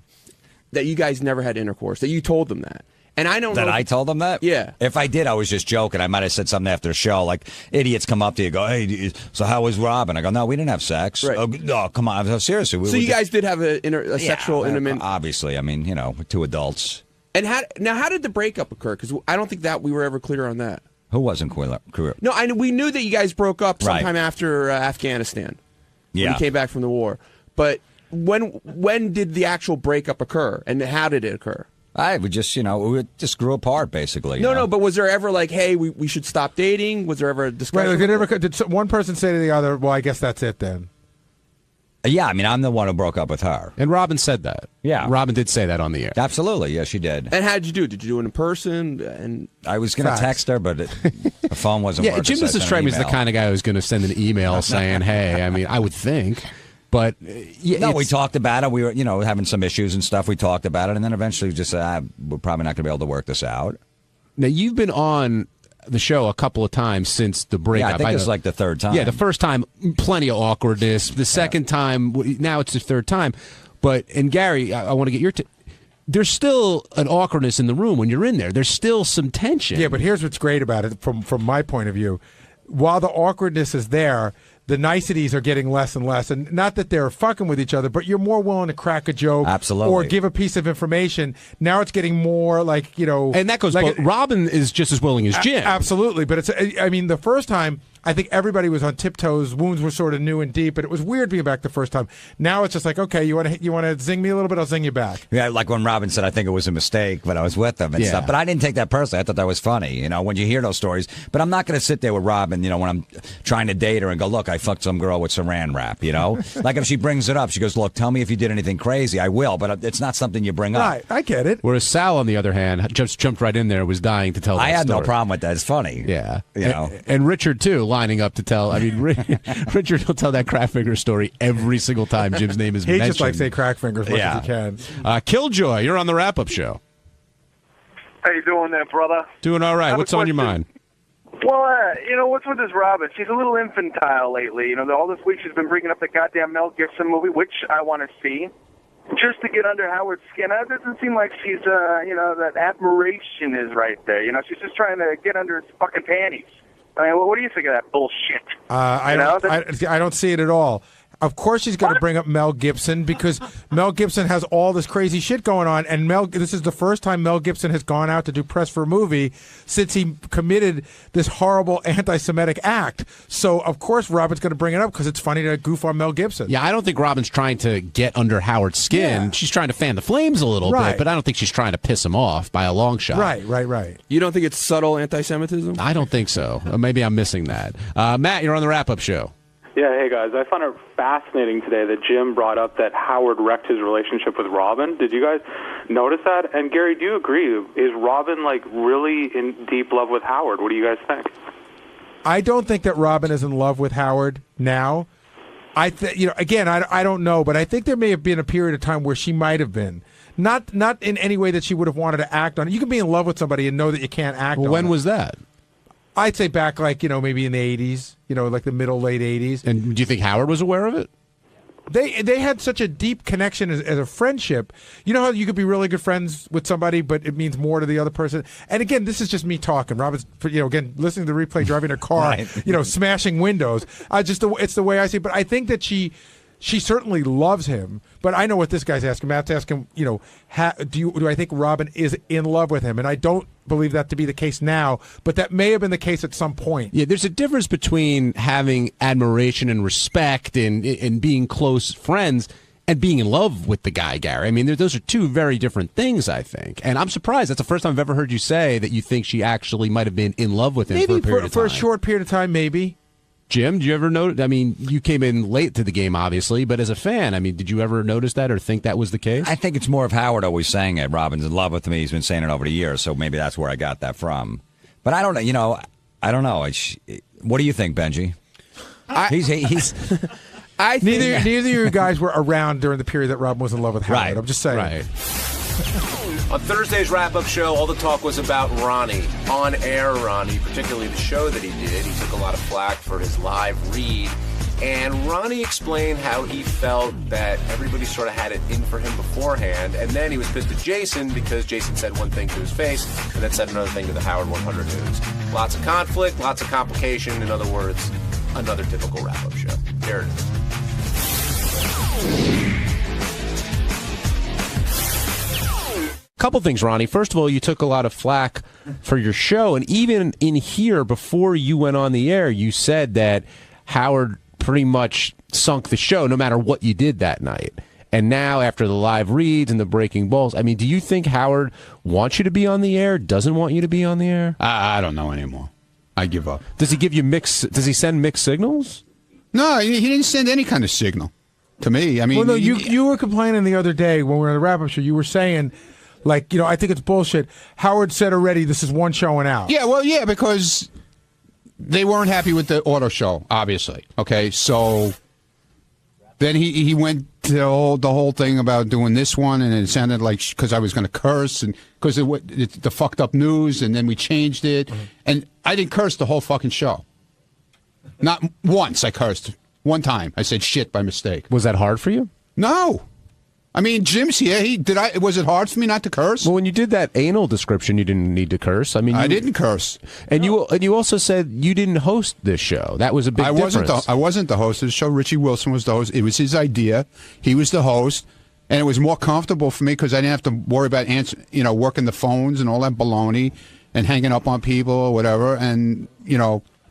that you guys never had intercourse, that you told them that. And I don't know. That I told them that? Yeah. If I did, I was just joking. I might have said something after the show. Like, idiots come up to you and go, hey, so how was Robin? I go, no, we didn't have sex. Right. Oh, no, come on. Seriously. So you guys did have a sexual intimate. Obviously. I mean, two adults. And how did the breakup occur? Because I don't think that we were ever clear on that. Who wasn't clear? No, we knew that you guys broke up sometime after Afghanistan. Yeah. When you came back from the war. But when did the actual breakup occur, and how did it occur? We just grew apart, basically. No, but was there ever like, hey, we should stop dating? Was there ever a discussion? Right, did one person say to the other, well, I guess that's it then? Yeah, I mean, I'm the one who broke up with her. And Robin said that. Yeah. Robin did say that on the air. Absolutely, yeah, she did. And how did you do it? Did you do it in person? And I was going to text her, but the phone wasn't working. Jim doesn't strike me as the kind of guy who's going to send an email saying, hey, I mean, I would think. But we talked about it. We were, having some issues and stuff. We talked about it, and then eventually just said, we're probably not going to be able to work this out. Now, you've been on the show a couple of times since the breakup. Yeah, I think it's like the third time. Yeah, the first time, plenty of awkwardness. The second time, now it's the third time. And Gary, I want to get your there's still an awkwardness in the room when you're in there. There's still some tension. Yeah, but here's what's great about it from my point of view. While the awkwardness is there, the niceties are getting less and less. And not that they're fucking with each other, but you're more willing to crack a joke. Absolutely. Or give a piece of information. Now it's getting more like, And that goes, like, Robin is just as willing as Jim. Absolutely. But the first time, I think everybody was on tiptoes. Wounds were sort of new and deep, but it was weird being back the first time. Now it's just like, okay, you want to zing me a little bit? I'll zing you back. Yeah, like when Robin said, I think it was a mistake, but I was with them and stuff. But I didn't take that personally. I thought that was funny, when you hear those stories. But I'm not going to sit there with Robin, when I'm trying to date her and go, look, I fucked some girl with saran wrap, Like if she brings it up, she goes, look, tell me if you did anything crazy. I will, but it's not something you bring up. Right, I get it. Whereas Sal, on the other hand, just jumped right in there, was dying to tell that I had story. no problem with that. It's funny. Yeah. And Richard, too, lining up to tell. I mean, Richard will tell that Crackfinger story every single time Jim's name is mentioned. He just likes to say Crackfinger as much as he can. Killjoy, you're on the wrap-up show. How you doing there, brother? Doing all right. What's on your mind? Well, what's with this Robin? She's a little infantile lately. All this week she's been bringing up the goddamn Mel Gibson movie, which I want to see, just to get under Howard's skin. It doesn't seem like she's, that admiration is right there. She's just trying to get under his fucking panties. I mean, what do you think of that bullshit? I don't see it at all. Of course she's going to bring up Mel Gibson because Mel Gibson has all this crazy shit going on, and this is the first time Mel Gibson has gone out to do press for a movie since he committed this horrible anti-Semitic act. So, of course, Robin's going to bring it up because it's funny to goof on Mel Gibson. Yeah, I don't think Robin's trying to get under Howard's skin. Yeah. She's trying to fan the flames a little bit, but I don't think she's trying to piss him off by a long shot. Right. You don't think it's subtle anti-Semitism? I don't think so. Maybe I'm missing that. Matt, you're on the wrap-up show. Yeah, hey guys, I found it fascinating today that Jim brought up that Howard wrecked his relationship with Robin. Did you guys notice that? And Gary, do you agree? Is Robin really in deep love with Howard? What do you guys think? I don't think that Robin is in love with Howard now. Again, I don't know, but I think there may have been a period of time where she might have been. Not in any way that she would have wanted to act on it. You can be in love with somebody and know that you can't act on it. When was that? I'd say back maybe in the 80s, like the late 80s. And do you think Howard was aware of it? They had such a deep connection as a friendship. You know how you could be really good friends with somebody, but it means more to the other person? And again, this is just me talking. Robin's, again, listening to the replay, driving a car, smashing windows. It's the way I see it. But I think that she certainly loves him, but I know what this guy's asking. Matt's asking, do I think Robin is in love with him? And I don't believe that to be the case now, but that may have been the case at some point. Yeah, there's a difference between having admiration and respect and being close friends and being in love with the guy, Gary. I mean, those are two very different things, I think. And I'm surprised. That's the first time I've ever heard you say that you think she actually might have been in love with him for a period of time. For a short period of time, maybe. Jim, did you ever notice? I mean, you came in late to the game, obviously, but as a fan, I mean, did you ever notice that or think that was the case? I think it's more of Howard always saying it. Robin's in love with me. He's been saying it over the years, so maybe that's where I got that from. But I don't know. I don't know. What do you think, Benji? He's. I think neither of you guys were around during the period that Robin was in love with Howard. Right. I'm just saying. Right. On Thursday's wrap-up show, all the talk was about Ronnie, on-air Ronnie, particularly the show that he did. He took a lot of flack for his live read, and Ronnie explained how he felt that everybody sort of had it in for him beforehand, and then he was pissed at Jason because Jason said one thing to his face and then said another thing to the Howard 100 News. Lots of conflict, lots of complication. In other words, another typical wrap-up show. Here it is. Couple things, Ronnie. First of all, you took a lot of flack for your show, and even in here, before you went on the air, you said that Howard pretty much sunk the show no matter what you did that night. And now, after the live reads and the breaking balls, I mean, do you think Howard wants you to be on the air, doesn't want you to be on the air? I don't know anymore. I give up. Does he give you does he send mixed signals? No, he didn't send any kind of signal to me. I mean, well, no, you were complaining the other day when we were on the wrap-up show. You were saying, like, I think it's bullshit. Howard said already this is one showing out. Yeah, well, yeah, because they weren't happy with the auto show, obviously. Okay, so then he went to the whole thing about doing this one, and it sounded like because I was going to curse and because the fucked up news, and then we changed it, and I didn't curse the whole fucking show. Not once I cursed. One time I said shit by mistake. Was that hard for you? No. I mean, Jim's here. Was it hard for me not to curse? Well, when you did that anal description, you didn't need to curse. I mean, I didn't curse. And you also said you didn't host this show. That was a big difference. I wasn't the host of the show. Richie Wilson was the host. It was his idea. He was the host, and it was more comfortable for me because I didn't have to worry about working the phones and all that baloney and hanging up on people or whatever, and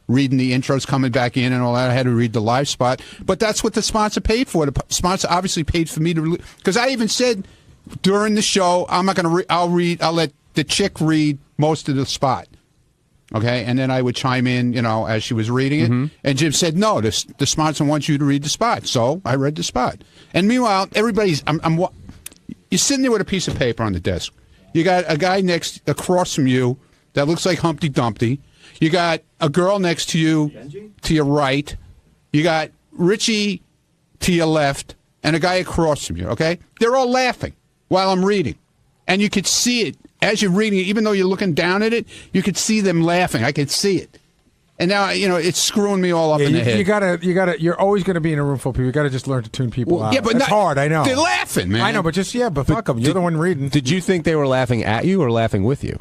reading the intros coming back in and all that. I had to read the live spot. But that's what the sponsor paid for. The sponsor obviously paid for me to... Because I even said during the show, I'm not going to... I'll let the chick read most of the spot. Okay? And then I would chime in, as she was reading it. Mm-hmm. And Jim said, no, the sponsor wants you to read the spot. So I read the spot. And meanwhile, everybody's... You're sitting there with a piece of paper on the desk. You got a guy across from you that looks like Humpty Dumpty. You got a girl next to you, to your right. You got Richie to your left, and a guy across from you, okay? They're all laughing while I'm reading. And you could see it as you're reading it, even though you're looking down at it, you could see them laughing. I could see it. And now, it's screwing me all up in the head. You're always going to be in a room full of people. You got to just learn to tune people out. Yeah, but it's hard, I know. They're laughing, man. I know, but fuck them. You're the one reading. Did you think they were laughing at you or laughing with you?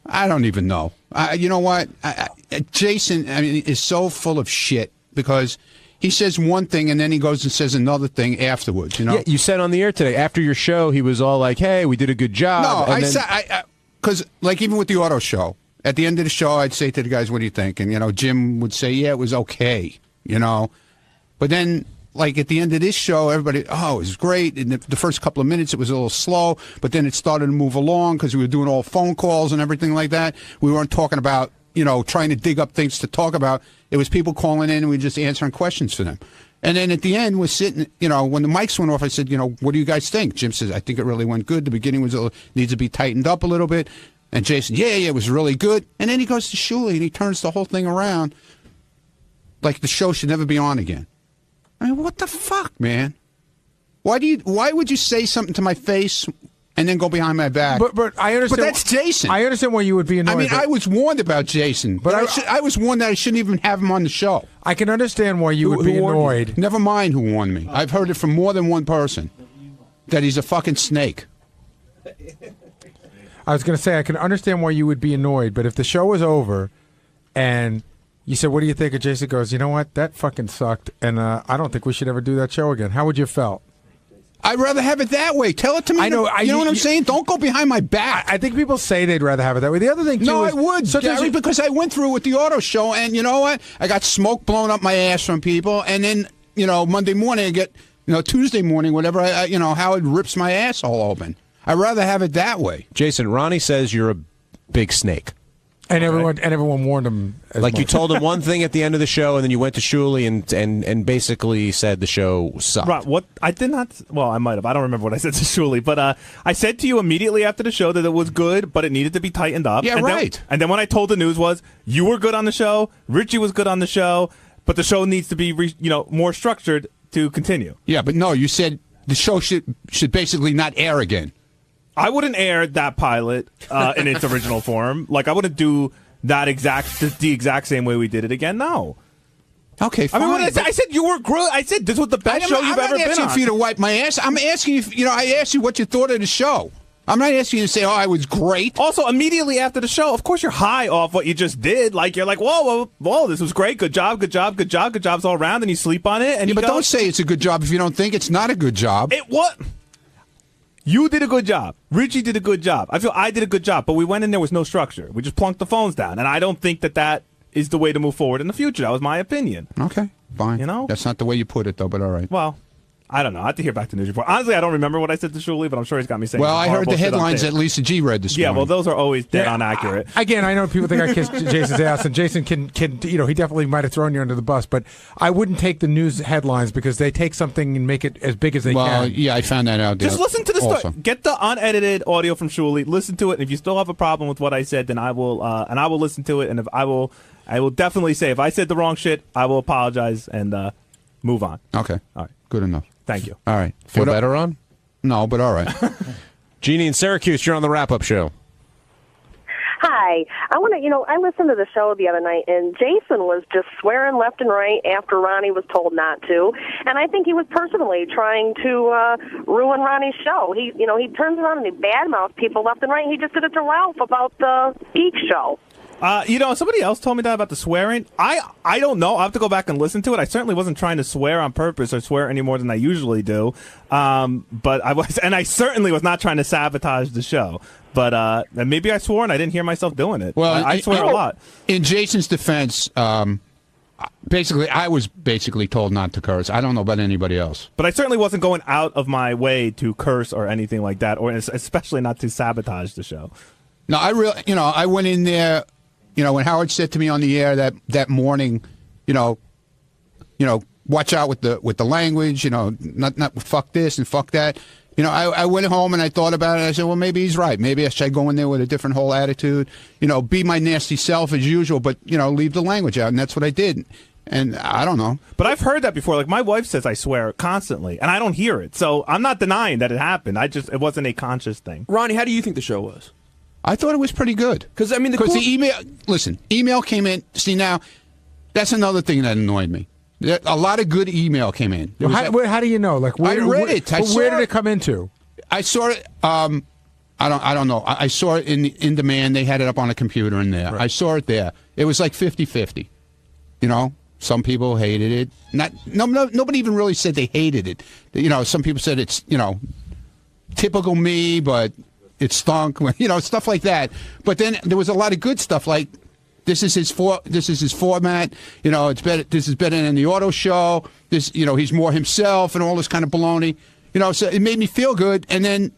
I don't even know. You know what? Jason, is so full of shit because he says one thing and then he goes and says another thing afterwards. Yeah, you said on the air today after your show, he was all like, "Hey, we did a good job." No, because like even with the auto show, at the end of the show, I'd say to the guys, "What do you think?" And Jim would say, "Yeah, it was okay." But then. Like at the end of this show, everybody, it was great. In the first couple of minutes, it was a little slow, but then it started to move along because we were doing all phone calls and everything like that. We weren't talking about, trying to dig up things to talk about. It was people calling in and we were just answering questions for them. And then at the end, we're sitting, when the mics went off, I said, what do you guys think? Jim says, I think it really went good. The beginning needs to be tightened up a little bit. And Jason, yeah, it was really good. And then he goes to Shuli and he turns the whole thing around like the show should never be on again. I mean, what the fuck, man? Why would you say something to my face and then go behind my back? But I understand. But that's Jason. I understand why you would be annoyed. I mean, I was warned about Jason, but I was warned that I shouldn't even have him on the show. I can understand why you would be annoyed. Never mind who warned me. I've heard it from more than one person that he's a fucking snake. I was going to say, I can understand why you would be annoyed, but if the show was over and... You said, what do you think? And Jason goes, you know what? That fucking sucked, and I don't think we should ever do that show again. How would you have felt? I'd rather have it that way. Tell it to me. I know. You know what I'm saying? Don't go behind my back. I think people say they'd rather have it that way. The other thing, too, no, I would, Gary, because I went through it with the auto show, and you know what? I got smoke blown up my ass from people, and then, Monday morning I get, Tuesday morning, whatever, Howard rips my asshole open. I'd rather have it that way. Jason, Ronnie says you're a big snake. And everyone warned him. You told him one thing at the end of the show, and then you went to Shuli and basically said the show sucked. Right. What I did not. Well, I might have. I don't remember what I said to Shuli, but I said to you immediately after the show that it was good, but it needed to be tightened up. Yeah, right. And then when I told the news was you were good on the show, Richie was good on the show, but the show needs to be more structured to continue. Yeah, but no, you said the show should basically not air again. I wouldn't air that pilot in its original form. Like, I wouldn't do that the exact same way we did it again. No. Okay, fine. I said you were good. I said this was the best show you've ever been on. I'm not asking for you to wipe my ass. I'm asking you, I asked you what you thought of the show. I'm not asking you to say, I was great. Also, immediately after the show, of course you're high off what you just did. Like, you're like, whoa, this was great. Good job, good job, good job. Good job's all around, and you sleep on it. And but don't say it's a good job if you don't think it's not a good job. What? You did a good job. Richie did a good job. I feel I did a good job, but we went in there with no structure. We just plunked the phones down, and I don't think that is the way to move forward in the future. That was my opinion. Okay, fine. That's not the way you put it, though, but all right. Well, I don't know. I have to hear back the news report. Honestly, I don't remember what I said to Shuli, but I'm sure he's got me saying. Well, I heard the horrible shit on headlines tape. that Lisa G read this morning. Yeah, well, those are always dead on accurate. Again, I know people think I kissed Jason's ass, and Jason can he definitely might have thrown you under the bus, but I wouldn't take the news headlines because they take something and make it as big as they can. Well, yeah, I found that out. Just listen to the also. story. Get the unedited audio from Shuli. Listen to it. And if you still have a problem with what I said, then I will listen to it. And if I will definitely say if I said the wrong shit, I will apologize and move on. Okay. All right. Good enough. Thank you. All right. Feel better, Ron? No, but all right. Jeannie in Syracuse, you're on the wrap-up show. Hi. I want to, I listened to the show the other night, and Jason was just swearing left and right after Ronnie was told not to. And I think he was personally trying to ruin Ronnie's show. He turns around and he badmouths people left and right. He just did it to Ralph about the Geek Show. Somebody else told me that about the swearing. I don't know. I have to go back and listen to it. I certainly wasn't trying to swear on purpose or swear any more than I usually do. But I was, and I certainly was not trying to sabotage the show. But maybe I swore and I didn't hear myself doing it. Well, I swear a lot. In Jason's defense, basically, I was told not to curse. I don't know about anybody else. But I certainly wasn't going out of my way to curse or anything like that, or especially not to sabotage the show. No, I went in there. When Howard said to me on the air that morning, watch out with the language, not fuck this and fuck that. I went home and I thought about it. I said, well, maybe he's right. Maybe I should go in there with a different whole attitude. Be my nasty self as usual, but leave the language out, and that's what I did. And I don't know. But I've heard that before. Like, my wife says I swear constantly, and I don't hear it. So I'm not denying that it happened. It wasn't a conscious thing. Ronnie, how do you think the show was? I thought it was pretty good. Because the email came in. See, now, that's another thing that annoyed me. A lot of good email came in. How do you know? Like, I read it. Where did it come into? I saw it. I don't know. I saw it in demand. They had it up on a computer in there. Right. I saw it there. It was like 50-50. Some people hated it. Nobody even really said they hated it. Some people said it's typical me, but it stunk. Stuff like that. But then there was a lot of good stuff like. This is his format. It's better. This is better than the auto show. He's more himself and all this kind of baloney. So it made me feel good. And then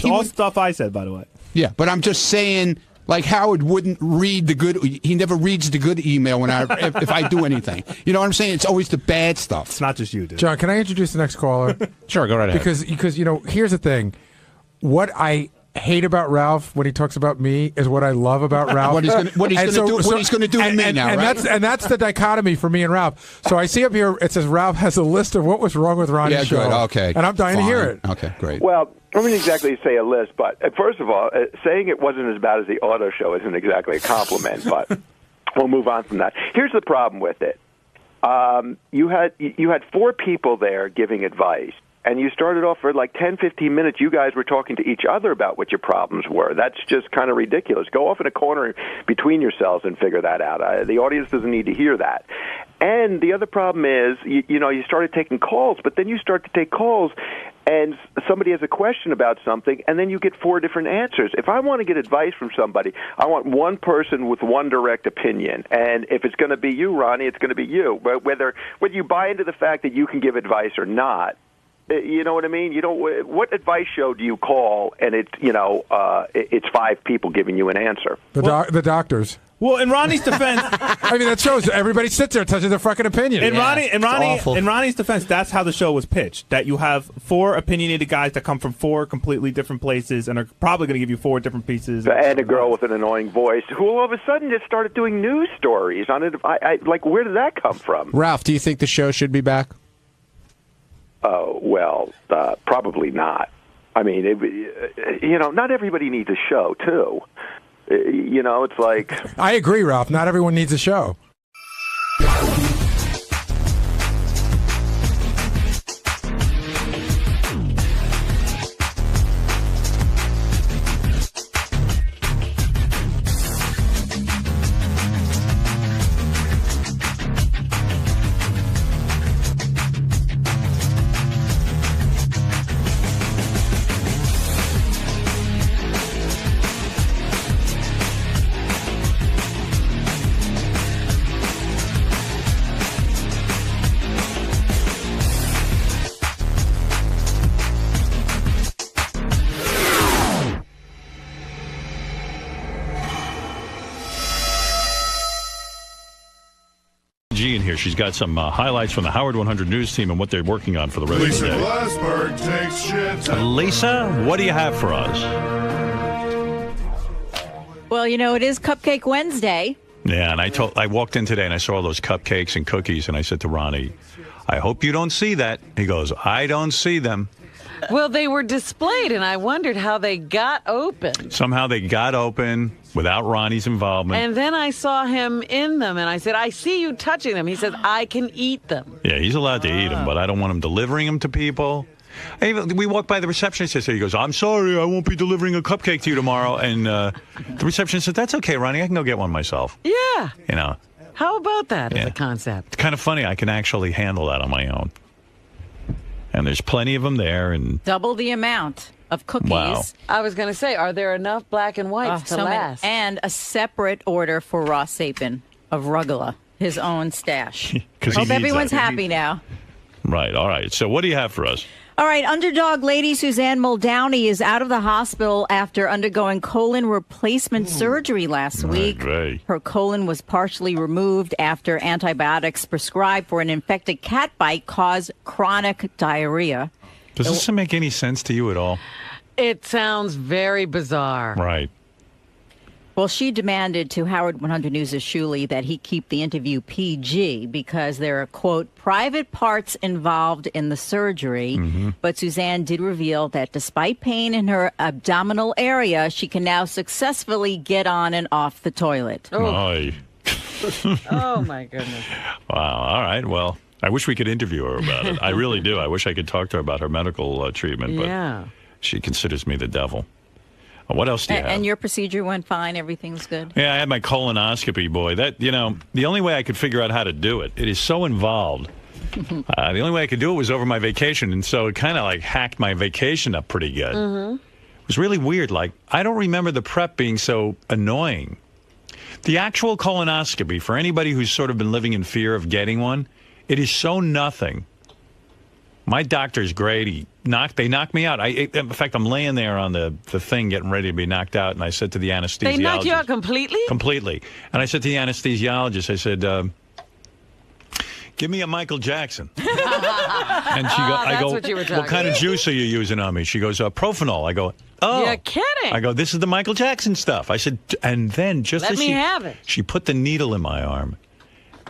all stuff I said, by the way. Yeah, but I'm just saying, like Howard wouldn't read the good. He never reads the good email if I do anything. You know what I'm saying? It's always the bad stuff. It's not just you, dude. John, can I introduce the next caller? Sure, go right ahead. Because here's the thing. What I hate about Ralph when he talks about me is what I love about Ralph. What he's going to do to me now, and right? That's the dichotomy for me and Ralph. So I see up here it says Ralph has a list of what was wrong with Ronnie's show. Good. Okay, and I'm dying to hear it. Okay, great. Well, I wouldn't exactly say a list, but first of all, saying it wasn't as bad as the auto show isn't exactly a compliment. But we'll move on from that. Here's the problem with it: you had 4 people there giving advice. And you started off for like 10, 15 minutes. You guys were talking to each other about what your problems were. That's just kind of ridiculous. Go off in a corner between yourselves and figure that out. The audience doesn't need to hear that. And the other problem is, you started taking calls, but then you start to take calls and somebody has a question about something, and then you get 4 different answers. If I want to get advice from somebody, I want one person with one direct opinion. And if it's going to be you, Ronnie, it's going to be you. Whether you buy into the fact that you can give advice or not, you know what I mean? What advice show do you call and it's 5 people giving you an answer? The doctors. Well, in Ronnie's defense, I mean that shows everybody sits there touching their fucking opinion. In Ronnie's defense, that's how the show was pitched. That you have 4 opinionated guys that come from 4 completely different places and are probably going to give you 4 different pieces. And a girl with an annoying voice who all of a sudden just started doing news stories on it. Like, where did that come from? Ralph, do you think the show should be back? Well, probably not. I mean, not everybody needs a show, too. It's like... I agree, Ralph. Not everyone needs a show. G in here. She's got some highlights from the Howard 100 News team and what they're working on for the rest of the day. Glassberg takes shit. Lisa, what do you have for us? Well, it is Cupcake Wednesday. Yeah, and I walked in today and I saw all those cupcakes and cookies, and I said to Ronnie, I hope you don't see that. He goes, I don't see them. Well, they were displayed, and I wondered how they got open. Somehow they got open without Ronnie's involvement. And then I saw him in them, and I said, I see you touching them. He said, I can eat them. Yeah, he's allowed to eat them, but I don't want him delivering them to people. We walked by the receptionist yesterday. He goes, I'm sorry, I won't be delivering a cupcake to you tomorrow. And the receptionist said, that's okay, Ronnie. I can go get one myself. Yeah. How about that as a concept? It's kind of funny. I can actually handle that on my own. And there's plenty of them there. And double the amount of cookies. Wow. I was going to say, are there enough black and whites to last? And a separate order for Ross Sapin of Rugala, his own stash. Hope everyone's happy now. Right. All right. So what do you have for us? All right, underdog lady Suzanne Muldowney is out of the hospital after undergoing colon replacement surgery last week. Right. Her colon was partially removed after antibiotics prescribed for an infected cat bite caused chronic diarrhea. Does this make any sense to you at all? It sounds very bizarre. Right. Well, she demanded to Howard 100 News' Shuley that he keep the interview PG because there are, quote, private parts involved in the surgery. Mm-hmm. But Suzanne did reveal that despite pain in her abdominal area, she can now successfully get on and off the toilet. Oh, oh my goodness. Wow. All right. Well, I wish we could interview her about it. I really do. I wish I could talk to her about her medical treatment, but she considers me the devil. What else do you have? And your procedure went fine? Everything's good? Yeah, I had my colonoscopy, boy. That, the only way I could figure out how to do it, it is so involved. The only way I could do it was over my vacation, and so it kind of hacked my vacation up pretty good. Mm-hmm. It was really weird. I don't remember the prep being so annoying. The actual colonoscopy, for anybody who's sort of been living in fear of getting one, it is so nothing. My doctor's great. They knocked me out. In fact, I'm laying there on the thing getting ready to be knocked out, and I said to the anesthesiologist... They knocked you out completely? Completely. And I said to the anesthesiologist, I said, give me a Michael Jackson. And I go, what kind of juice are you using on me? She goes, Profanol. I go, oh. You're kidding. I go, this is the Michael Jackson stuff. I said, and then just Let as me have it. She put the needle in my arm.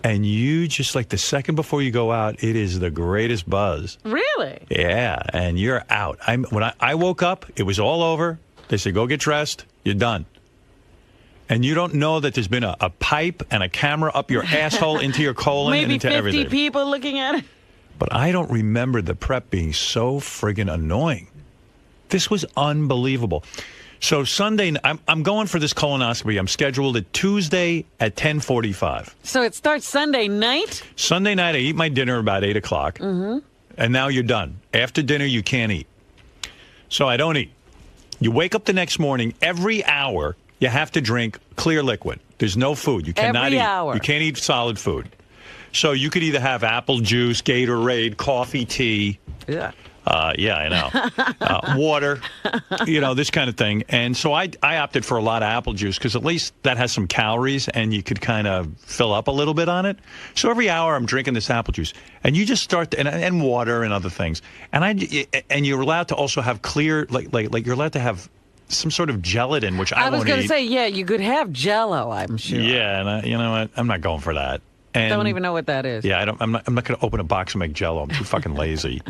And you just the second before you go out, it is the greatest buzz. Really? Yeah, and you're out. When I woke up, it was all over. They said, go get dressed. You're done. And you don't know that there's been a pipe and a camera up your asshole into your colon and into everything. Maybe 50 people looking at it. But I don't remember the prep being so friggin' annoying. This was unbelievable. So Sunday, I'm going for this colonoscopy. I'm scheduled at Tuesday at 10:45. So it starts Sunday night? Sunday night, I eat my dinner about 8 o'clock. Mm-hmm. And now you're done. After dinner, you can't eat. So I don't eat. You wake up the next morning, every hour, you have to drink clear liquid. There's no food. You cannot every eat. Hour. You can't eat solid food. So you could either have apple juice, Gatorade, coffee, tea. Yeah. Yeah, I know. Water, this kind of thing. And so I opted for a lot of apple juice because at least that has some calories and you could kind of fill up a little bit on it. So every hour I'm drinking this apple juice. And you just start, and water and other things. And you're allowed to also have clear, like you're allowed to have some sort of gelatin, which I won't eat. I was going to say, yeah, you could have Jell-O, I'm sure. Yeah, and you know what? I'm not going for that. And don't even know what that is. Yeah, I'm not going to open a box and make Jell-O. I'm too fucking lazy.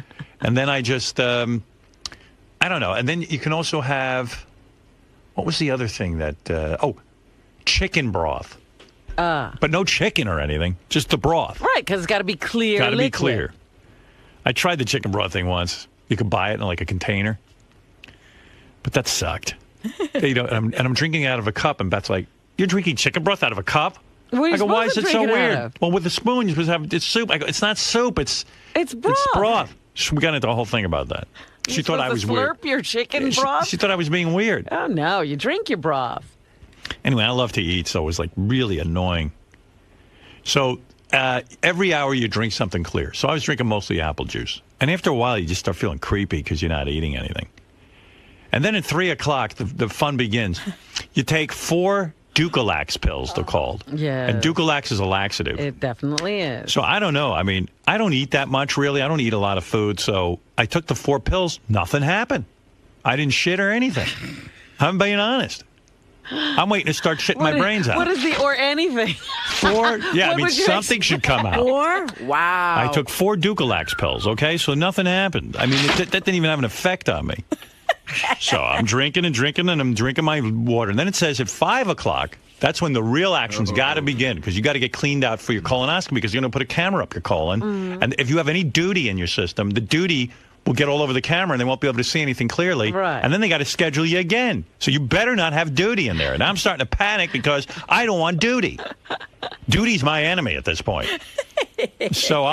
And then I just, I don't know. And then you can also have, what was the other thing that, chicken broth. But no chicken or anything, just the broth. Right, because it's got to be clear. Got to be clear. I tried the chicken broth thing once. You could buy it in a container. But that sucked. And I'm drinking out of a cup, and Beth's like, you're drinking chicken broth out of a cup? I go, why is it so weird? Well, with a spoon, you're supposed to have, it's soup. I go, it's not soup. It's broth. It's broth. We got into a whole thing about that. She thought I was weird. Slurp your chicken broth? She thought I was being weird. Oh, no. You drink your broth. Anyway, I love to eat, so it was really annoying. So every hour you drink something clear. So I was drinking mostly apple juice. And after a while, you just start feeling creepy because you're not eating anything. And then at 3 o'clock, the fun begins. You take 4 Ducalax pills, they're called. Yeah. And Ducalax is a laxative. It definitely is. So I don't know. I mean, I don't eat that much, really. I don't eat a lot of food. So I took the 4 pills. Nothing happened. I didn't shit or anything. I'm being honest. I'm waiting to start shitting my brains out. What is the or anything? 4? Yeah, I mean, something should come out. 4? Wow. I took 4 Ducalax pills, okay? So nothing happened. I mean, that didn't even have an effect on me. So I'm drinking and drinking, and I'm drinking my water. And then it says at 5 o'clock, that's when the real action's got to begin, because you got to get cleaned out for your colonoscopy, because you're going to put a camera up your colon. And if you have any duty in your system, the duty will get all over the camera, and they won't be able to see anything clearly. Right. And then they got to schedule you again. So you better not have duty in there. And I'm starting to panic because I don't want duty. Duty's my enemy at this point. So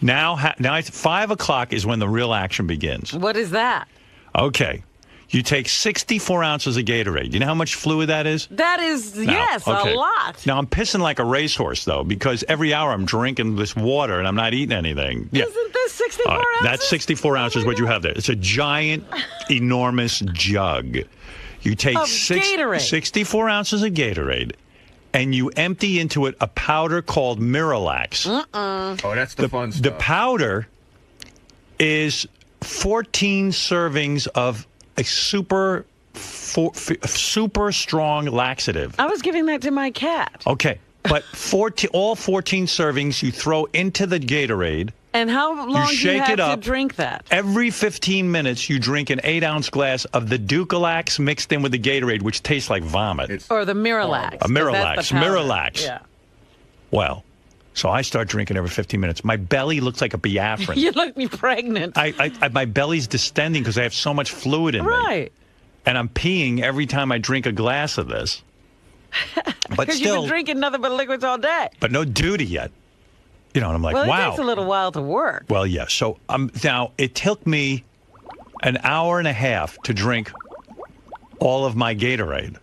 now 5 o'clock is when the real action begins. What is that? Okay. You take 64 ounces of Gatorade. You know how much fluid that is? That is, No. yes, Okay. a lot. Now, I'm pissing like a racehorse, though, because every hour I'm drinking this water and I'm not eating anything. Yeah. Isn't this 64 ounces? That's 64 ounces what you have there. It's a giant, enormous jug. You take Of Gatorade. 64 ounces of Gatorade, and you empty into it a powder called Miralax. Oh, that's the fun stuff. The powder is 14 servings of a super strong laxative. I was giving that to my cat. Okay, but all 14 servings you throw into the Gatorade. And how long do you shake have it up. to drink that? Every 15 minutes, you drink an 8-ounce glass of the Ducalax mixed in with the Gatorade, which tastes like vomit. Or the Miralax. A Miralax. 'cause that's the powder. Miralax. Yeah. Well, so I start drinking every 15 minutes. My belly looks like a Biafran. You look me pregnant. My belly's distending because I have so much fluid in me. Right. And I'm peeing every time I drink a glass of this. But Because you've still, been drinking nothing but liquids all day. but no duty yet. You know, and I'm like, Well, it wow. takes a little while to work. Well, yeah. So now it took me an hour and a half to drink all of my Gatorade.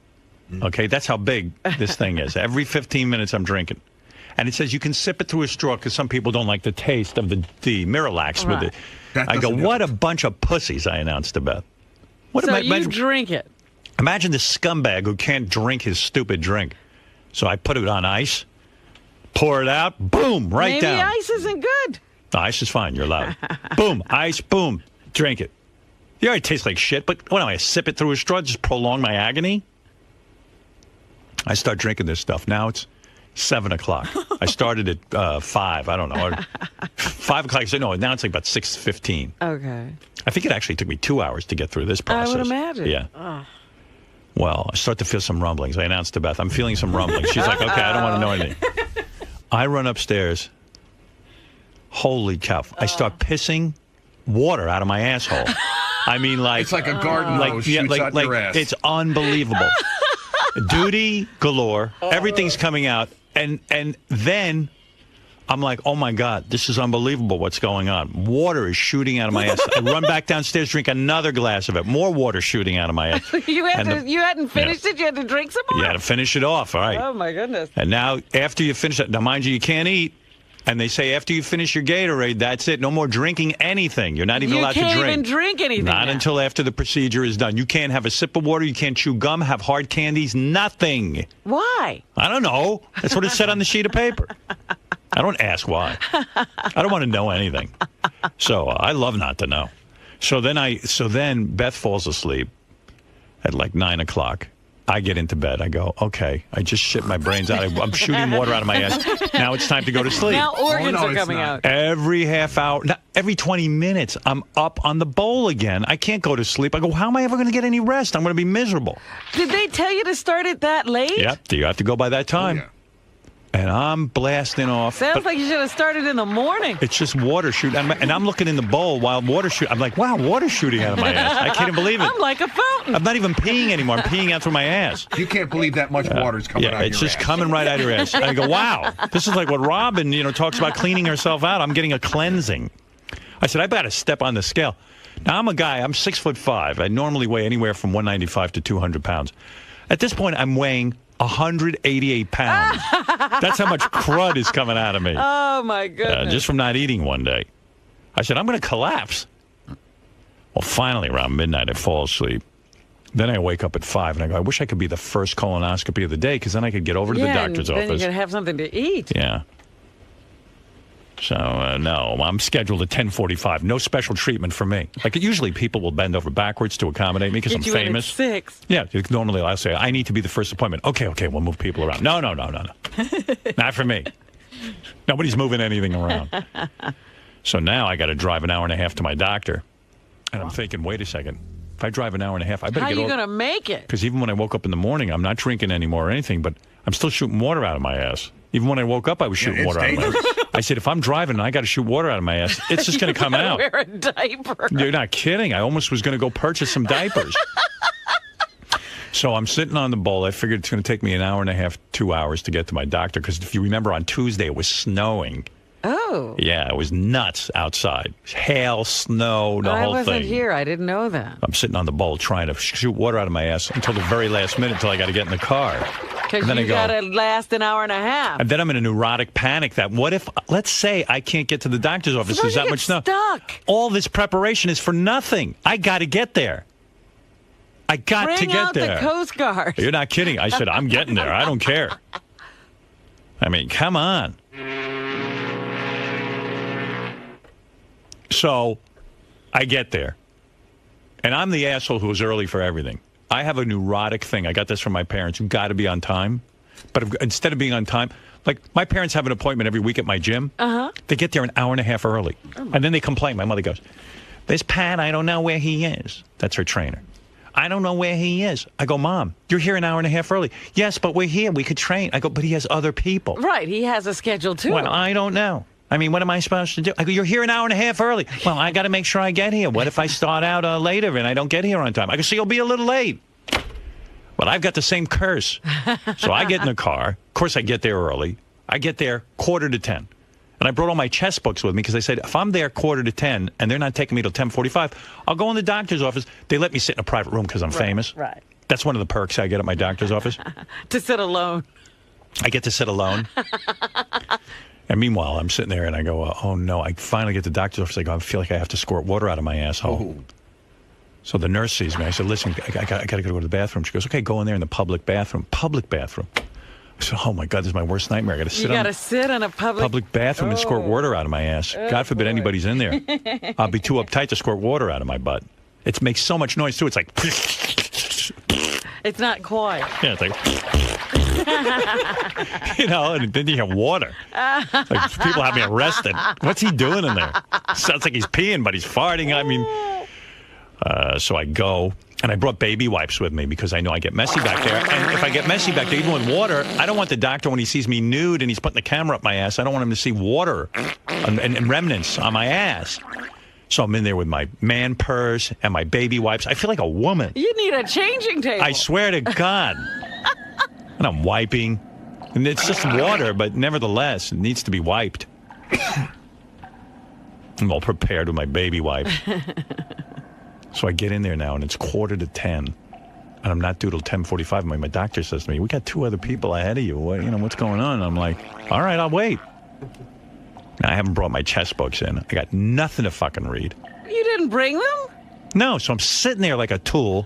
Okay, that's how big this thing is. Every 15 minutes I'm drinking. And it says you can sip it through a straw because some people don't like the taste of the Miralax with it. I go, what a bunch of pussies, I announced to Beth. So you drink it. Imagine this scumbag who can't drink his stupid drink. So I put it on ice, pour it out, boom, right down. Maybe ice isn't good. No, ice is fine. You're allowed. Boom, ice, boom, drink it. You already taste like shit, but what am I, sip it through a straw, just prolong my agony? I start drinking this stuff. Now it's 7 o'clock. I started at 5. I don't know. Or 5 o'clock. So no, now it's like about 6:15. Okay. I think it actually took me 2 hours to get through this process. I would imagine. Yeah. Ugh. Well, I start to feel some rumblings. I announced to Beth, I'm feeling some rumblings. She's like, okay, I don't want to know anything. I run upstairs. Holy cow. I start pissing water out of my asshole. I mean, like... It's like a garden hose shoots out your ass. It's unbelievable. Duty galore. Everything's coming out. And then... I'm like, oh, my God, this is unbelievable what's going on. Water is shooting out of my ass. I run back downstairs, drink another glass of it. More water shooting out of my ass. You hadn't finished it? You had to drink some more? You had to finish it off, all right. Oh, my goodness. And now, after you finish it, now, mind you, you can't eat. And they say after you finish your Gatorade, that's it. No more drinking anything. You're not even allowed to drink. You can't even drink anything Not now. until after the procedure is done. You can't have a sip of water. You can't chew gum, have hard candies, nothing. Why? I don't know. That's what it said on the sheet of paper. I don't ask why. I don't want to know anything. So I love not to know. So then Beth falls asleep at like 9 o'clock. I get into bed. I go, okay, I just shit my brains out. I'm shooting water out of my ass. Now it's time to go to sleep. Now organs are coming out. Every half hour, every 20 minutes, I'm up on the bowl again. I can't go to sleep. I go, how am I ever going to get any rest? I'm going to be miserable. Did they tell you to start it that late? Yep, you have to go by that time. And I'm blasting off. Sounds like you should have started in the morning. It's just water shooting. And I'm looking in the bowl while water shooting. I'm like, wow, water's shooting out of my ass. I can't even believe it. I'm like a fountain. I'm not even peeing anymore. I'm peeing out through my ass. You can't believe that much water's coming out of your it's just ass. coming right out of your ass. And I go, wow, this is like what Robin, talks about cleaning herself out. I'm getting a cleansing. I said, I better step on the scale. Now, I'm a guy, I'm 6'5". I normally weigh anywhere from 195 to 200 pounds. At this point, I'm weighing 188 pounds. That's how much crud is coming out of me. Oh, my goodness. Just from not eating one day. I said, I'm going to collapse. Well, finally, around midnight, I fall asleep. Then I wake up at 5, and I go, I wish I could be the first colonoscopy of the day, because then I could get over to the doctor's and then office. you could have something to eat. Yeah. So, no, I'm scheduled at 10:45. No special treatment for me. Like, usually people will bend over backwards to accommodate me because I'm Get you in at famous. 6. Yeah, normally I'll say, I need to be the first appointment. Okay, we'll move people around. No. Not for me. Nobody's moving anything around. So now I got to drive an hour and a half to my doctor. And I'm thinking, wait a second. If I drive an hour and a half, I better How get are you going to make it? Because even when I woke up in the morning, I'm not drinking anymore or anything, but I'm still shooting water out of my ass. Even when I woke up, I was shooting water out of my ass. I said, if I'm driving and I got to shoot water out of my ass, it's just going to come out. Wear a diaper. You're not kidding. I almost was going to go purchase some diapers. So I'm sitting on the bowl. I figured it's going to take me an hour and a half, 2 hours to get to my doctor. Because if you remember, on Tuesday, it was snowing. Oh. Yeah, it was nuts outside. Hail, snow, the whole I wasn't thing. here. I didn't know that. I'm sitting on the bowl trying to shoot water out of my ass until the very last minute, until I got to get in the car. Because you got to last an hour and a half. And then I'm in a neurotic panic that what if, let's say I can't get to the doctor's office. There's that much snow. Stuck. All this preparation is for nothing. I got to get there. I got to get there. Bring out the Coast Guard. You're not kidding. I said, I'm getting there. I don't care. I mean, come on. So I get there. And I'm the asshole who was early for everything. I have a neurotic thing. I got this from my parents. You got to be on time. But instead of being on time, like my parents have an appointment every week at my gym. They get there an hour and a half early. And then they complain. My mother goes, "There's Pat. I don't know where he is." That's her trainer. "I don't know where he is." I go, "Mom, you're here an hour and a half early." "Yes, but we're here. We could train." I go, "But he has other people." Right. He has a schedule, too. Well, I don't know. I mean, what am I supposed to do? I go, "You're here an hour and a half early." "Well, I got to make sure I get here. What if I start out later and I don't get here on time?" I go, "So you'll be a little late." Well, I've got the same curse. So I get in the car. Of course, I get there early. I get there 9:45. And I brought all my chess books with me because I said, if I'm there 9:45 and they're not taking me till 10:45, I'll go in the doctor's office. They let me sit in a private room because I'm famous. Right. That's one of the perks I get at my doctor's office. To sit alone. I get to sit alone. And meanwhile, I'm sitting there and I go, oh no, I finally get to the doctor's office. I go, I feel like I have to squirt water out of my asshole. Oh. So the nurse sees me. I said, listen, I got to go to the bathroom. She goes, okay, go in there in the public bathroom. Public bathroom. I said, oh my God, this is my worst nightmare. I got to sit in a public bathroom and squirt water out of my ass. God forbid anybody's in there. I'll be too uptight to squirt water out of my butt. It makes so much noise too. It's like, it's not quiet. Yeah, it's like, you know, and then you have water. Like people have me arrested. What's he doing in there? Sounds like he's peeing, but he's farting. I mean, so I go. And I brought baby wipes with me because I know I get messy back there. And if I get messy back there, even with water, I don't want the doctor, when he sees me nude and he's putting the camera up my ass, I don't want him to see water and remnants on my ass. So I'm in there with my man purse and my baby wipes. I feel like a woman. You need a changing table. I swear to God. And I'm wiping. And it's just water, but nevertheless, it needs to be wiped. I'm all prepared with my baby wipes. So I get in there now, and it's 9:45, and I'm not due till 10:45. My doctor says to me, "We got 2 other people ahead of you. What's going on?" And I'm like, "All right, I'll wait." Now, I haven't brought my chess books in. I got nothing to fucking read. You didn't bring them? No, so I'm sitting there like a tool.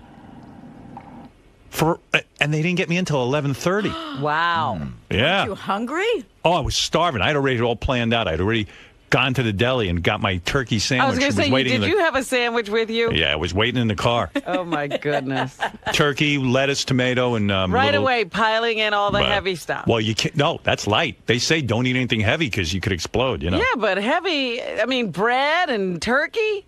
And they didn't get me until 11:30. Wow. Yeah. Are you hungry? Oh, I was starving. I had already all planned out. I'd already gone to the deli and got my turkey sandwich. I was going to say, did you have a sandwich with you? Yeah, I was waiting in the car. Oh, my goodness. Turkey, lettuce, tomato, and right away, piling in all the heavy stuff. Well, you can't. No, that's light. They say don't eat anything heavy because you could explode, you know. Yeah, but heavy, I mean, bread and turkey?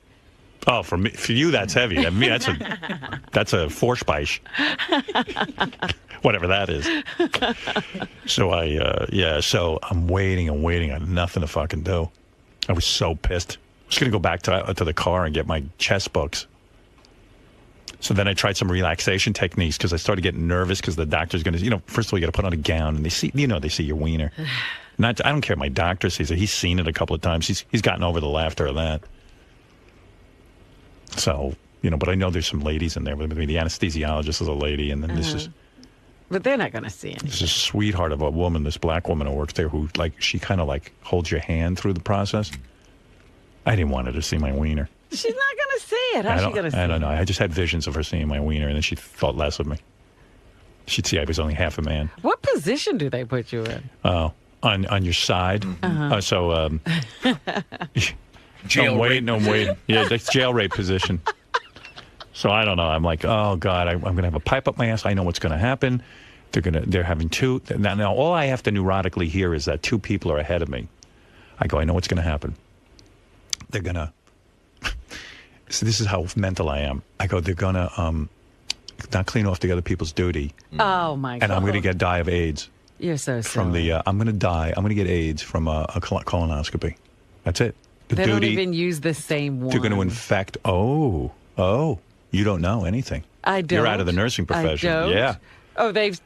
Oh, for you, that's heavy. I mean, that's a Vorspeise. Whatever that is. So so I'm waiting and waiting. I had nothing to fucking do. I was so pissed. I was going to go back to the car and get my chess books. So then I tried some relaxation techniques because I started getting nervous because the doctor's going to, first of all, you got to put on a gown and they see your wiener. I don't care if my doctor sees it. He's seen it a couple of times. He's gotten over the laughter of that. So, but I know there's some ladies in there with me. The anesthesiologist is a lady, and then But they're not going to see him. This is a sweetheart of a woman, this black woman who works there, who she kind of holds your hand through the process. I didn't want her to see my wiener. She's not going to see it. How's she going to see it? I don't know. I just had visions of her seeing my wiener, and then she thought less of me. She'd see I was only half a man. What position do they put you in? Oh, on your side. Jail rape. I'm waiting. Yeah, that's jail rape position. So I don't know. I'm like, oh God, I'm going to have a pipe up my ass. I know what's going to happen. They're having two. Now all I have to neurotically hear is that two people are ahead of me. I go, I know what's going to happen. They're going to. So this is how mental I am. I go, they're going to not clean off the other people's duty. Oh my God. And I'm going to die of AIDS. You're so silly. From the, I'm going to die. I'm going to get AIDS from a colonoscopy. That's it. They don't even use the same one. They're going to infect. Oh, you don't know anything. I don't. You're out of the nursing profession. I don't. Yeah. Oh, they've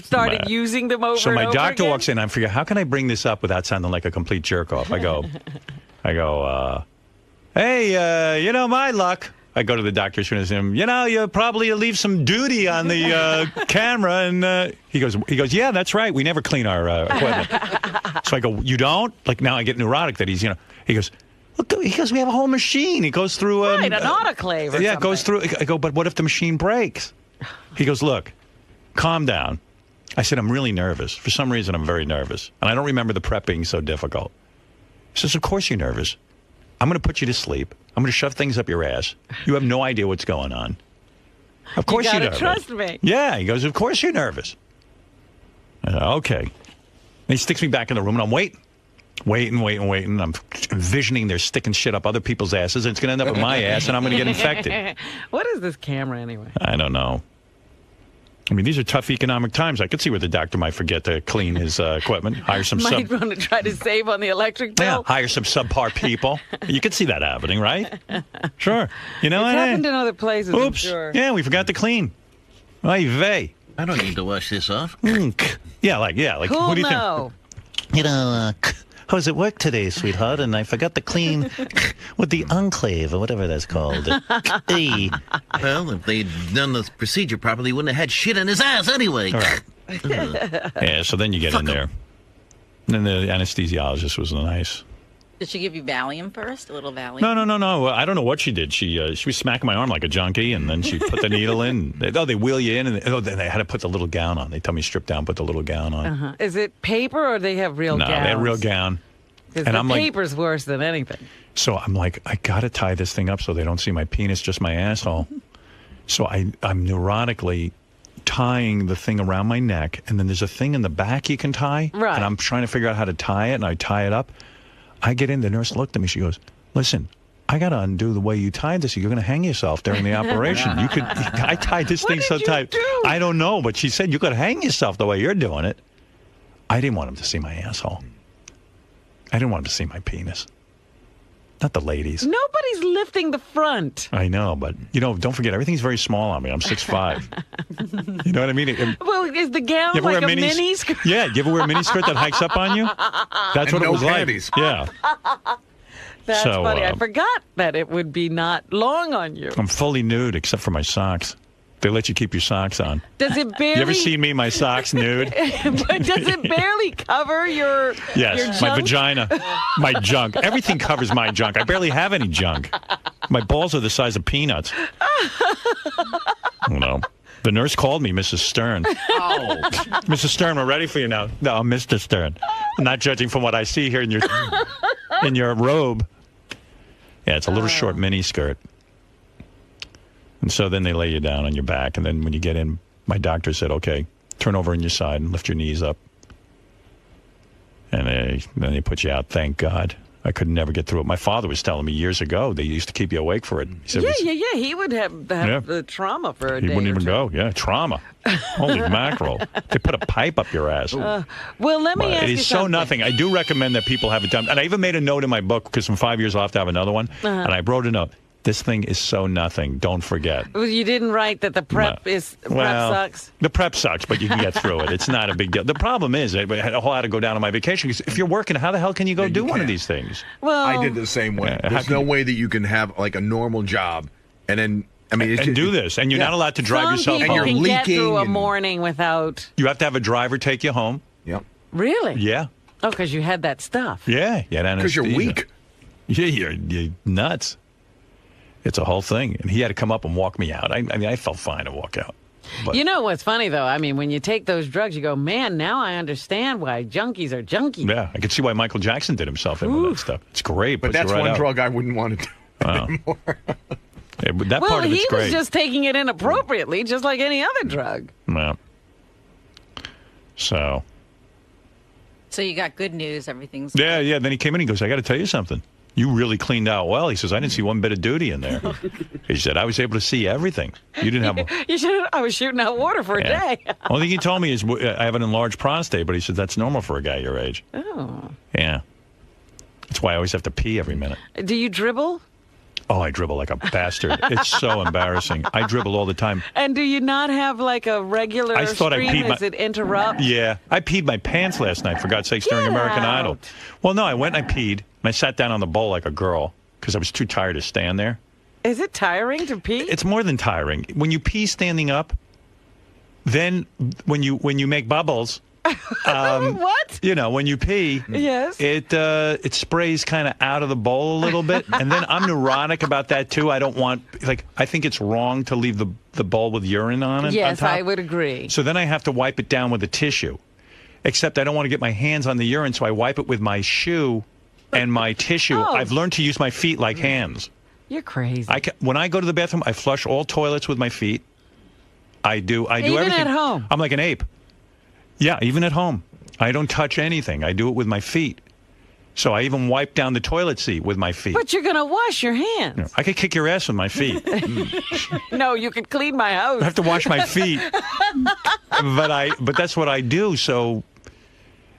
started using them over. So my and over doctor again? walks in. I figure, how can I bring this up without sounding like a complete jerk off? I go, hey, my luck. I go to the doctor as soon as him. You probably leave some duty on the camera, and he goes, yeah, that's right. We never clean our equipment. So I go, you don't? Like now I get neurotic that he's, He goes, look, we have a whole machine. It goes through an autoclave. Or it goes through. I go, but what if the machine breaks? He goes, look, calm down. I said, I'm really nervous. For some reason, I'm very nervous, and I don't remember the prep being so difficult. He says, of course you're nervous. I'm going to put you to sleep. I'm going to shove things up your ass. You have no idea what's going on. Of course you're nervous. Trust me. Yeah, he goes, of course you're nervous. I said, okay. And he sticks me back in the room, and I'm waiting. I'm envisioning they're sticking shit up other people's asses, and it's going to end up in my ass, and I'm going to get infected. What is this camera, anyway? I don't know. I mean, these are tough economic times. I could see where the doctor might forget to clean his equipment, hire some Might want to try to save on the electric bill. Yeah, hire some subpar people. You could see that happening, right? Sure. It's happened in other places, Oops. I'm sure. Yeah, we forgot to clean. Oy vey. I don't need to wash this off. Yeah, like Cool, what do you no. think? How was it work today, sweetheart? And I forgot to clean with the enclave or whatever that's called. Hey. Well, if they'd done the procedure properly, he wouldn't have had shit in his ass anyway. All right. Yeah, so then you get in there. And then the anesthesiologist was nice. Did she give you Valium first? A little Valium? No. I don't know what she did. She was smacking my arm like a junkie, and then she put the needle in. They wheel you in, and then they had to put the little gown on. They tell me strip down, put the little gown on. Uh-huh. Is it paper or they have real gowns? No, they had real gown. Because the paper's worse than anything. So I'm like, I got to tie this thing up so they don't see my penis, just my asshole. So I'm neurotically tying the thing around my neck, and then there's a thing in the back you can tie. Right. And I'm trying to figure out how to tie it, and I tie it up. I get in, the nurse looked at me, she goes, listen, I got to undo the way you tied this. You're going to hang yourself during the operation. I tied this thing so tight. I don't know, but she said you could hang yourself the way you're doing it. I didn't want him to see my asshole. I didn't want him to see my penis. Not the ladies. Nobody's lifting the front. I know, but, don't forget, everything's very small on me. I'm 6'5". You know what I mean? Well, is the gown like a mini skirt? Yeah, do you ever wear a mini skirt that hikes up on you? That's what it was panties. like. Yeah. That's funny. I forgot that it would be not long on you. I'm fully nude except for my socks. They let you keep your socks on. Does it barely... You ever see me, my socks nude? But does it barely cover your Yes, your junk? My vagina, my junk. Everything covers my junk. I barely have any junk. My balls are the size of peanuts. No. The nurse called me, Mrs. Stern. Oh. Mrs. Stern, we're ready for you now. No, Mr. Stern. I'm not judging from what I see here in your robe. Yeah, it's a little short mini skirt. And so then they lay you down on your back, and then when you get in, my doctor said, okay, turn over on your side and lift your knees up. And then they put you out, thank God. I could never get through it. My father was telling me years ago they used to keep you awake for it. He said, yeah. He would have the trauma for a day. He wouldn't even two. go. Yeah, trauma. Holy mackerel. They put a pipe up your ass. Well, let me ask you It is something. so nothing. I do recommend that people have it done. And I even made a note in my book, because in 5 years I'll have to have another one. And I wrote a note. This thing is so nothing. Don't forget. Well, you didn't write that the prep sucks? The prep sucks, but you can get through it. It's not a big deal. The problem is, I had to go down on my vacation, because if you're working, how the hell can you go do one of these things? Well, I did the same way. There's no way that you can have like a normal job and then do this, and you're not allowed to drive yourself home. Some people And can you're get through a leaking morning without... You have to have a driver take you home. Yep. Really? Yeah. Oh, because you had that stuff. Yeah. Because you're weak. Yeah, you're nuts. It's a whole thing. And he had to come up and walk me out. I mean, I felt fine to walk out. But You know what's funny, though? I mean, when you take those drugs, you go, man, now I understand why junkies are junkies. yeah, I could see why Michael Jackson did himself in with that stuff. It's great. But puts you that's right one out. drug I wouldn't want to do Wow. anymore. Yeah, but that Well, part of it's he great. was just taking it inappropriately, just like any other drug. Yeah. So. So you got good news. Everything's Yeah. Then he came in and he goes, I got to tell you something. You really cleaned out well. He says, I didn't see one bit of duty in there. He said, I was able to see everything. You didn't have. You should. I was shooting out water for a Yeah. day. Only thing he told me is I have an enlarged prostate, but he said that's normal for a guy your age. Oh. Yeah. That's why I always have to pee every minute. Do you dribble? Oh, I dribble like a bastard. It's so embarrassing. I dribble all the time. And do you not have like a regular I thought I stream? peed my- Does it interrupt? Yeah. I peed my pants last night, for God's sakes, during American Idol. Well, no, I went and I peed, and I sat down on the bowl like a girl because I was too tired to stand there. Is it tiring to pee? It's more than tiring. When you pee standing up, then when you make bubbles, what? You know, when you pee, Yes. it sprays kind of out of the bowl a little bit, and then I'm neurotic about that too. I don't want I think it's wrong to leave the bowl with urine on it. Yes, on top. I would agree. So then I have to wipe it down with a tissue. Except I don't want to get my hands on the urine, so I wipe it with my shoe and my tissue. Oh. I've learned to use my feet like hands. You're crazy. When I go to the bathroom, I flush all toilets with my feet. I do Even everything. at home? I'm like an ape. Yeah, even at home. I don't touch anything. I do it with my feet. So I even wipe down the toilet seat with my feet. But you're going to wash your hands. I could kick your ass with my feet. No, you could clean my house. I have to wash my feet. But that's what I do. So,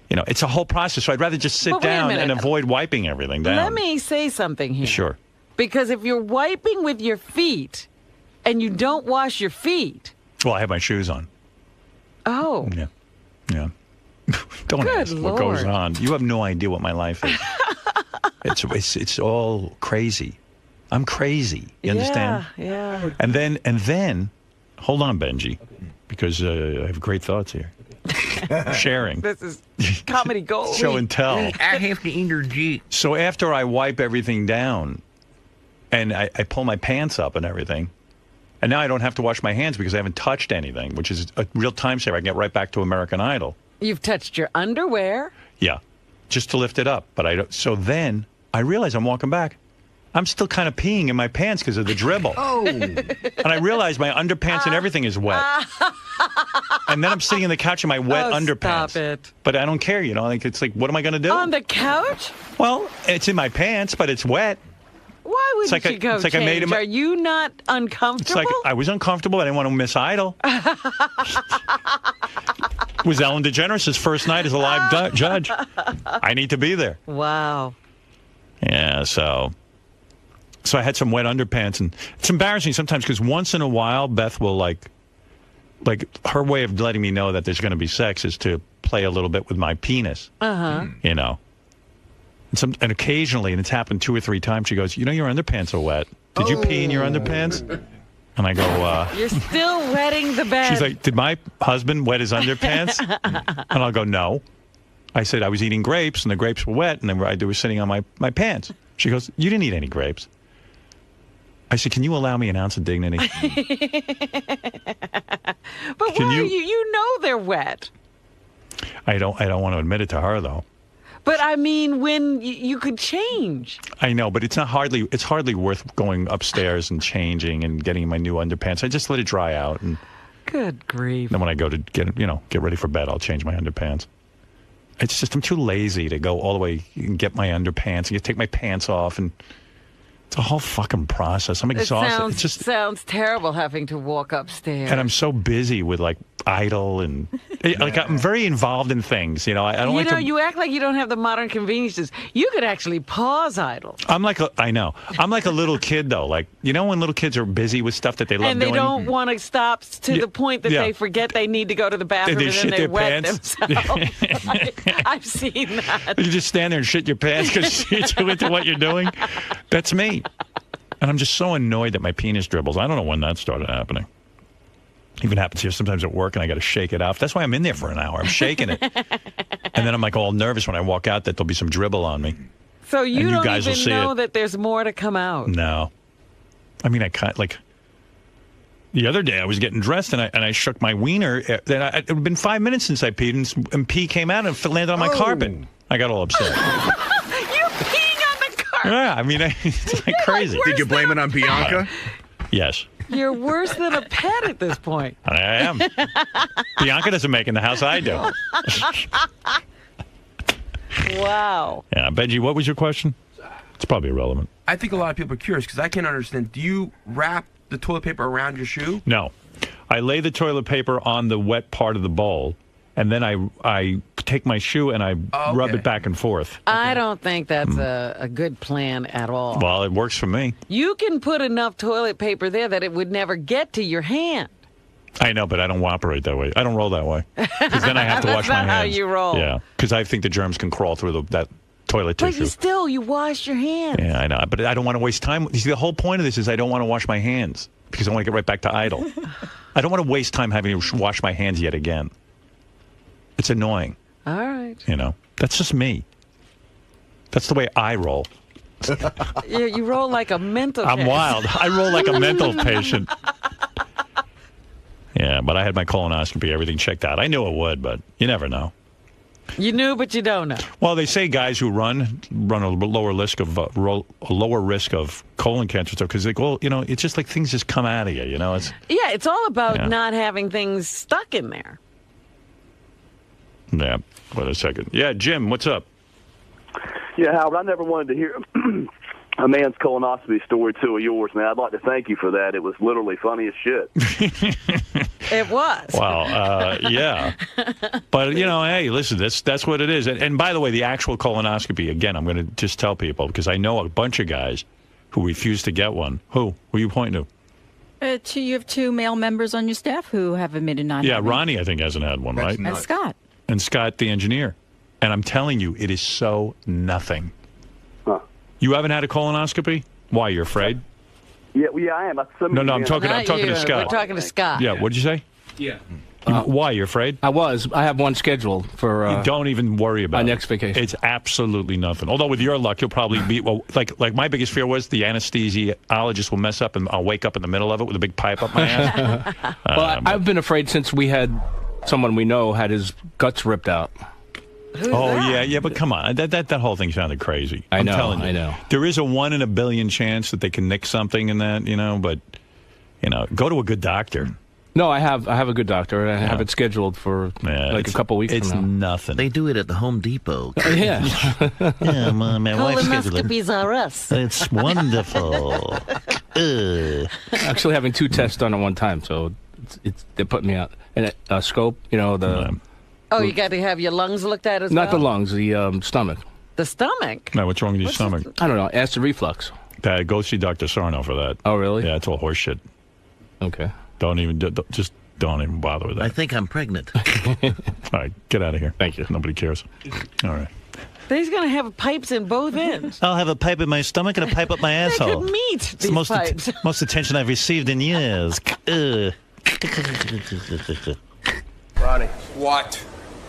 you know, it's a whole process. So I'd rather just sit But wait a down minute. and avoid wiping everything down. Let me say something here. Sure. Because if you're wiping with your feet and you don't wash your feet, Well, I have my shoes on. oh, Yeah. Yeah. Don't Good ask what goes Lord. on. You have no idea what my life is. It's all crazy. I'm crazy. You understand? Yeah. And then, hold on, Benji, because I have great thoughts here. Sharing. This is comedy gold. Show and tell. I have to interject. So after I wipe everything down, and I pull my pants up and everything, and now I don't have to wash my hands because I haven't touched anything, which is a real time saver. I can get right back to American Idol. You've touched your underwear. Yeah, just to lift it up. But I don't. So then I realize I'm walking back. I'm still kind of peeing in my pants because of the dribble. Oh. And I realize my underpants and everything is wet. And then I'm sitting on the couch in my wet underpants. Stop it. But I don't care, you know. It's like, what am I going to do? On the couch? Well, it's in my pants, but it's wet. Why wouldn't It's like you go it's like I made change? him. Are you not It's uncomfortable? like I was uncomfortable. I didn't want to miss Idol. It was Ellen DeGeneres' first night as a live judge. I need to be there. Wow. Yeah, so I had some wet underpants, and it's embarrassing sometimes because once in a while Beth will like her way of letting me know that there's going to be sex is to play a little bit with my penis. Uh-huh. You know. And occasionally, and it's happened 2 or 3 times, she goes, "You know, your underpants are wet. Did you pee in your underpants?" And I go, You're still wetting the bed. She's like, "Did my husband wet his underpants?" And I'll go, "No." I said, "I was eating grapes, and the grapes were wet, and they were sitting on my pants." She goes, "You didn't eat any grapes." I said, "Can you allow me an ounce of dignity?" But Can why? you- You know they're wet. I don't want to admit it to her, though. But I mean, when you could change. I know, but it's hardly worth going upstairs and changing and getting my new underpants. I just let it dry out, and Good grief. then when I go to get ready for bed, I'll change my underpants. It's just I'm too lazy to go all the way and get my underpants and take my pants off, and it's a whole fucking process. I'm exhausted. It sounds terrible having to walk upstairs. And I'm so busy with like Idol and like I'm very involved in things. You know, I don't like to. You act like you don't have the modern conveniences. You could actually pause Idol. I know. I'm like a little kid though. Like, you know, when little kids are busy with stuff that they love And they doing. don't want to stop to the point that yeah. they forget they need to go to the bathroom They and shit then they their wet pants. themselves. I've seen that. You just stand there and shit your pants because you're too into what you're doing. That's me. And I'm just so annoyed that my penis dribbles. I don't know when that started happening. Even happens here sometimes at work, and I got to shake it off. That's why I'm in there for an hour. I'm shaking it. And then I'm like all nervous when I walk out that there'll be some dribble on me. So you And you don't guys will even see know it. that there's more to come out. No. I mean, I can't, like, the other day I was getting dressed and I shook my wiener. Then it had been 5 minutes since I peed, and pee came out and landed on my carpet. I got all upset. You're peeing on the carpet. Yeah, I mean, it's like crazy. Did you blame it on Bianca? Yes. You're worse than a pet at this point. I am. Bianca doesn't make in the house, I do. Wow. Yeah, Benji, what was your question? It's probably irrelevant. I think a lot of people are curious because I can't understand. Do you wrap the toilet paper around your shoe? No. I lay the toilet paper on the wet part of the bowl, and then I take my shoe and I rub it back and forth. I don't think that's a good plan at all. Well, it works for me. You can put enough toilet paper there that it would never get to your hand. I know, but I don't operate that way. I don't roll that way. Because then I have to wash my hands. That's not how you roll. Yeah, because I think the germs can crawl through that toilet But tissue. you wash your hands. Yeah, I know. But I don't want to waste time. You see, the whole point of this is I don't want to wash my hands because I want to get right back to idle. I don't want to waste time having to wash my hands yet again. It's annoying. All right. You know, that's just me. That's the way I roll. You roll like a mental I'm case. wild. I roll like a mental patient. Yeah, but I had my colonoscopy, everything checked out. I knew it would, but you never know. You knew, but you don't know. Well, they say guys who run a lower risk of colon cancer stuff because they go, you know, it's just like things just come out of you. You know, Yeah, it's all about not having things stuck in there. Yeah. Wait a second. Yeah, Jim, what's up? Yeah, Howard, I never wanted to hear a man's colonoscopy story too of yours, man. I'd like to thank you for that. It was literally funny as shit. It was. Well, yeah. But, you know, hey, listen, that's what it is. And by the way, the actual colonoscopy, again, I'm going to just tell people, because I know a bunch of guys who refuse to get one. Who are you pointing to? You have 2 male members on your staff who have admitted not Yeah, having. Ronnie, I think, hasn't had one, right? And Scott. And Scott, the engineer. And I'm telling you, it is so nothing. Huh. You haven't had a colonoscopy? Why, you're afraid? Yeah, I am. No, I'm talking to Scott. We're talking to Scott. Yeah, what'd you say? Yeah. Why, you're afraid? I have one scheduled for... You don't even worry about my it. next vacation. It's absolutely nothing. Although with your luck, you'll probably be... Well, like my biggest fear was the anesthesiologist will mess up and I'll wake up in the middle of it with a big pipe up my ass. Well, I've been afraid since we had someone we know had his guts ripped out. Yeah, but come on. That whole thing sounded crazy. I'm telling you. I know. There is a 1 in a billion chance that they can nick something in that, you know, but, you know, go to a good doctor. No, I have a good doctor, and I have it scheduled for a couple weeks from now. It's nothing. They do it at the Home Depot. Yeah. Yeah, my wife's scheduled it. Colonoscopies are us. It's wonderful. Actually having 2 tests done at one time, so they're putting me out. And a scope, you know, the... Oh, you got to have your lungs looked at as well? Not the lungs, the stomach. The stomach? No, what's wrong with your stomach? I don't know, acid reflux. Go see Dr. Sarno for that. Oh, really? Yeah, it's all horse shit. Okay. Don't even bother with that. I think I'm pregnant. All right, get out of here. Thank you. Nobody cares. All right. He's going to have pipes in both ends. I'll have a pipe in my stomach and a pipe up my They asshole. could meet It's these the most pipes. most attention I've received in years. Ronnie. What?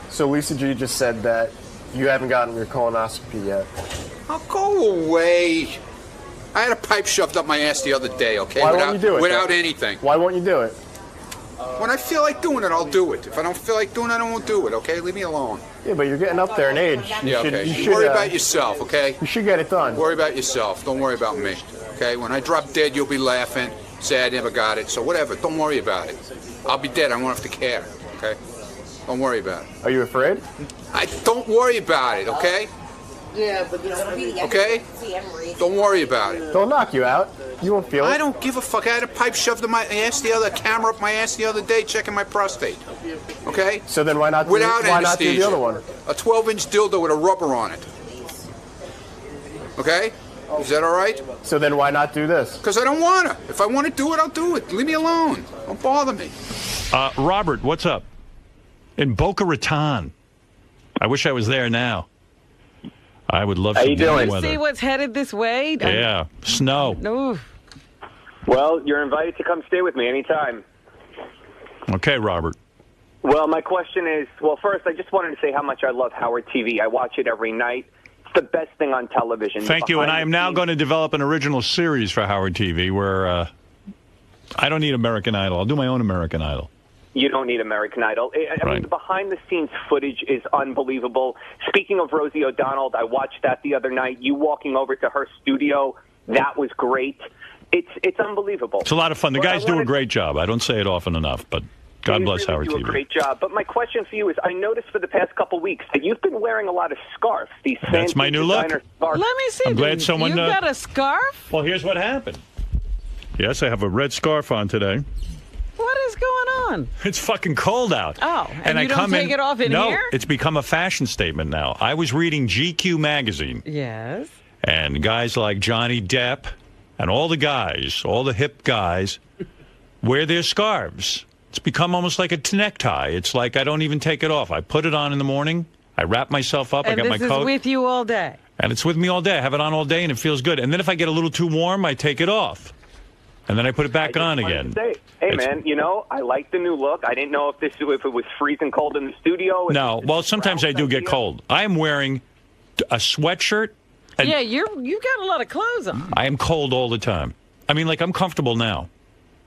So Lisa G just said that you haven't gotten your colonoscopy yet. Oh, go away. I had a pipe shoved up my ass the other day, okay? Why won't you do it? Without though? anything. Why won't you do it? When I feel like doing it, I'll do it. If I don't feel like doing it, I won't do it, okay? Leave me alone. Yeah, but you're getting up there in age. You should worry about yourself, okay? You should get it done. Worry about yourself. Don't worry about me, okay? When I drop dead, you'll be laughing, say I never got it. So whatever, don't worry about it. I'll be dead. I won't have to care, okay? Don't worry about it. Are you afraid? Don't worry about it, okay? Yeah, but Okay? Don't worry about it. They'll knock you out. You won't feel it. I don't give a fuck. I had a pipe shoved in my ass camera up my ass the other day checking my prostate. Okay? So then why not do, Without why not anesthesia. do the other one? A 12-inch dildo with a rubber on it. Okay? Is that all right? So then why not do this? Because I don't want to. If I want to do it, I'll do it. Leave me alone. Don't bother me. Robert, what's up? In Boca Raton. I wish I was there now. I would love some good weather. See what's headed this way? Yeah, snow. No. Well, you're invited to come stay with me anytime. Okay, Robert. Well, my question is, well, first, I just wanted to say how much I love Howard TV. I watch it every night. It's the best thing on television. Thank you, and I am now going to develop an original series for Howard TV where I don't need American Idol. I'll do my own American Idol. You don't need American Idol. I mean, the behind-the-scenes footage is unbelievable. Speaking of Rosie O'Donnell, I watched that the other night. You walking over to her studio, that was great. It's unbelievable. It's a lot of fun. The guys do a great job. I don't say it often enough, but God bless really Howard do TV. A great job. But my question for you is, I noticed for the past couple weeks that you've been wearing a lot of scarves. These That's my new look. Scarves. Let me see. I'm glad someone. You got a scarf? Well, here's what happened. Yes, I have a red scarf on today. What is going on? It's fucking cold out. Oh, and you I don't come take it off in no, here? It's become a fashion statement now. I was reading GQ magazine. Yes. And guys like Johnny Depp and all the guys, all the hip guys, wear their scarves. It's become almost like a necktie. It's like I don't even take it off. I put it on in the morning. I wrap myself up. And I got my this coat. is with you all day. And it's with me all day. I have it on all day, and it feels good. And then if I get a little too warm, I take it off. And then I put it back on again. Hey, man, you know, I like the new look. I didn't know if it was freezing cold in the studio. No, well, sometimes I do get cold. I am wearing a sweatshirt. And Yeah, you got a lot of clothes on. I am cold all the time. I mean, like, I'm comfortable now.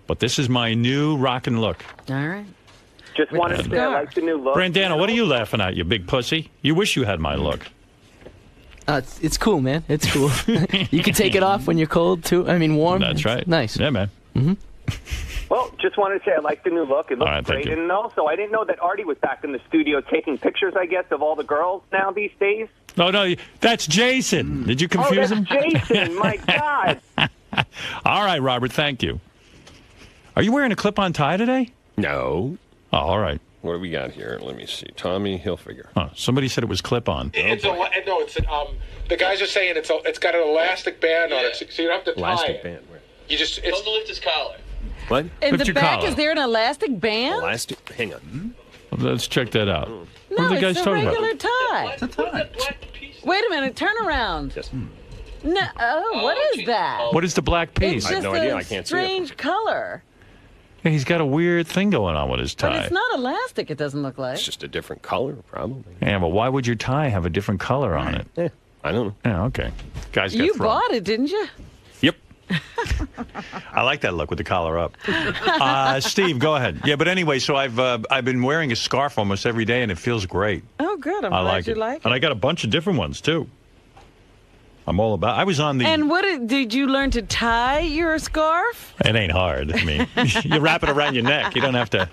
But this is my new rockin' look. All right. Just wanted to say I like the new look. Brandana, what are you laughing at, you big pussy? You wish you had my look. It's cool, man. It's cool. You can take it off when you're cold, too. I mean, warm. That's right. Nice. Yeah, man. Mm-hmm. Well, just wanted to say I like the new look. It looks All right, thank great. you. And also, I didn't know that Artie was back in the studio taking pictures, I guess, of all the girls now these days. No, that's Jason. Did you confuse him? Jason, my God. All right, Robert, thank you. Are you wearing a clip-on tie today? No. Oh, all right. What do we got here? Let me see. Tommy Hilfiger. Oh, somebody said it was clip-on. The guys are saying it's got an elastic band on it, so you don't have to tie Elastic it. band. Where? You just it's to lift his collar. What? In Lift the your back, collar. is there an elastic band? Elastic. Hang on. Let's check that out. No, What are the guys it's a talking regular about? tie. It's a tie. Wait a minute, turn around. No, what is that? What is the black piece? It's just a strange color. Yeah, he's got a weird thing going on with his But tie. it's not elastic, it doesn't look like. It's just a different color, probably. Yeah, but why would your tie have a different color on it? Yeah, I don't know. Yeah, okay. Guys got You thrown. bought it, didn't you? Yep. I like that look with the collar up. Steve, go ahead. Yeah, but anyway, so I've been wearing a scarf almost every day, and it feels great. Oh, good. I'm I glad like you it. like it. And I got a bunch of different ones, too. I'm all about I was on the... And did you learn to tie your scarf? It ain't hard. I mean, you wrap it around your neck. You don't have to...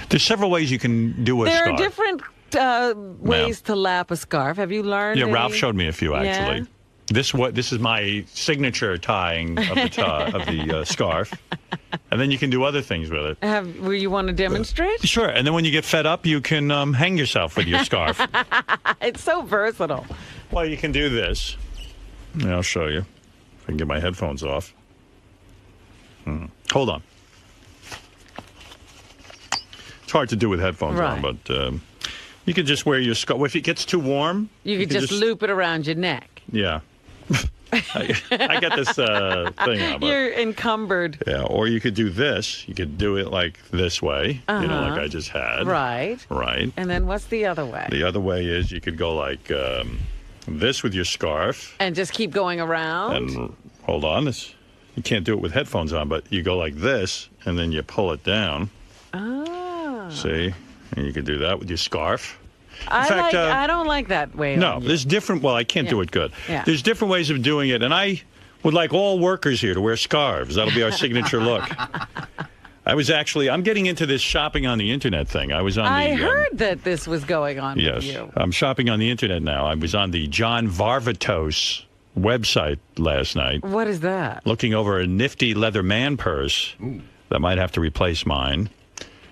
There's several ways you can do a There scarf. are different ways to lap a scarf. Have you learned? Yeah, any? Ralph showed me a few, actually. Yeah? This is my signature tying of the scarf. And then you can do other things with it. Will you want to demonstrate? Sure. And then when you get fed up, you can hang yourself with your scarf. It's so versatile. Well, you can do this. Yeah, I'll show you. If I can get my headphones off. Hold on. It's hard to do with headphones on, but you can just wear your scarf. If it gets too warm, You could just loop it around your neck. Yeah. I got this thing on. You're encumbered. Yeah, or you could do this. You could do it like this way, you know, like I just had. Right. Right. And then what's the other way? The other way is you could go like this with your scarf. And just keep going around? And hold on. You can't do it with headphones on, but you go like this, and then you pull it down. Oh. See? And you could do that with your scarf. I don't like that way. No, there's different. Well, I can't do it good. Yeah. There's different ways of doing it, and I would like all workers here to wear scarves. That'll be our signature look. I'm getting into this shopping on the internet thing. I heard that this was going on yes, with you. I'm shopping on the internet now. I was on the John Varvatos website last night. What is that? Looking over a nifty leather man purse that might have to replace mine.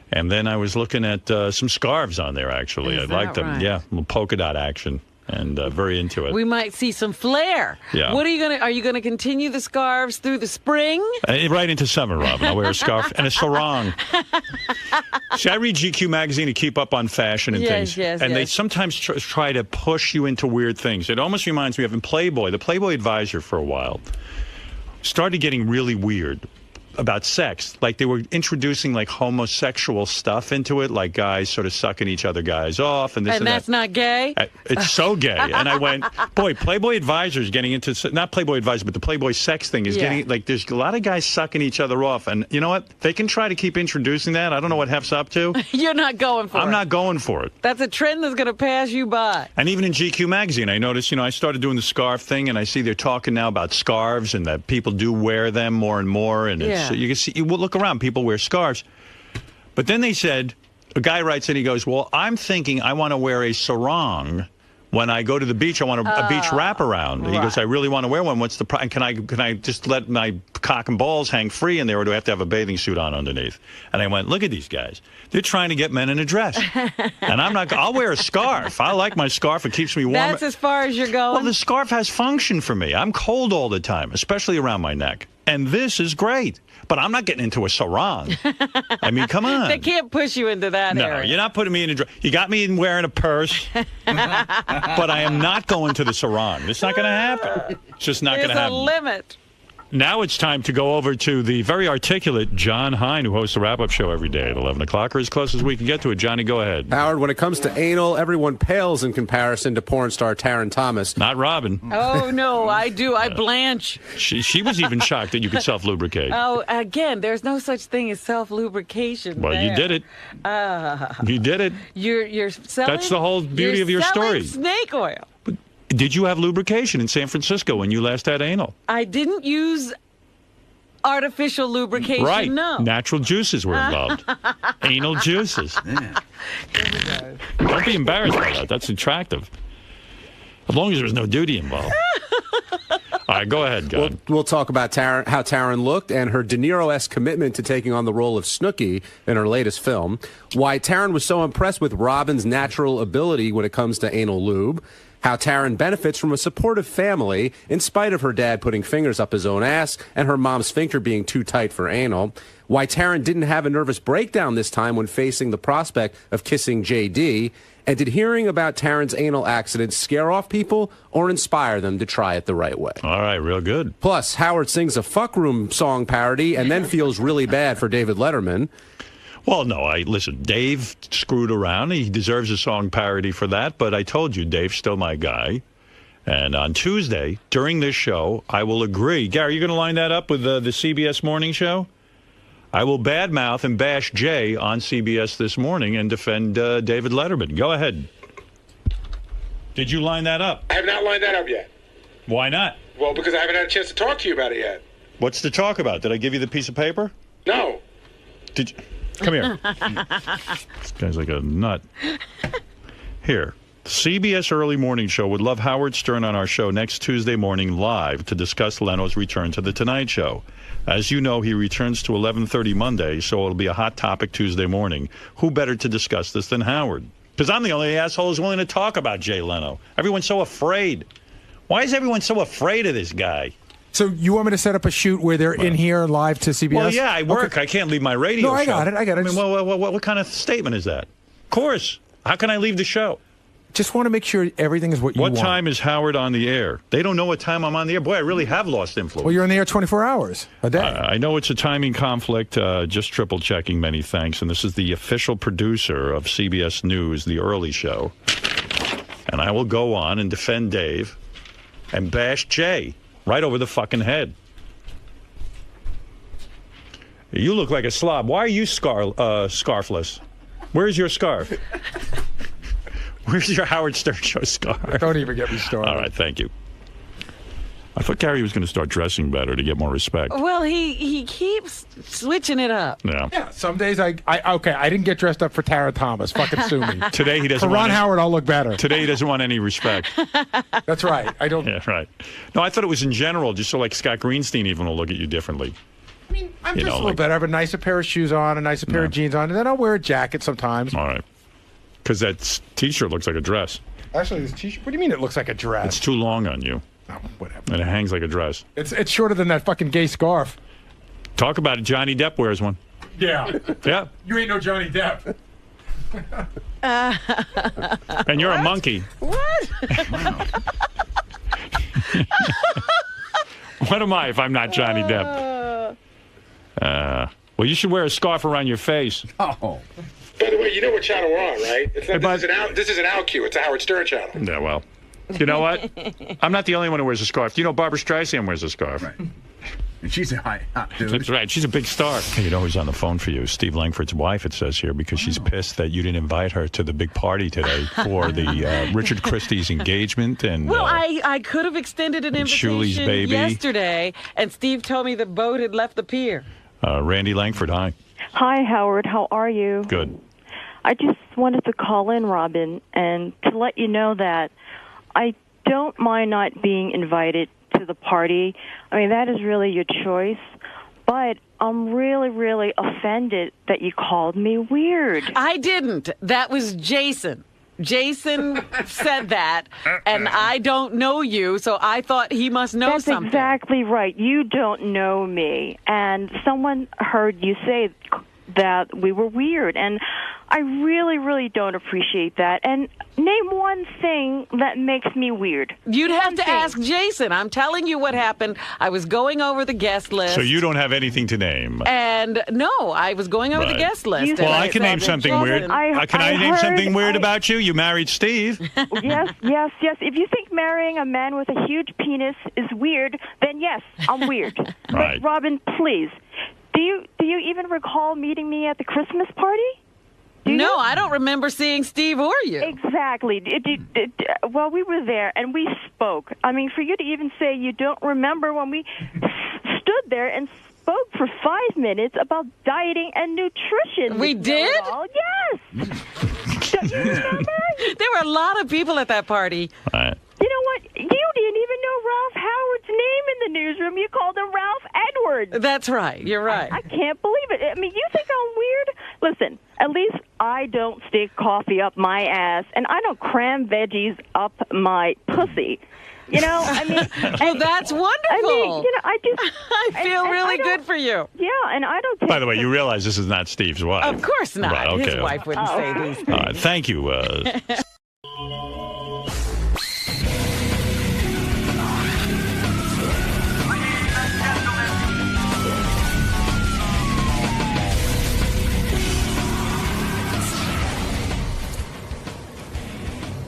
And then I was looking at some scarves on there, actually. Is I like that them. right? Yeah, little polka dot action, and very into it. We might see some flair. Yeah. Are you gonna continue the scarves through the spring? Right into summer, Robin. I'll wear a scarf and a sarong. See, I read GQ magazine to keep up on fashion and things. And they sometimes try to push you into weird things. It almost reminds me of in Playboy, the Playboy advisor for a while started getting really weird. about sex. Like they were introducing like homosexual stuff into it, like guys sort of sucking each other guys off and this and that's that. not gay? It's so gay. And I went, boy, Playboy Advisor is getting into, not Playboy Advisor, but the Playboy sex thing is getting, like there's a lot of guys sucking each other off. And you know what? They can try to keep introducing that. I don't know what Hef's up to. You're not going for it. I'm not going for it. That's a trend that's going to pass you by. And even in GQ magazine, I noticed, I started doing the scarf thing, and I see they're talking now about scarves and that people do wear them more and more. And it's, you can see, you look around, people wear scarves. But then they said, a guy writes in, he goes, well, I'm thinking I want to wear a sarong. When I go to the beach, I want a beach wraparound. He goes, I really want to wear one. What's the problem? Can I just let my cock and balls hang free in there, or do I have to have a bathing suit on underneath? And I went, look at these guys. They're trying to get men in a dress. And I'm not. I'll wear a scarf. I like my scarf. It keeps me warm. That's as far as you're going? Well, the scarf has function for me. I'm cold all the time, especially around my neck. And this is great. But I'm not getting into a sarong. I mean, come on. They can't push you into that area. No, you're not putting me in a dress. You got me in wearing a purse. But I am not going to the sarong. It's not going to happen. It's just not going to happen. There's a limit. Now it's time to go over to the very articulate John Hine, who hosts the wrap-up show every day at 11 o'clock, or as close as we can get to it. Johnny, go ahead. Howard, when it comes to anal, everyone pales in comparison to porn star Taryn Thomas. Not Robin. Oh, no, I do. I blanch. She was even shocked that you could self-lubricate. Oh, again, there's no such thing as self-lubrication. Well, you did it. You did it. You're selling. That's the whole beauty of your story. Snake oil. Did you have lubrication in San Francisco when you last had anal? I didn't use artificial lubrication, right. No. Natural juices were involved. Anal juices. Don't be embarrassed by that. That's attractive. As long as there's no duty involved. All right, go ahead, God. We'll talk about how Taryn looked and her De Niro-esque commitment to taking on the role of Snooki in her latest film. Why Taryn was so impressed with Robin's natural ability when it comes to anal lube. How Taryn benefits from a supportive family in spite of her dad putting fingers up his own ass and her mom's sphincter being too tight for anal. Why Taryn didn't have a nervous breakdown this time when facing the prospect of kissing JD. And did hearing about Taryn's anal accident scare off people or inspire them to try it the right way? All right, real good. Plus, Howard sings a fuck room song parody and then feels really bad for David Letterman. Well, no, listen, Dave screwed around. He deserves a song parody for that, but I told you, Dave's still my guy. And on Tuesday, during this show, I will agree. Gary, you going to line that up with the CBS Morning Show? I will badmouth and bash Jay on CBS This Morning and defend David Letterman. Go ahead. Did you line that up? I have not lined that up yet. Why not? Well, because I haven't had a chance to talk to you about it yet. What's to talk about? Did I give you the piece of paper? No. Did you? Come here. This guy's like a nut. Here. The CBS Early Morning Show would love Howard Stern on our show next Tuesday morning live to discuss Leno's return to The Tonight Show. As you know, he returns to 11:30 Monday, so it'll be a hot topic Tuesday morning. Who better to discuss this than Howard? Because I'm the only asshole who's willing to talk about Jay Leno. Everyone's so afraid. Why is everyone so afraid of this guy? So you want me to set up a shoot where they're in here live to CBS? Well, yeah, I work. Okay. I can't leave my radio show. No, I got it. I mean, what kind of statement is that? Of course. How can I leave the show? Just want to make sure everything is what you want. What time is Howard on the air? They don't know what time I'm on the air. Boy, I really have lost influence. Well, you're on the air 24 hours a day. I know it's a timing conflict. Just triple checking. Many thanks. And this is the official producer of CBS News, The Early Show. And I will go on and defend Dave and bash Jay right over the fucking head. You look like a slob. Why are you scarfless? Where's your scarf? Where's your Howard Stern Show scarf? Don't even get me started. All right, thank you. I thought Gary was going to start dressing better to get more respect. Well, he keeps switching it up. Yeah. Some days I didn't get dressed up for Tara Thomas. Fucking sue me. Today he doesn't. For Ron Howard, I'll look better. Today he doesn't want any respect. That's right. I don't. Yeah, right. No, I thought it was in general, just so like Scott Greenstein even will look at you differently. I mean, I'm just a little better. I have a nicer pair of shoes on, a nicer pair of jeans on, and then I'll wear a jacket sometimes. All right. Because that T-shirt looks like a dress. Actually, this T-shirt. What do you mean it looks like a dress? It's too long on you. Oh, whatever. And it hangs like a dress. It's shorter than that fucking gay scarf. Talk about it. Johnny Depp wears one. Yeah. Yeah. You ain't no Johnny Depp. And you're a monkey. What? What am I if I'm not Johnny Depp? Well, you should wear a scarf around your face. Oh. By the way, you know what channel we're on, right? It's not, this is an OutQ. It's a Howard Stern channel. Yeah, well, you know what? I'm not the only one who wears a scarf. You know, Barbara Streisand wears a scarf. Right. And she's a hot dude. That's right. She's a big star. You know who's on the phone for you? Steve Langford's wife, it says here, because she's pissed that you didn't invite her to the big party today for the Richard Christie's engagement. And well, I could have extended an Shuley's invitation baby. yesterday, and Steve told me the boat had left the pier. Randy Langford, hi. Hi, Howard. How are you? Good. I just wanted to call in, Robin, and to let you know that I don't mind not being invited to the party. I mean, that is really your choice. But I'm really, really offended that you called me weird. I didn't. That was Jason. Jason said that, and I don't know you, so I thought he must know something. That's exactly right. You don't know me. And someone heard you say that we were weird, and I really, really don't appreciate that. And name one thing that makes me weird. You'd have to ask Jason. I'm telling you what happened. I was going over the guest list. So you don't have anything to name? And no, I was going over the guest list. Well, I can name something weird. Can I name something weird about you? You married Steve. Yes. If you think marrying a man with a huge penis is weird, then yes, I'm weird. Right. But Robin, please, do you even recall meeting me at the Christmas party? No, I don't remember seeing Steve or you. Exactly. Well, we were there, and we spoke. I mean, for you to even say you don't remember when we stood there and spoke for 5 minutes about dieting and nutrition. We did? Yes. Don't you remember? There were a lot of people at that party. Right. You know what? You didn't even know Ralph Howard's name in the newsroom. You called him Ralph Edwards. That's right. You're right. I can't believe it. I mean, you think I'm weird? Listen, at least I don't stick coffee up my ass, and I don't cram veggies up my pussy. You know, I mean... Oh, that's wonderful. I mean, you know, I feel really good for you. Yeah, and I don't... By the way, you realize this is not Steve's wife. Of course not. Right, okay. His wife wouldn't say these things. All right, thank you.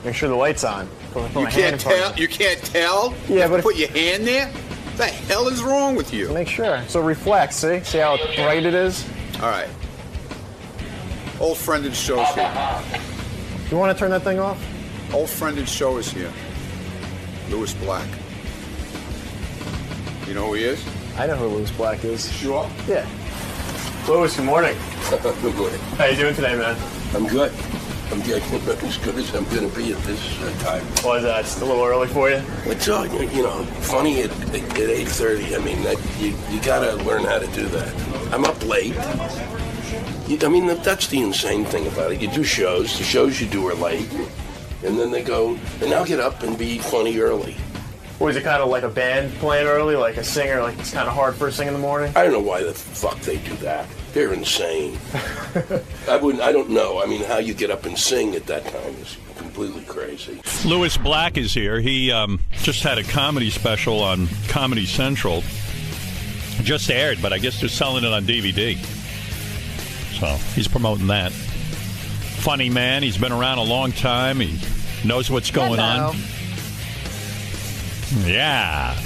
Make sure the light's on. You can't tell? You can't tell? Yeah, but put your hand there? What the hell is wrong with you? Make sure. So reflex, see? See how bright it is? All right. Old friend of the show is here. You want to turn that thing off? Old friend of the show is here. Louis Black. You know who he is? I know who Louis Black is. Sure? Yeah. Louis, good morning. Good morning. How you doing today, man? I'm good. I'm getting as good as I'm going to be at this time. Why is that? It's a little early for you? It's you know, funny at 8:30. I mean, you got to learn how to do that. I'm up late. I mean, that's the insane thing about it. You do shows. The shows you do are late, and then they go, and now get up and be funny early. Was it kind of like a band playing early, like a singer, like it's kind of hard first thing in the morning? I don't know why the fuck they do that. They're insane. I don't know. I mean, how you get up and sing at that time is completely crazy. Louis Black is here. He just had a comedy special on Comedy Central. Just aired, but I guess they're selling it on DVD. So he's promoting that. Funny man. He's been around a long time. He knows what's going on. Yeah.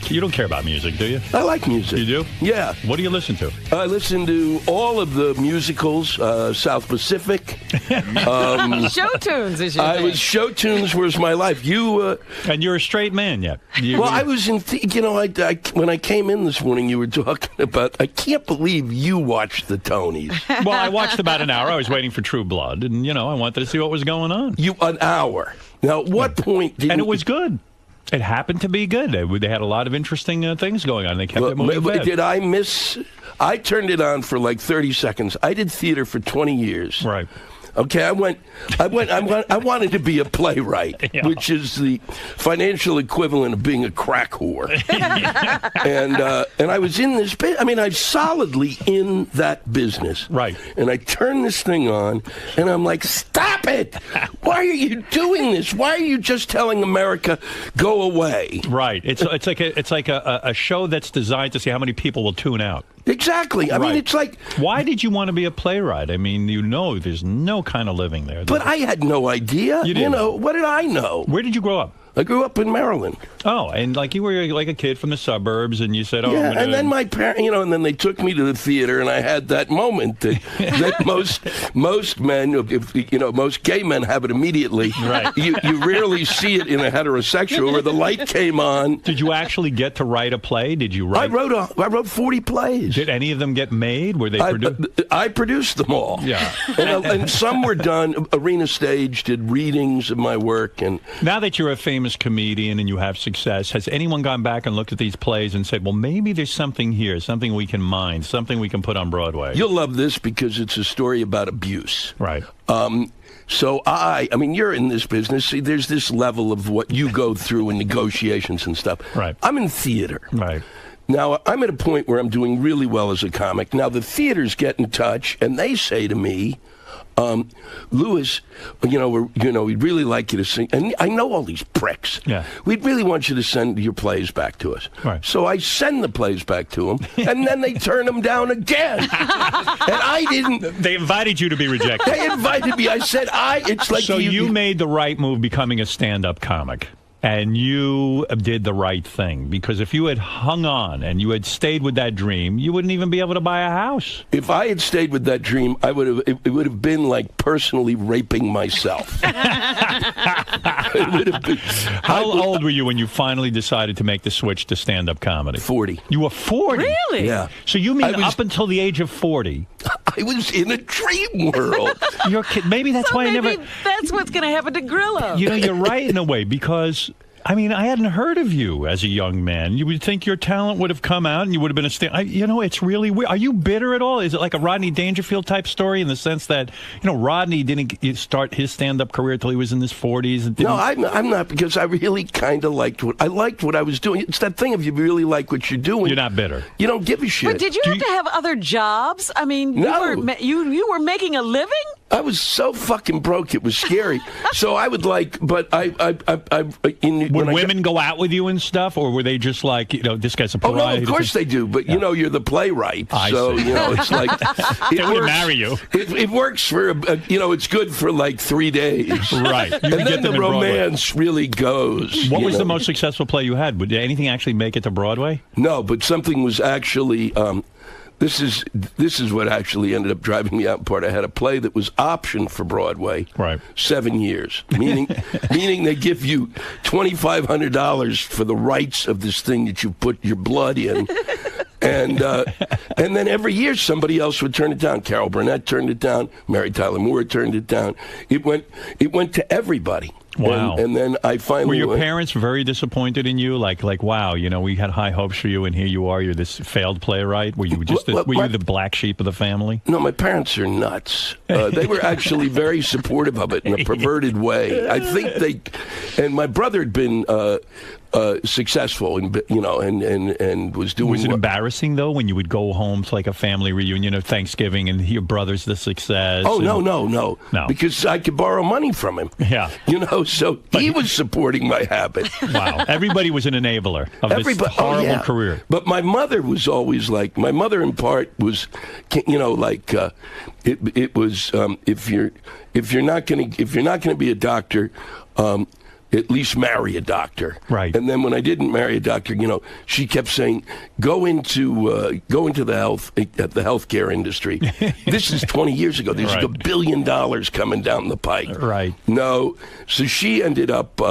You don't care about music, do you? I like music. You do? Yeah. What do you listen to? I listen to all of the musicals, South Pacific. Show tunes is your thing. Show tunes was my life. And you're a straight man yet. I was in, when I came in this morning, you were talking about, I can't believe you watched the Tonys. Well, I watched about an hour. I was waiting for True Blood, and, I wanted to see what was going on. An hour. Now, at what point did And it was good. It happened to be good. They had a lot of interesting things going on. They kept it moving. Did I miss? I turned it on for like 30 seconds. I did theater for 20 years. Right. Okay, I wanted to be a playwright, which is the financial equivalent of being a crack whore. And I was in this. I mean, I'm solidly in that business. Right. And I turned this thing on, and I'm like, "Stop it! Why are you doing this? Why are you just telling America, go away? Right. It's like a show that's designed to see how many people will tune out. Exactly. I mean, it's like... Why did you want to be a playwright? I mean, there's no kind of living there. But I had no idea. You know, what did I know? Where did you grow up? I grew up in Maryland. Oh, and like you were like a kid from the suburbs, and you said, "Oh, yeah." And then my parents, and then they took me to the theater, and I had that moment that most men, most gay men have it immediately. Right. You rarely see it in a heterosexual where the light came on. Did you actually get to write a play? Did you write? I wrote 40 plays. Did any of them get made? Were they produced? I produced them all. Yeah. and some were done arena stage, did readings of my work, and now that you're a famous comedian and you have success, has anyone gone back and looked at these plays and said, well, maybe there's something here, something we can mine, something we can put on Broadway? You'll love this because it's a story about abuse. Right. So I mean, you're in this business. See, there's this level of what you go through in negotiations and stuff. Right. I'm in theater. Right. Now, I'm at a point where I'm doing really well as a comic. Now, the theaters get in touch, and they say to me, Louis, we'd really like you to sing. And I know all these pricks. Yeah. We'd really want you to send your plays back to us. Right. So I send the plays back to them, and then they turn them down again. And I didn't. They invited you to be rejected. They invited me. I said, it's like. So you made the right move becoming a stand-up comic. And you did the right thing, because if you had hung on and you had stayed with that dream, you wouldn't even be able to buy a house. If I had stayed with that dream, I would have. It would have been like personally raping myself. It would have been. How old were you when you finally decided to make the switch to stand-up comedy? 40. You were 40? Really? Yeah. So you mean up until the age of 40? I was in a dream world. You're kidding. Maybe that's why I never. That's what's going to happen to Grillo. You're right in a way, because I mean, I hadn't heard of you as a young man. You would think your talent would have come out and you would have been it's really weird. Are you bitter at all? Is it like a Rodney Dangerfield type story in the sense that, Rodney didn't start his stand-up career till he was in his 40s? No, I'm not, because I really kind of liked what I was doing. It's that thing, if you really like what you're doing. You're not bitter. You don't give a shit. But did you have to have other jobs? I mean, No. you were making a living? I was so fucking broke, it was scary. So I would Would women go out with you and stuff, or were they just like, this guy's a pariah? Oh, no, of course they do, but you're the playwright, so see. It's like They wouldn't marry you. It works for it's good for like 3 days, right? And then the romance really goes. What was the most successful play you had? Did anything actually make it to Broadway? No, but something was actually. This is what actually ended up driving me out in part. I had a play that was optioned for Broadway, right? 7 years, meaning they give you $2,500 for the rights of this thing that you put your blood in, and then every year somebody else would turn it down. Carol Burnett turned it down. Mary Tyler Moore turned it down. It went to everybody. Wow. And then I finally... Were your parents very disappointed in you? Like, wow, we had high hopes for you, and here you are. You're this failed playwright. Were you just were you the black sheep of the family? No, my parents are nuts. They were actually very supportive of it in a perverted way. I think and my brother had been successful, and was doing. Was it embarrassing though when you would go home to like a family reunion of Thanksgiving and your brother's the success? Oh no, because I could borrow money from him. Yeah, so he was supporting my habit. Wow, everybody was an enabler of this horrible career. But my mother was always like, my mother in part was, it was if you're not gonna be a doctor. At least marry a doctor, right? And then when I didn't marry a doctor, she kept saying, "Go into the healthcare industry." This is 20 years ago. There's like $1 billion coming down the pike, right? No, so she ended up.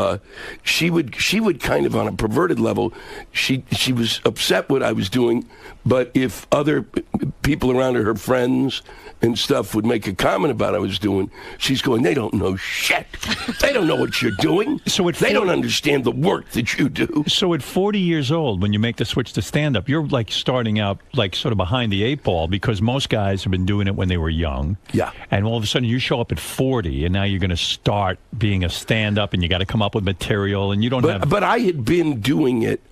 She would kind of on a perverted level. She was upset what I was doing, but if other people around her friends and stuff would make a comment about what I was doing, she's going, they don't know shit. They don't know what you're doing. So they don't understand the work that you do. So at 40 years old, when you make the switch to stand-up, you're like starting out like sort of behind the 8 ball, because most guys have been doing it when they were young. Yeah. And all of a sudden you show up at 40, and now you're going to start being a stand-up, and you got to come up with material, and you don't have... But I had been doing it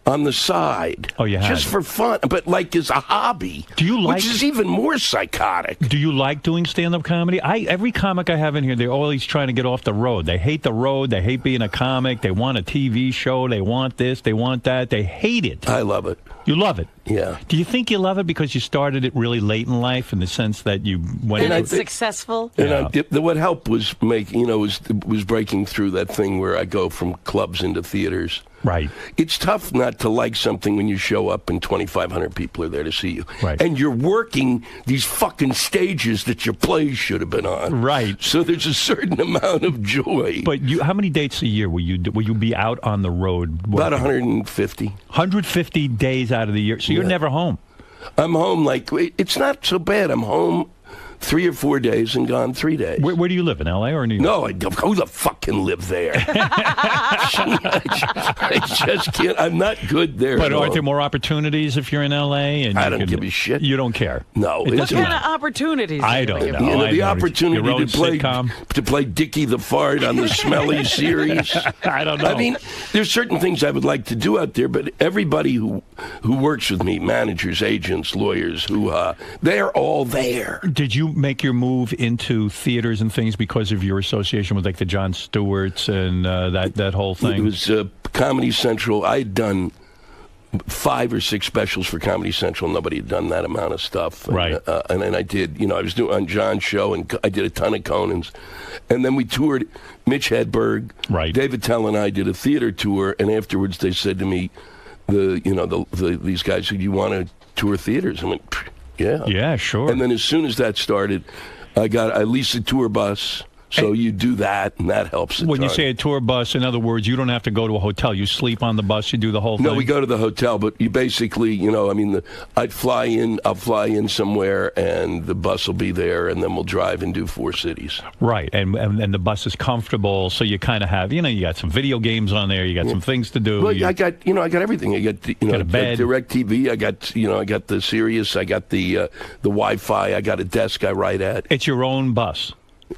on the side. Oh, you had. Just for fun, but like as a hobby. Do you like? Which is even more psychotic. Do you like doing stand-up comedy? Every comic I have in here, they're always trying to get off the road. They hate the road. They hate being a comic. They want a TV show. They want this. They want that. They hate it. I love it. You love it? Yeah. Do you think you love it because you started it really late in life, in the sense that you went and into it's successful? And what helped was was breaking through that thing where I go from clubs into theaters. Right. It's tough not to like something when you show up and 2,500 people are there to see you. Right. And you're working these fucking stages that your plays should have been on. Right. So there's a certain amount of joy. But how many dates a year will you be out on the road? About 150. 150 days out of the year. So you're never home. I'm home it's not so bad. I'm home 3 or 4 days and gone 3 days. Where do you live, in L.A. or New York? No, who the fuck can live there? I just can't. I'm not good there. But aren't there more opportunities if you're in L.A.? And I don't give a shit. You don't care? No. What kind of opportunities? I don't know. The opportunity Your own to play Dickie the Fart on the Smelly series. I don't know. I mean, there's certain things I would like to do out there, but everybody who works with me, managers, agents, lawyers, they're all there. Did you make your move into theaters and things because of your association with like the Jon Stewarts and that whole thing? It was Comedy Central. I had done 5 or 6 specials for Comedy Central. Nobody had done that amount of stuff. Right. And then I did, I was doing on John's show, and I did a ton of Conan's. And then we toured. Mitch Hedberg, right. David Tell and I did a theater tour, and afterwards they said to me, these guys said, "You want to tour theaters?" I went, "Yeah." Yeah, sure. And then as soon as that started, I leased a tour bus. So you do that, and that helps. When you say a tour bus, in other words, you don't have to go to a hotel. You sleep on the bus. You do the whole thing. No, we go to the hotel, but you basically, I'll fly in somewhere, and the bus will be there, and then we'll drive and do 4 cities. Right, and the bus is comfortable, so you kind of have, you got some video games on there. You got some things to do. Well, I got everything. I got, got a bed. DirecTV. I got the Sirius. I got the Wi-Fi. I got a desk I write at. It's your own bus.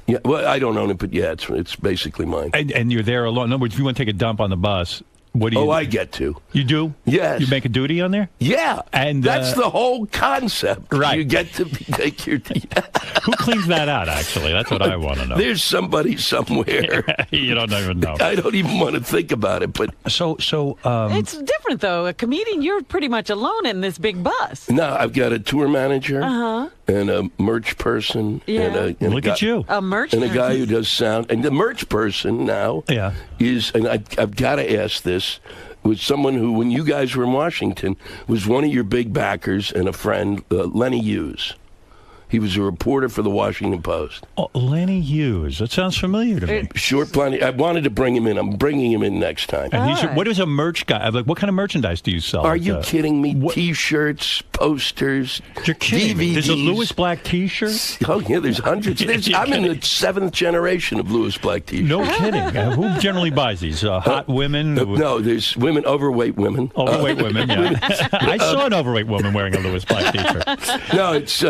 Yeah, well, I don't own it, but yeah, it's basically mine. And you're there alone. In other words, if you want to take a dump on the bus, what do you do? I get to. You do? Yes. You make a duty on there? Yeah. And that's the whole concept. Right. You get to take your... Who cleans that out, actually? That's what I want to know. There's somebody somewhere. You don't even know. I don't even want to think about it, but... So it's different, though. A comedian, you're pretty much alone in this big bus. No, I've got a tour manager. Uh-huh. And a merch person. Yeah. And Look at you. A merch and person. a guy who does sound. And the merch person now is, and I've got to ask this, was someone who, when you guys were in Washington, was one of your big backers and a friend, Lenny Hughes. He was a reporter for the Washington Post. Oh, Lenny Hughes. That sounds familiar to me. Sure, plenty. I wanted to bring him in. I'm bringing him in next time. And what is a merch guy? Like, what kind of merchandise do you sell? Are you kidding me? T-shirts, posters, You're kidding DVDs. me. There's a Lewis Black T-shirt? Oh, yeah, there's hundreds. I'm in the 7th generation of Lewis Black T-shirts. No kidding. Who generally buys these? Hot women? No, there's women, overweight women. Overweight women, yeah. I saw an overweight woman wearing a Lewis Black T-shirt. No, it's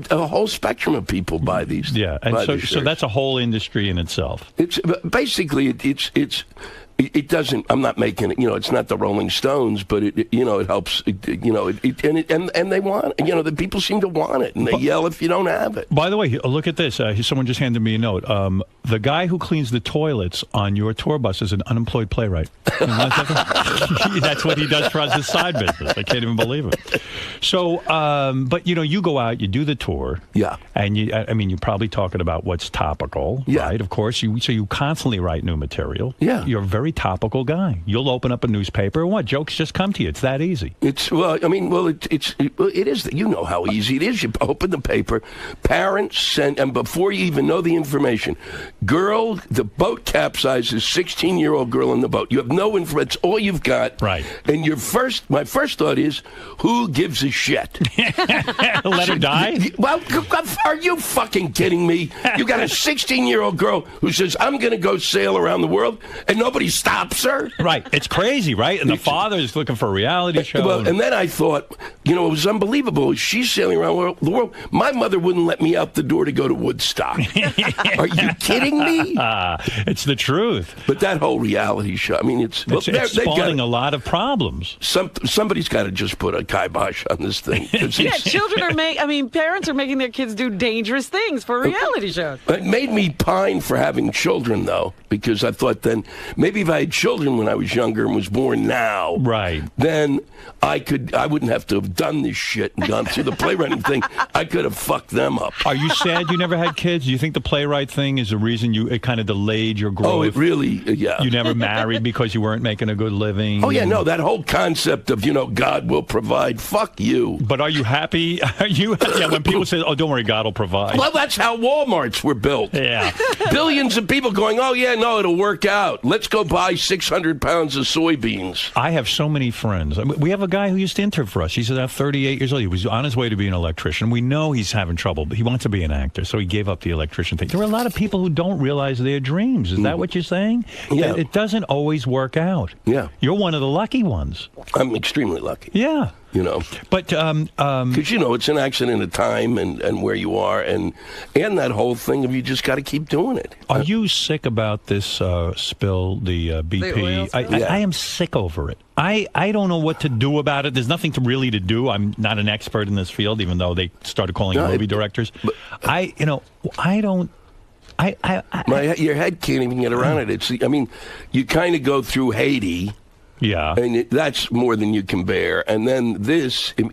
a whole spectrum of people buy these. Yeah, and so that's a whole industry in itself. It's basically it doesn't. I'm not making it. It's not the Rolling Stones, but it helps. And they want. The people seem to want it, and they yell if you don't have it. By the way, look at this. Someone just handed me a note. The guy who cleans the toilets on your tour bus is an unemployed playwright. That's what he does for his side business. I can't even believe it. So, but you go out, you do the tour. Yeah. And you're probably talking about what's topical, right? Of course. So you constantly write new material. Yeah. You're a very topical guy. You'll open up a newspaper and what? Jokes just come to you. It's that easy. It is. You know how easy it is. You open the paper, parents send, and before you even know the information, girl, the boat capsizes, 16-year-old girl in the boat. You have no information. It's all you've got. Right. And my first thought is, who gives a shit? Let her die? Well, are you fucking kidding me? You got a 16-year-old girl who says, I'm going to go sail around the world, and nobody stops her. Right. It's crazy, right? And the father is looking for a reality show. Well, and then I thought, it was unbelievable. She's sailing around the world. My mother wouldn't let me out the door to go to Woodstock. Are you kidding me? It's the truth. But that whole reality show, it's spawning a lot of problems. Somebody's got to just put a kibosh on this thing. Parents are making their kids do dangerous things for reality shows. It made me pine for having children, though, because I thought then maybe if I had children when I was younger and was born now, right, then I wouldn't have to have done this shit and gone through the playwriting thing. I could have fucked them up. Are you sad you never had kids? Do you think the playwright thing is the reason it kind of delayed your growth? Oh, it really, yeah. You never married because you weren't making a good living? Oh, yeah, no, that whole concept of, God will provide, fuck you. But are you happy? When people say, oh, don't worry, God will provide. Well, that's how Walmarts were built. Yeah. Billions of people going, oh, yeah, no, it'll work out. Let's go buy 600 pounds of soybeans. I have so many friends. We have a guy who used to intern for us. He's about 38 years old. He was on his way to be an electrician. We know he's having trouble, but he wants to be an actor, so he gave up the electrician thing. There are a lot of people who don't realize their dreams. Is that what you're saying? Yeah. It doesn't always work out. Yeah. You're one of the lucky ones. I'm extremely lucky. Yeah. But because it's an accident of time and where you are and that whole thing of you just got to keep doing it. Are you sick about this spill, the BP? I am sick over it. I don't know what to do about it. There's nothing to do. I'm not an expert in this field, even though they started calling movie directors. But, your head can't even get around it. You kind of go through Haiti. Yeah. And that's more than you can bear. And then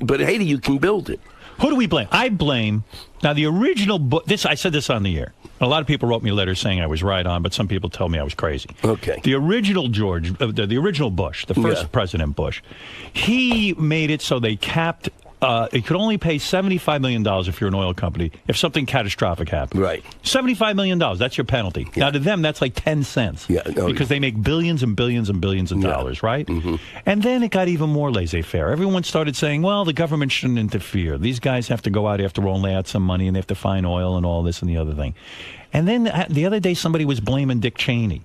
but Haiti, you can build it. Who do we blame? I blame, now the original I said this on the air. A lot of people wrote me letters saying I was right on, but some people told me I was crazy. Okay. The original the original Bush, the first President Bush, he made it so they capped it could only pay $75 million if you're an oil company if something catastrophic happened. Right. $75 million, that's your penalty. Yeah. Now, to them, that's like 10 cents. Yeah, because they make billions and billions and billions of dollars, right? Mm-hmm. And then it got even more laissez-faire. Everyone started saying, well, the government shouldn't interfere. These guys have to go out after all and lay out some money, and they have to find oil and all this and the other thing. And then the other day, somebody was blaming Dick Cheney.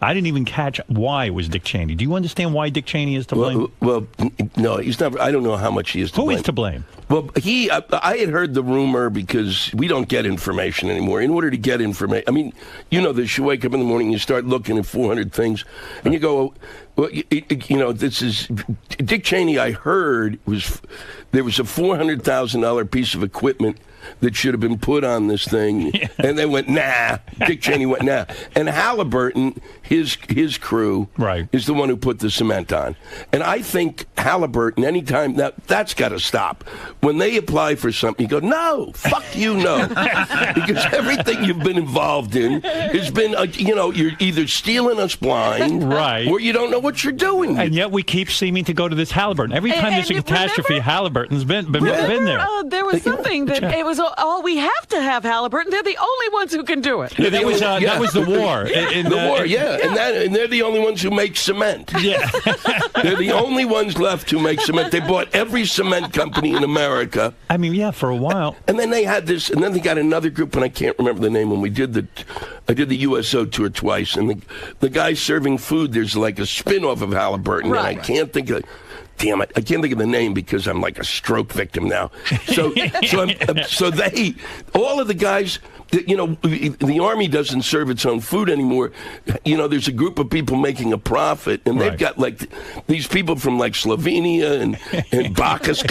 I didn't even catch why it was Dick Cheney. Do you understand why Dick Cheney is to blame? Well, no, he's not. I don't know how much he is to blame. Who is to blame? Well, I had heard the rumor because we don't get information anymore. In order to get information, this, you wake up in the morning, you start looking at 400 things, and you go, well, this is Dick Cheney. I heard there was a $400,000 piece of equipment that should have been put on this thing, and they went, nah. Dick Cheney went, nah. And Halliburton, his crew, is the one who put the cement on. And I think Halliburton, anytime, that's got to stop. When they apply for something, you go, no, fuck you, no. Because everything you've been involved in has been, you're either stealing us blind, or you don't know what you're doing. And yet we keep seeming to go to this Halliburton. Every time there's a catastrophe, Halliburton's been there. There was something that it was we have to have Halliburton. They're the only ones who can do it. Yeah, that was the war. The war, and they're the only ones who make cement. Yeah. They're the only ones left who make cement. They bought every cement company in America. For a while. And then they had this, and then they got another group, and I can't remember the name. When I did the USO tour twice, and the guy serving food, there's like a spin-off of Halliburton, and I can't think of damn it, I can't think of the name because I'm like a stroke victim now. So they, all of the guys, the Army doesn't serve its own food anymore. There's a group of people making a profit, and they've got like these people from like Slovenia and Bacchus,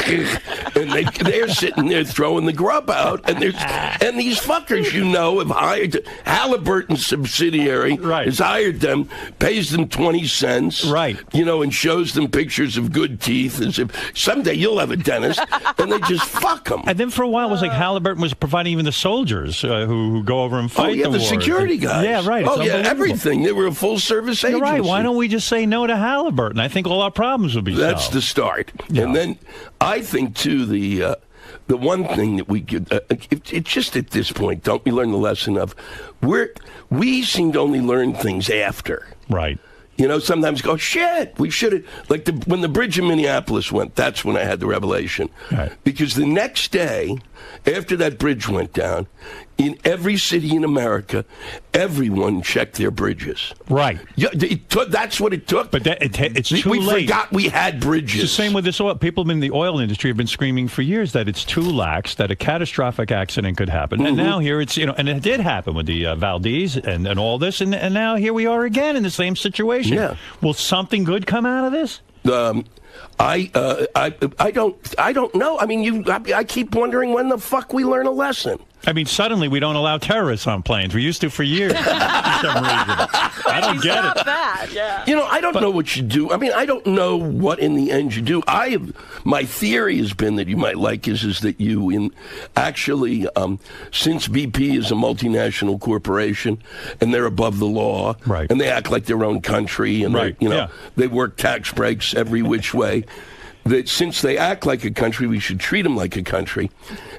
and they're sitting there throwing the grub out, and these fuckers, have hired Halliburton's subsidiary, has hired them, pays them 20 cents, and shows them pictures of good teeth as if someday you'll have a dentist, and they just fuck them. And then for a while it was like Halliburton was providing even the soldiers who go over and fight the war. Security guys. Yeah, right. Oh, yeah, everything. They were a full-service agency. You're right. Why don't we just say no to Halliburton? I think all our problems would be solved. That's the start. Yeah. And then I think, too, the one thing that we could, it's just at this point, don't we learn the lesson of, we seem to only learn things after. Right. Sometimes go, shit, we should have, when the bridge in Minneapolis went, that's when I had the revelation. Right. Because the next day, after that bridge went down, in every city in America, everyone checked their bridges. Right. Yeah, that's what it took. But it's too we late. We forgot we had bridges. It's the same with this oil. People in the oil industry have been screaming for years that it's too lax, that a catastrophic accident could happen. And now here it's, and it did happen with the Valdez and all this. And now here we are again in the same situation. Yeah. Will something good come out of this? I don't know. I mean, I keep wondering when the fuck we learn a lesson. I mean, suddenly we don't allow terrorists on planes. We used to for years for some reason. I don't get it. That, yeah. I don't know what you do. I mean, I don't know what in the end you do. My theory has been that you might like is that you since BP is a multinational corporation and they're above the law, right, and they act like their own country, and right, they work tax breaks every which way. That since they act like a country, we should treat them like a country.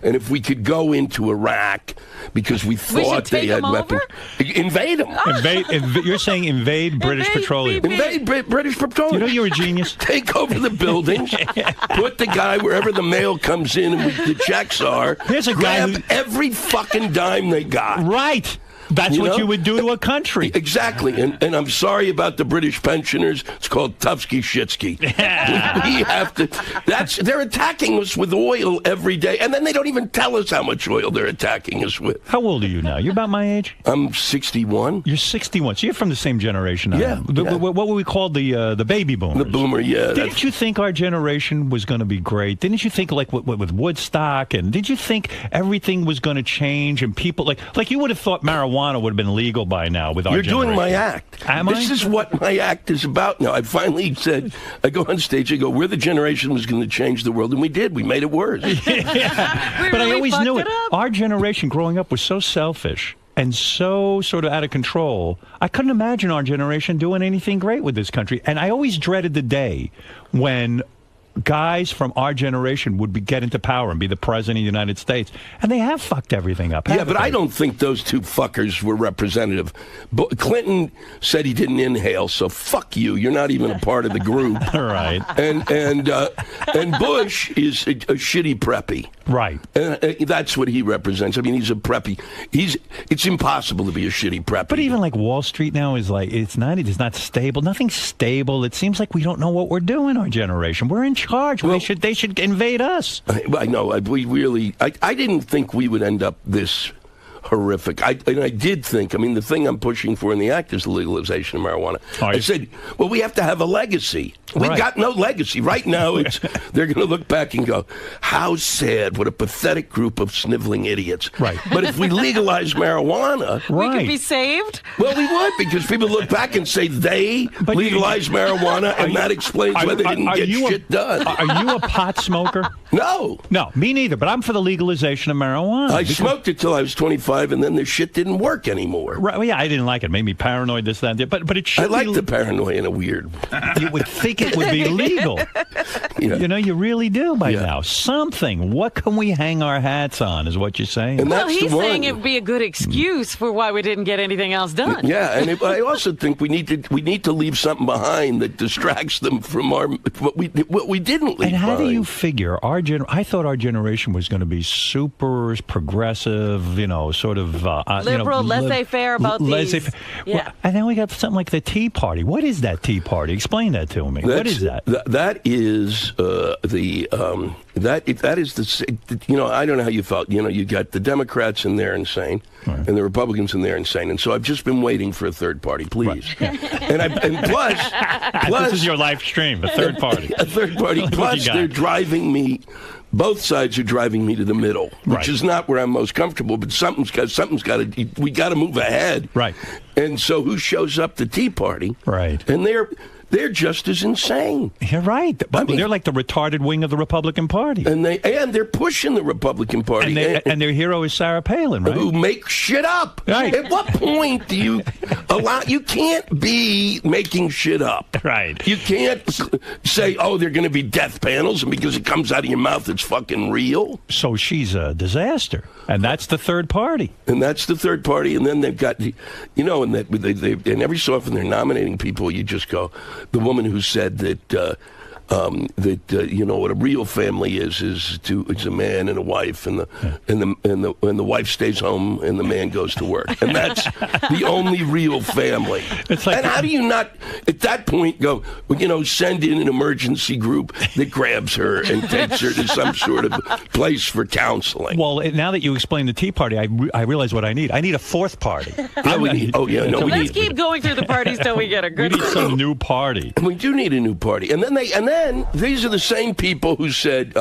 And if we could go into Iraq because we thought they had weapons, invade them. You're saying invade British Petroleum. Invade British Petroleum. You're a genius. Take over the buildings, put the guy wherever the mail comes in and the checks are. Here's a guy grab every fucking dime they got. Right. That's what you would do to a country. Exactly. And I'm sorry about the British pensioners. It's called Tufsky-Shitsky. We have to... They're attacking us with oil every day, and then they don't even tell us how much oil they're attacking us with. How old are you now? You're about my age? I'm 61. You're 61. So you're from the same generation I am. Yeah. What were we called? The baby boomers? The boomer, yeah. Didn't you think our generation was going to be great? Didn't you think, like, with Woodstock, and did you think everything was going to change, and people... Like you would have thought marijuana would have been legal by now with our generation. You're doing my act. This is what my act is about now. I finally said, I go on stage, I go, we're the generation who's going to change the world, and we did. We made it worse. But I always knew it. Our generation growing up was so selfish and so sort of out of control. I couldn't imagine our generation doing anything great with this country. And I always dreaded the day when guys from our generation would get into power and be the president of the United States. And they have fucked everything up. Yeah, but I don't think those two fuckers were representative. Clinton said he didn't inhale, so fuck you. You're not even a part of the group. Right. And Bush is a shitty preppy. Right. That's what he represents. I mean, he's a preppy. It's impossible to be a shitty preppy. But even like Wall Street now is like, it's not stable. Nothing's stable. It seems like we don't know what we're doing, our generation. We're in charge. Well, they should invade us. I know. I didn't think we would end up this horrific. I did think, the thing I'm pushing for in the act is the legalization of marijuana. I said, well, we have to have a legacy. We've got no legacy. Right now, they're going to look back and go, how sad, what a pathetic group of sniveling idiots. Right. But if we legalize marijuana... We could be saved? Well, we would, because people look back and say they legalized marijuana, and that explains why they didn't get shit done. Are you a pot smoker? No. No, me neither, but I'm for the legalization of marijuana. I smoked it till I was 25, and then the shit didn't work anymore. Right, well, yeah, I didn't like it. It made me paranoid, this, that, and that. But it should I like the paranoia in a weird... You would think it would be legal. Yeah. You really do by now. Something. What can we hang our hats on, is what you're saying. And well, he's saying it would be a good excuse for why we didn't get anything else done. Yeah, and I also think we need to leave something behind that distracts them from what we didn't leave And how behind. do you figure I thought our generation was going to be super progressive, sort of liberal, laissez-faire about these. Yeah. Well, and then we got something like the Tea Party. What is that Tea Party? Explain that to me. What is that? That is that is the I don't know how you felt. You got the Democrats and they're insane, and the Republicans and they're insane, and so I've just been waiting for a third party, please. Right. and plus, this is your live stream, a third party. A third party. Plus, they're driving me. Both sides are driving me to the middle, which is not where I'm most comfortable. But something's got to. We got to move ahead, right? And so, who shows up? The Tea Party, right? And they're just as insane. You're right. They're like the retarded wing of the Republican Party, and they're pushing the Republican Party. And their hero is Sarah Palin, right? Who make shit up. Right. At what point do you allow? You can't be making shit up. Right. You can't say, "Oh, they're going to be death panels," and because it comes out of your mouth, it's fucking real. So she's a disaster, and that's the third party. And that's the third party, and then they've got, and every so often they're nominating people. You just go. The woman who said that what a real family is a man and a wife, and the wife stays home and the man goes to work, and that's the only real family. It's like, and how do you not at that point go, send in an emergency group that grabs her and takes her to some sort of place for counseling? Well, now that you explained the Tea Party, I realize what I need. I need a fourth party. Let's keep going through the parties till we get a good. We need some new party. We do need a new party, and then these are the same people who said,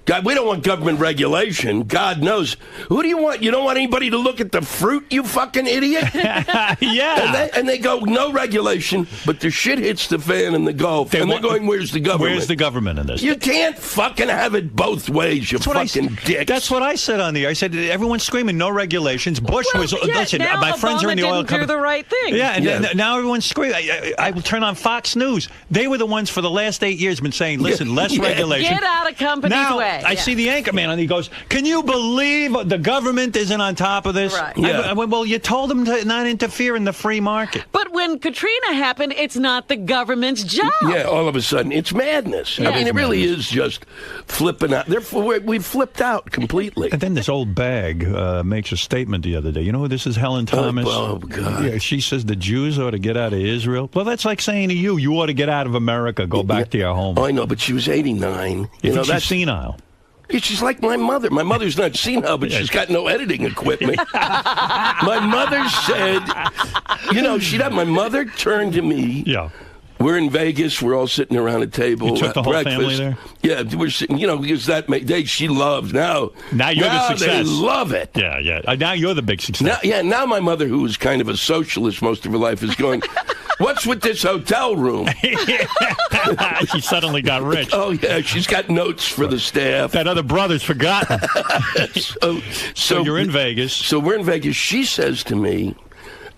God, we don't want government regulation. God knows. Who do you want? You don't want anybody to look at the fruit, you fucking idiot? Yeah. And they go, no regulation, but the shit hits the fan in the Gulf. They're going, where's the government? Where's the government in this? You can't fucking have it both ways, you fucking dick. That's what I said on the air. I said, everyone's screaming, no regulations. Bush listen, my friends are in the oil company. Do the right thing. Yeah, and now everyone's screaming. I will turn on Fox News. They were the ones for the last 8 years been saying, listen, less regulation. Get out of company's way. I see the anchor man, and he goes, can you believe the government isn't on top of this? Right. I went, well, you told them to not interfere in the free market. But when Katrina happened, it's not the government's job. Yeah, all of a sudden, it's madness. I mean, it really is just flipping out. Therefore, we've flipped out completely. And then this old bag makes a statement the other day. You know who this is? Helen Thomas. Oh, God. Yeah, she says the Jews ought to get out of Israel. Well, that's like saying to you ought to get out of America, go back to your home. Oh, I know, but she was 89. You know, that's senile. Yeah, she's like my mother. My mother's not senile, but she's got no editing equipment. My mother said, my mother turned to me. Yeah. We're in Vegas. We're all sitting around a table. You took the whole breakfast. family there? Yeah, we're sitting, because she loves. Now you're the success. They love it. Yeah. Now you're the big success. Now my mother, who was kind of a socialist most of her life, is going, what's with this hotel room? She suddenly got rich. Oh, yeah. She's got notes for the staff. That other brother's forgotten. So you're in Vegas. So we're in Vegas. She says to me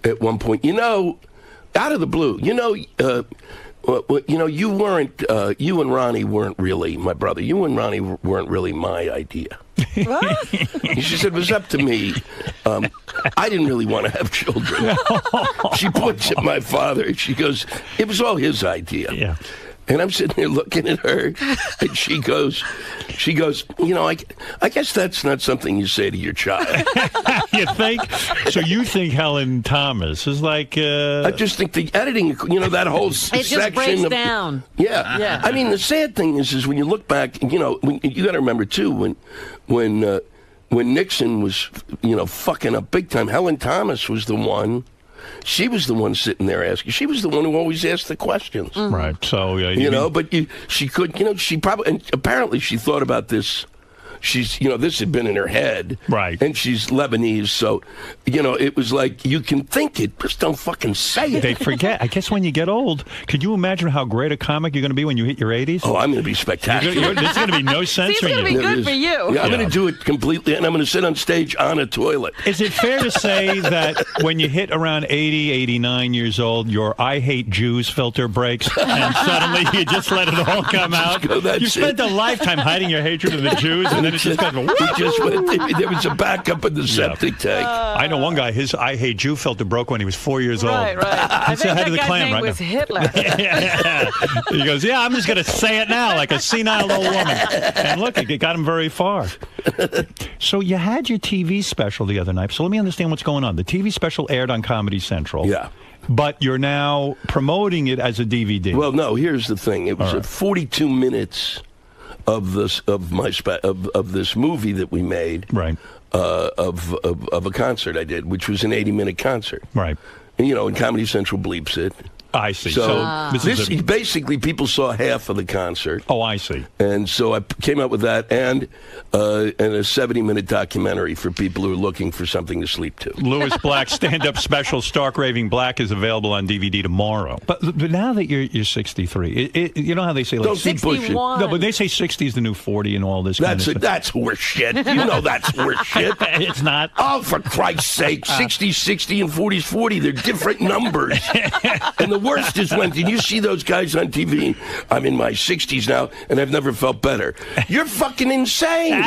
at one point, out of the blue, you weren't, you and Ronnie weren't really my brother. You and Ronnie weren't really my idea. What? She said, it was up to me. I didn't really want to have children. She points at my father. She goes, it was all his idea. Yeah. And I'm sitting there looking at her, and she goes, I guess that's not something you say to your child. You think? So you think Helen Thomas is like... I just think the editing, that whole section... It just breaks down. Yeah. I mean, the sad thing is when you look back, you got to remember, too, when Nixon was, fucking up big time, Helen Thomas was the one... She was the one sitting there asking. She was the one who always asked the questions. Mm-hmm. Right. So, she could, she probably, and apparently she thought about this. She's, this had been in her head. Right. And she's Lebanese, so, it was like, you can think it, just don't fucking say it. They forget. I guess when you get old, could you imagine how great a comic you're going to be when you hit your 80s? Oh, I'm going to be spectacular. There's going to be no censoring you. It's going to be good for you. Yeah, I'm going to do it completely, and I'm going to sit on stage on a toilet. Is it fair to say that when you hit around 80, 89 years old, your I Hate Jews filter breaks, and suddenly you just let it all come out? You spent a lifetime hiding your hatred of the Jews, and then it just goes, there was a backup in the septic tank. I know one guy, his I Hate Jew filter broke when he was 4 years old. Right. I think that guy's name was Hitler. Yeah. He goes, I'm just going to say it now like a senile old woman. And look, it got him very far. So you had your TV special the other night. So let me understand what's going on. The TV special aired on Comedy Central. Yeah. But you're now promoting it as a DVD. Well, no, here's the thing. It was 42 minutes of this movie that we made, right? Of a concert I did, which was an 80-minute concert, right? And and Comedy Central bleeps it. I see. So this basically people saw half of the concert. Oh, I see. And so I came up with that and a 70-minute documentary for people who are looking for something to sleep to. Louis Black's stand-up special, Stark Raving Black, is available on DVD tomorrow. But now that you're 63, you know how they say, like, don't keep pushing. No, but they say 60 is the new 40 and all this kind of stuff. That's horse shit. You know that's horse shit. It's not. Oh, for Christ's sake, 60 60 and 40 40. They're different numbers. And the worst is when you see those guys on TV. I'm in my 60s now, and I've never felt better. You're fucking insane.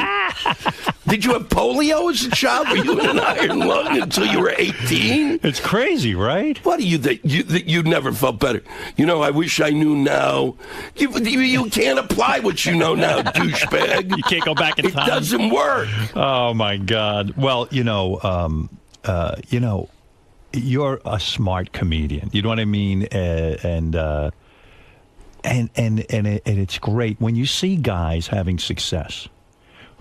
Did you have polio as a child? Were you in an iron lung until you were 18? It's crazy, right? What do you think? You never felt better. You know, I wish I knew now. You can't apply what you know now, douchebag. You can't go back in time. It doesn't work. Oh my God. Well, you're a smart comedian. You know what I mean? And it's great when you see guys having success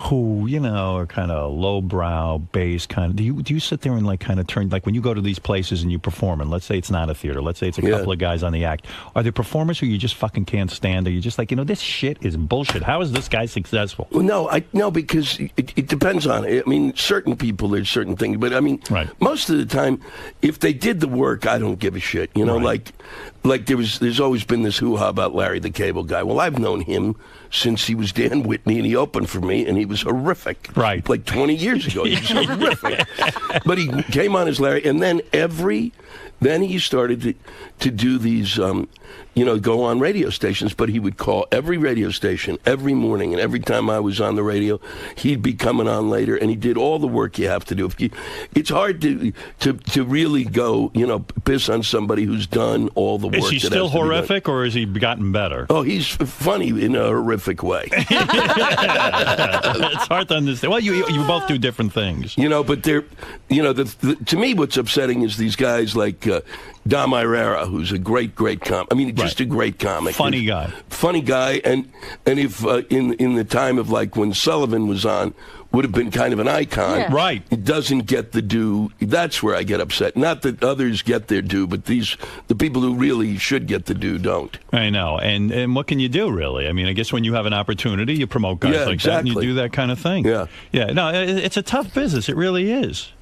who, are kind of lowbrow, base kind of. Do you sit there and like kind of turn, like when you go to these places and you perform, and let's say it's not a theater, let's say it's a couple of guys on the act. Are there performers who you just fucking can't stand? Or you just like, this shit is bullshit. How is this guy successful? Well, no, because it depends on it. I mean, certain people, there's certain things, but I mean, most of the time, if they did the work, I don't give a shit. Like there's always been this hoo-ha about Larry the Cable Guy. Well, I've known him since he was Dan Whitney, and he opened for me, and he was horrific. Right. Like 20 years ago. He was horrific. But he came on as Larry, and then he started to do these, go on radio stations, but he would call every radio station every morning, and every time I was on the radio, he'd be coming on later, and he did all the work you have to do. It's hard to really go, piss on somebody who's done all the work. Is he still horrific, or has he gotten better? Oh, he's funny in a horrific way. It's hard to understand. Well, you both do different things. But they're, to me, what's upsetting is these guys like Dom Irera, who's a great comic. I mean, just a great comic. Funny guy. And if in the time of like when Sullivan was on, would have been kind of an icon. Yeah. Right. It doesn't get the due. That's where I get upset. Not that others get their due, but the people who really should get the due don't. I know. And what can you do, really? I mean, I guess when you have an opportunity, you promote guys like that, and you do that kind of thing. Yeah. Yeah. No, it's a tough business. It really is.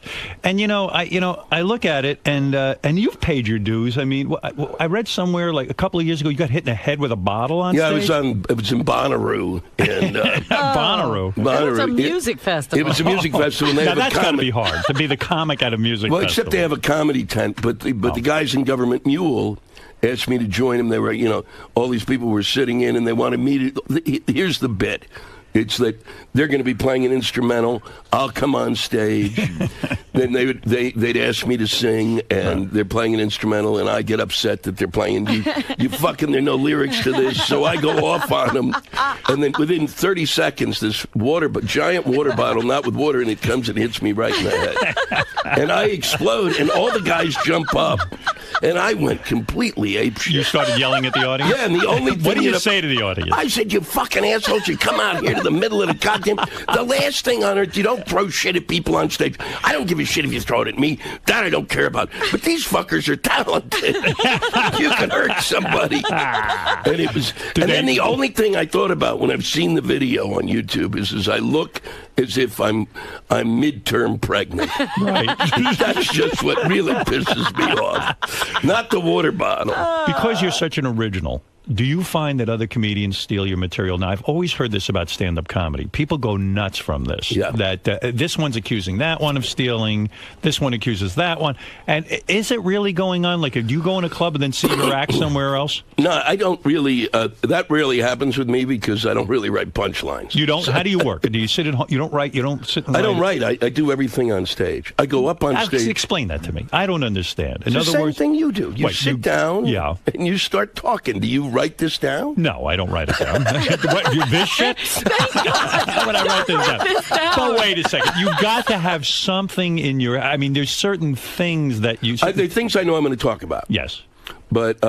And I look at it, and you've paid your dues. I mean, I read somewhere like a couple of years ago, you got hit in the head with a bottle on stage. Yeah, it was in Bonnaroo. And, Bonnaroo. It was a music festival. It was a music festival. And they now have that's got to be hard to be the comic at a music festival. Well, except they have a comedy tent, but the guys in Government Mule asked me to join them. They were, all these people were sitting in, and they wanted me to. Here's the bit. It's that they're going to be playing an instrumental. I'll come on stage. Then they'd ask me to sing, and they're playing an instrumental, and I get upset that they're playing. You fucking, there are no lyrics to this, so I go off on them. And then within 30 seconds, this giant water bottle, not with water in it, comes and hits me right in the head. And I explode, and all the guys jump up, and I went completely apeshit. You started yelling at the audience? Yeah, and the only thing... What do you say to the audience? I said, you fucking assholes, you come out here to the middle of the goddamn... The last thing on earth, you don't throw shit at people on stage. I don't give a shit if you throw it at me. That I don't care about. But these fuckers are talented. You can hurt somebody. And it was... then the only thing I thought about when I've seen the video on YouTube is I look as if I'm midterm pregnant. Right. That's just what really pisses me off. Not the water bottle. Because you're such an original, do you find that other comedians steal your material? Now, I've always heard this about stand-up comedy. People go nuts from this. Yeah. That this one's accusing that one of stealing. This one accuses that one. And is it really going on? Like, do you go in a club and then see your act somewhere else? No, I don't really. That rarely happens with me because I don't really write punchlines. You don't? How do you work? Do you sit at home? You don't write? You don't sit and write? I don't write. I do everything on stage. I go up on stage. Explain that to me. I don't understand. It's the same thing you do. You sit down and you start talking. Do you write this down? No, I don't write it down. What, this shit? How would I write this down? But wait a second. You've got to have something in your... I mean, there's certain things that you... There are things I know I'm going to talk about. Yes. But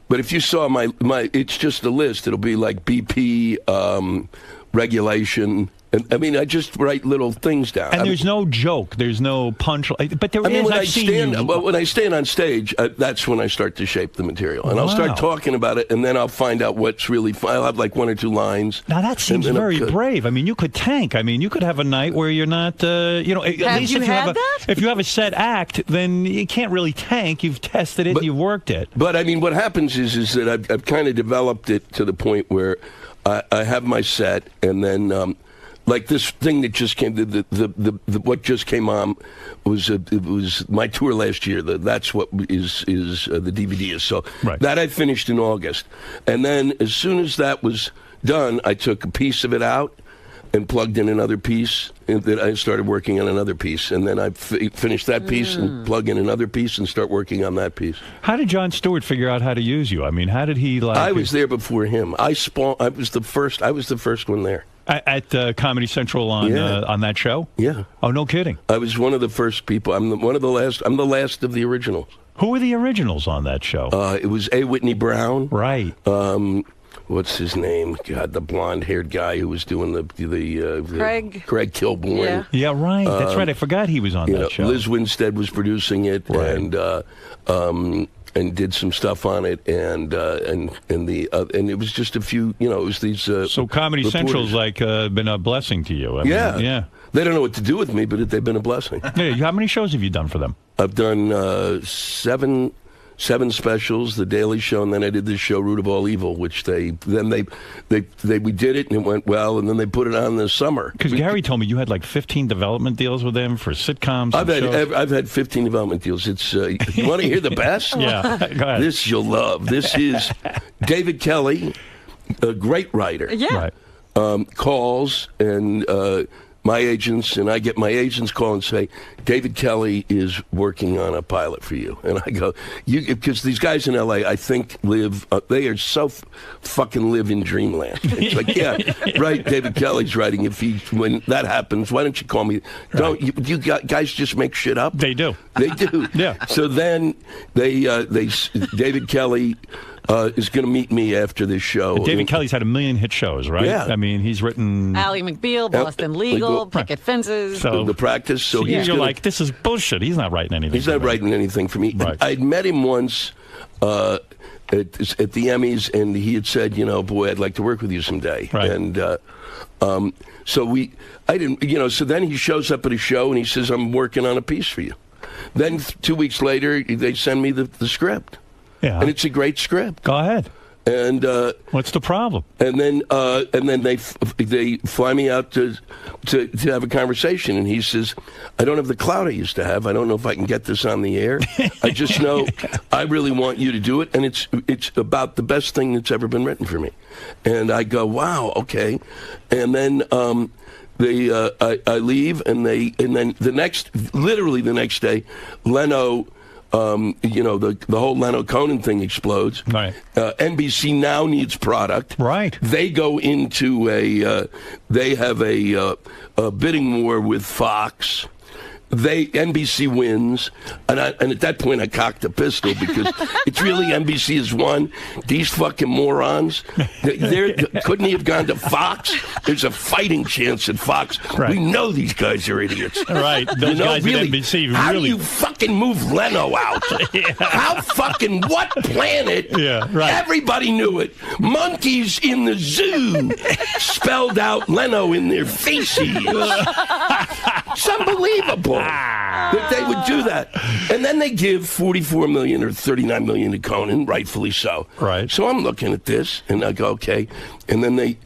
if you saw my... It's just a list. It'll be like BP, regulation... I mean, I just write little things down. And there's no joke. There's no punch. But there is. When I stand on stage, that's when I start to shape the material. And I'll start talking about it, and then I'll find out what's really fun. I'll have like one or two lines. Now, that seems very brave. I mean, you could tank. I mean, you could have a night where you're not, at least if you have a set act, then you can't really tank. You've tested it, you've worked it. But, I mean, what happens is that I've kind of developed it to the point where I have my set, and then... Like this thing that just came, what just came on was it was my tour last year. That's what is the DVD is. So that I finished in August, and then as soon as that was done, I took a piece of it out and plugged in another piece, and then I started working on another piece, and then I finished that piece and plug in another piece and start working on that piece. How did Jon Stewart figure out how to use you? I mean, how did he like? I was there before him. I was the first one there. At Comedy Central on that show? Yeah. Oh, no kidding. I was one of the first people. I'm the last of the originals. Who were the originals on that show? It was A. Whitney Brown. Right. What's his name? God, the blonde-haired guy who was doing the Craig Kilborn. Yeah, right. That's right. I forgot he was on that show. Liz Winstead was producing it, and did some stuff on it, and it was just a few. It was these. So Comedy Central's like been a blessing to you. I mean, yeah. They don't know what to do with me, but they've been a blessing. Yeah. How many shows have you done for them? I've done seven specials, The Daily Show, and then I did this show, Root of All Evil, which we did it and it went well, and then they put it on in the summer. Because Gary told me you had like 15 development deals with them for sitcoms. I've had 15 development deals. It's you want to hear the best? Yeah, go ahead. This you'll love. This is David Kelly, a great writer. Yeah, calls and. My agents, and I get my agents call and say, David Kelly is working on a pilot for you. And I go, because these guys in L.A., I think they are so fucking live in dreamland. It's like, yeah, right, David Kelly's writing. When that happens, why don't you call me? Don't you guys just make shit up? They do. They do. Yeah. So then David Kelly is going to meet me after this show. David Kelly's had a million hit shows, right? Yeah. I mean, he's written Ally McBeal, Boston Legal, Picket Fences. So The Practice. So you're like, this is bullshit. He's not writing anything. He's not writing anything for me. Right. I'd met him once at the Emmys, and he had said, boy, I'd like to work with you someday. Right. And so then he shows up at a show, and he says, I'm working on a piece for you. Then 2 weeks later, they send me the script. Yeah. And it's a great script. Go ahead. And what's the problem? And then they fly me out to have a conversation, and he says, I don't have the clout I used to have. I don't know if I can get this on the air. I just know I really want you to do it, and it's about the best thing that's ever been written for me. And I go, wow, okay. And then I leave, and then literally the next day, Leno. The whole Leno Conan thing explodes. Right. NBC now needs product. Right. They go into they have a bidding war with Fox. NBC wins, and at that point I cocked a pistol because it's really NBC has won. These fucking morons, couldn't he have gone to Fox? There's a fighting chance at Fox. Right. We know these guys are idiots. Right, those guys really, at NBC how really. do you fucking move Leno out? Yeah. How fucking what planet? Yeah, right. Everybody knew it. Monkeys in the zoo spelled out Leno in their faces. It's unbelievable that they would do that. And then they give $44 million or $39 million to Conan, rightfully so. Right. So I'm looking at this, and I go, okay. And then they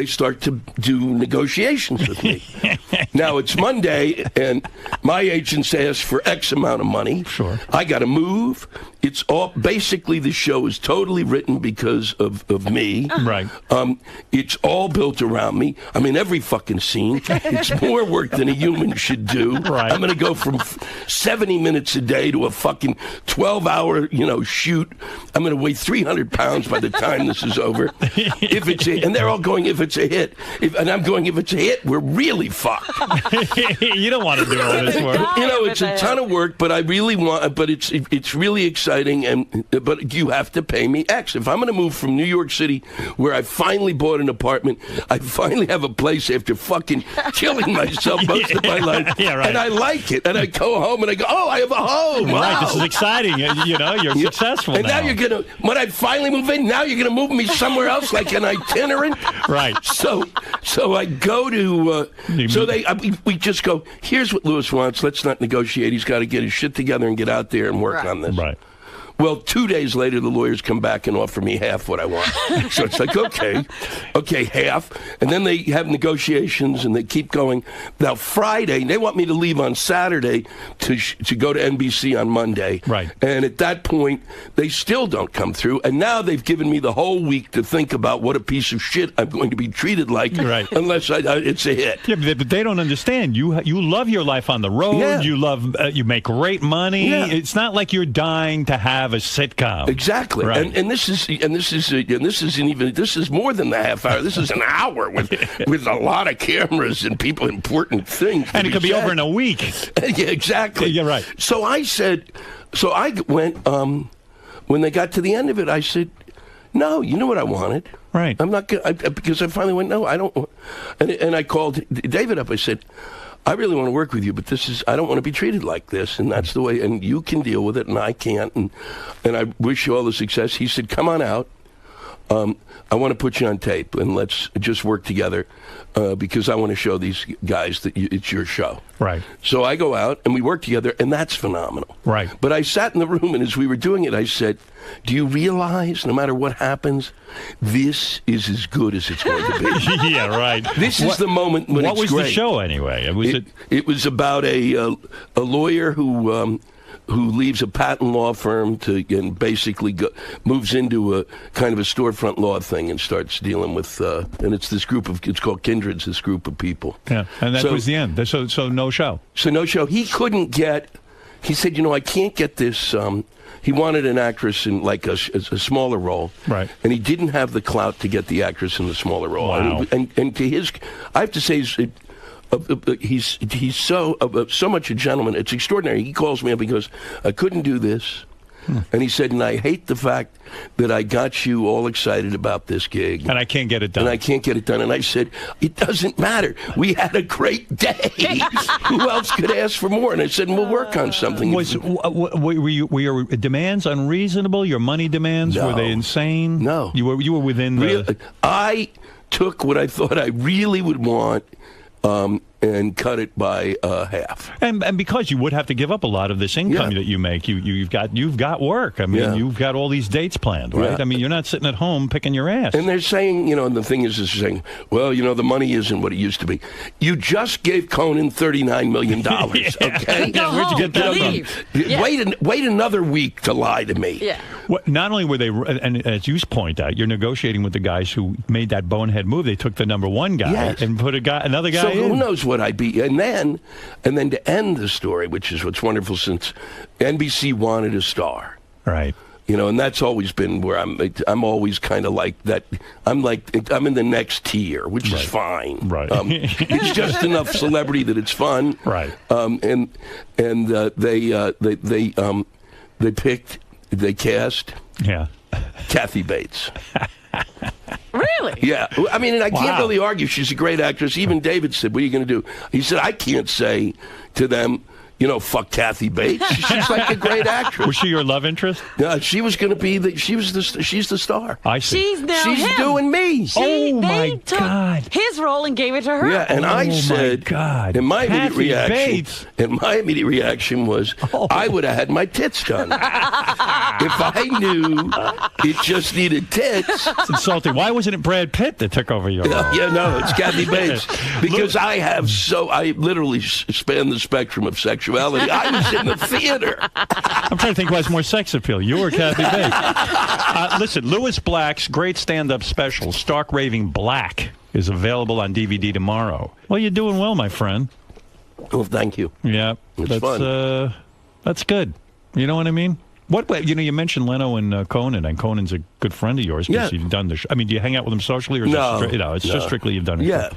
start to do negotiations with me. Now, it's Monday, and my agents ask for X amount of money. Sure. I got to move. It's all, basically, the show is totally written because of me. Right. It's all built around me. I mean, every fucking scene. It's more work than a human should do. Right. I'm going to go from 70 minutes a day to a fucking 12-hour, shoot. I'm going to weigh 300 pounds by the time this is over. And they're all going, if it's a hit. And I'm going, if it's a hit, we're really fucked. You don't want to do all this work. It's a ton of work, but I really want. But it's really exciting. But you have to pay me X. If I'm going to move from New York City, where I finally bought an apartment, I finally have a place after fucking killing myself most of my life, and I like it. And I go home and I go, oh, I have a home. Wow. Right. This is exciting. You're successful. And now you're gonna. When I finally move in, now you're gonna move me somewhere else, like an itinerant. Right. So I go to. We just go. Here's what Lewis wants. Let's not negotiate. He's got to get his shit together and get out there and work on this. Right. Well, 2 days later, the lawyers come back and offer me half what I want. So it's like, okay, half. And then they have negotiations, and they keep going. Now, Friday, they want me to leave on Saturday to go to NBC on Monday. Right. And at that point, they still don't come through. And now they've given me the whole week to think about what a piece of shit I'm going to be treated like unless it's a hit. Yeah, but they don't understand. You love your life on the road. Yeah. You love you make great money. Yeah. It's not like you're dying to have a sitcom. Exactly. Right. And this is more than the half hour. This is an hour with a lot of cameras and people, important things. And it could be over in a week. Yeah, exactly. You're right. So I went when they got to the end of it, I said, no, you know what I wanted? Right. I'm not going to, because I finally went, no, I don't. And I called David up. I said, I really want to work with you, but I don't want to be treated like this. And that's the way, and you can deal with it, and I can't. And I wish you all the success. He said, come on out. I want to put you on tape, and let's just work together because I want to show these guys that it's your show. Right. So I go out, and we work together, and that's phenomenal. Right. But I sat in the room, and as we were doing it, I said, do you realize, no matter what happens, this is as good as it's going to be? Yeah, right. This is the moment when what it's was great. the show, anyway? It was about a lawyer who leaves a patent law firm and basically moves into a kind of a storefront law thing and starts dealing with and it's called Kindred's, this group of people. Yeah, and that was the end. So no show. So no show. He said, I can't get this. He wanted an actress in like a smaller role, right? And he didn't have the clout to get the actress in the smaller role. Wow. And to his, I have to say, he's so much a gentleman. It's extraordinary. He calls me up. He goes, I couldn't do this. And he said, and I hate the fact that I got you all excited about this gig. And I can't get it done. And I said, it doesn't matter. We had a great day. Who else could ask for more? And I said, we'll work on something. Were your demands unreasonable? Your money demands? No. Were they insane? No. You were within the... I took what I thought I really would want and cut it by half. And because you would have to give up a lot of this income that you make, you've got work. I mean, you've got all these dates planned, right? Yeah. I mean, you're not sitting at home picking your ass. And they're saying, and the thing is, they're saying, well, the money isn't what it used to be. You just gave Conan $39 million, okay? Yeah, where'd you get that from? Wait another week to lie to me. Yeah. Well, not only were they, and as you point out, you're negotiating with the guys who made that bonehead move. They took the number one guy and put another guy in. So who knows what I'd be? And then to end the story, which is what's wonderful, since NBC wanted a star, right? And that's always been where I'm always kind of like that. I'm in the next tier, which is fine. Right. It's just enough celebrity that it's fun. Right. They cast Kathy Bates. Really? Yeah. I mean, and I can't really argue. She's a great actress. Even David said, what are you going to do? He said, I can't say to them, fuck Kathy Bates. She's like a great actress. Was she your love interest? She was going to be she's the star. I see. She's doing me. They my took God. his role and gave it to her. Yeah, and I said, God. and my Kathy immediate reaction was, I would have had my tits done. If I knew it just needed tits. It's insulting. Why wasn't it Brad Pitt that took over your role? No, it's Kathy Bates. Because I literally span the spectrum of sexuality. I was in the theater. I'm trying to think who has more sex appeal, you or Kathy Bates. Listen, Louis Black's great stand-up special, Stark Raving Black, is available on DVD tomorrow. Well, you're doing well, my friend. Well, thank you. Yeah, it's fun. That's good. You know what I mean? You mentioned Leno and Conan, and Conan's a good friend of yours because you've done the show. I mean, do you hang out with him socially, or is it's just strictly you've done it? Yeah.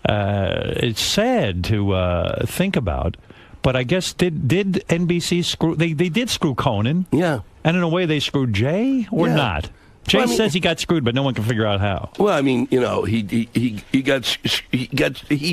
It's sad to think about. But I guess did NBC screw? They did screw Conan. Yeah. And in a way, they screwed Jay or not. Jay says he got screwed, but no one can figure out how. Well, I mean, he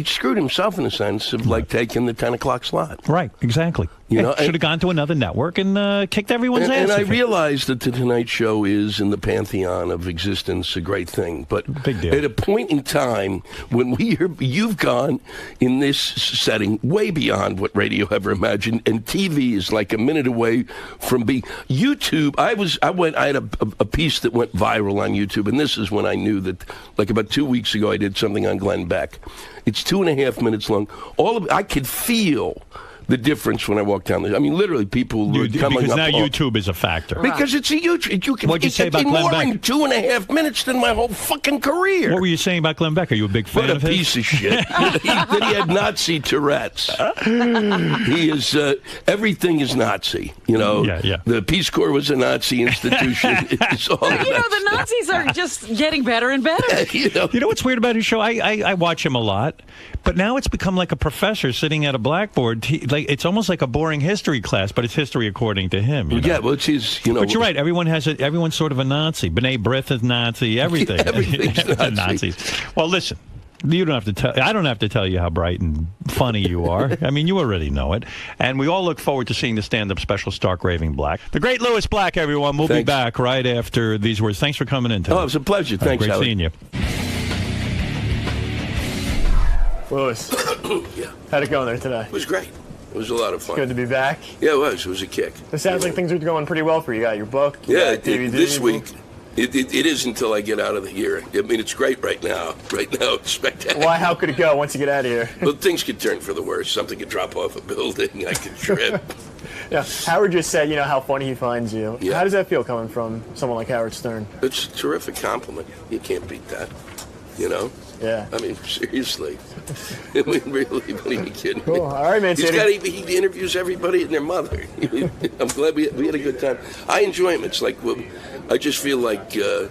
screwed himself in the sense of like taking the 10 o'clock slot. Right. Exactly. You know, should have gone to another network and kicked everyone's ass. And I realize that the Tonight Show is in the pantheon of existence a great thing, but big deal. At a point in time when you've gone in this setting way beyond what radio ever imagined, and TV is like a minute away from being YouTube. I had a piece that went viral on YouTube, and this is when I knew that. Like about 2 weeks ago, I did something on Glenn Beck. It's 2.5 minutes long. I could feel the difference when I walk down there. I mean, literally, people were coming because up. now YouTube is a factor. Because it's a YouTube. What'd you say about Glenn more Beck? in 2.5 minutes than my whole fucking career. What were you saying about Glenn Beck? Are you a big fan What a of his? piece of shit. That he had Nazi Tourette's. He is, everything is Nazi. You know, the Peace Corps was a Nazi institution. It's all the Nazis are just getting better and better. You know what's weird about his show? I watch him a lot, but now it's become like a professor sitting at a blackboard. It's almost like a boring history class, but it's history according to him. You know? Yeah, well, it's his, But you're right. Everyone's sort of a Nazi. B'nai B'rith is Nazi. Everything. Everything's Nazi. Nazis. Well, listen. You don't have to tell. I don't have to tell you how bright and funny you are. I mean, you already know it. And we all look forward to seeing the stand-up special, Stark Raving Black. The great Louis Black, everyone. We'll be back right after these words. Thanks for coming in today. Oh, it was a pleasure. Thanks, great Howard. seeing you. Louis, how'd it go there today? It was great. It was a lot of fun. Good to be back. Yeah, it was. It was a kick. It sounds like things are going pretty well for you. You got your book. You Yeah, got DVD. this week. It is until I get out of here. I mean, it's great right now. Right now, it's spectacular. Why? How could it go once you get out of here? Well, things could turn for the worse. Something could drop off a building. I could trip. Yeah, Howard just said, how funny he finds you. Yeah. How does that feel coming from someone like Howard Stern? It's a terrific compliment. You can't beat that. Yeah. I mean, seriously. I mean, really, what are you kidding? Cool. All right, man. He interviews everybody and their mother. I'm glad we had a good time. I enjoy him. It's like, I just feel like, I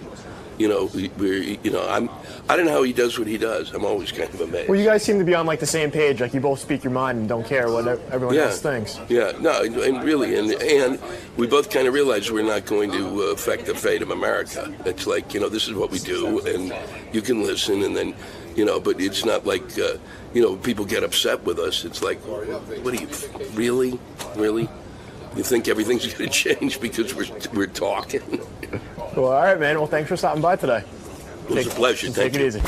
don't know how he does what he does. I'm always kind of amazed. Well, you guys seem to be on the same page. Like you both speak your mind and don't care what everyone else thinks. Yeah, no, and really, and we both kind of realize we're not going to affect the fate of America. It's like, this is what we do, and you can listen, and then, but it's not like, people get upset with us. It's like, what are you, really? You think everything's going to change because we're talking? Well, all right, man. Well, thanks for stopping by today. It was a pleasure. Take it easy.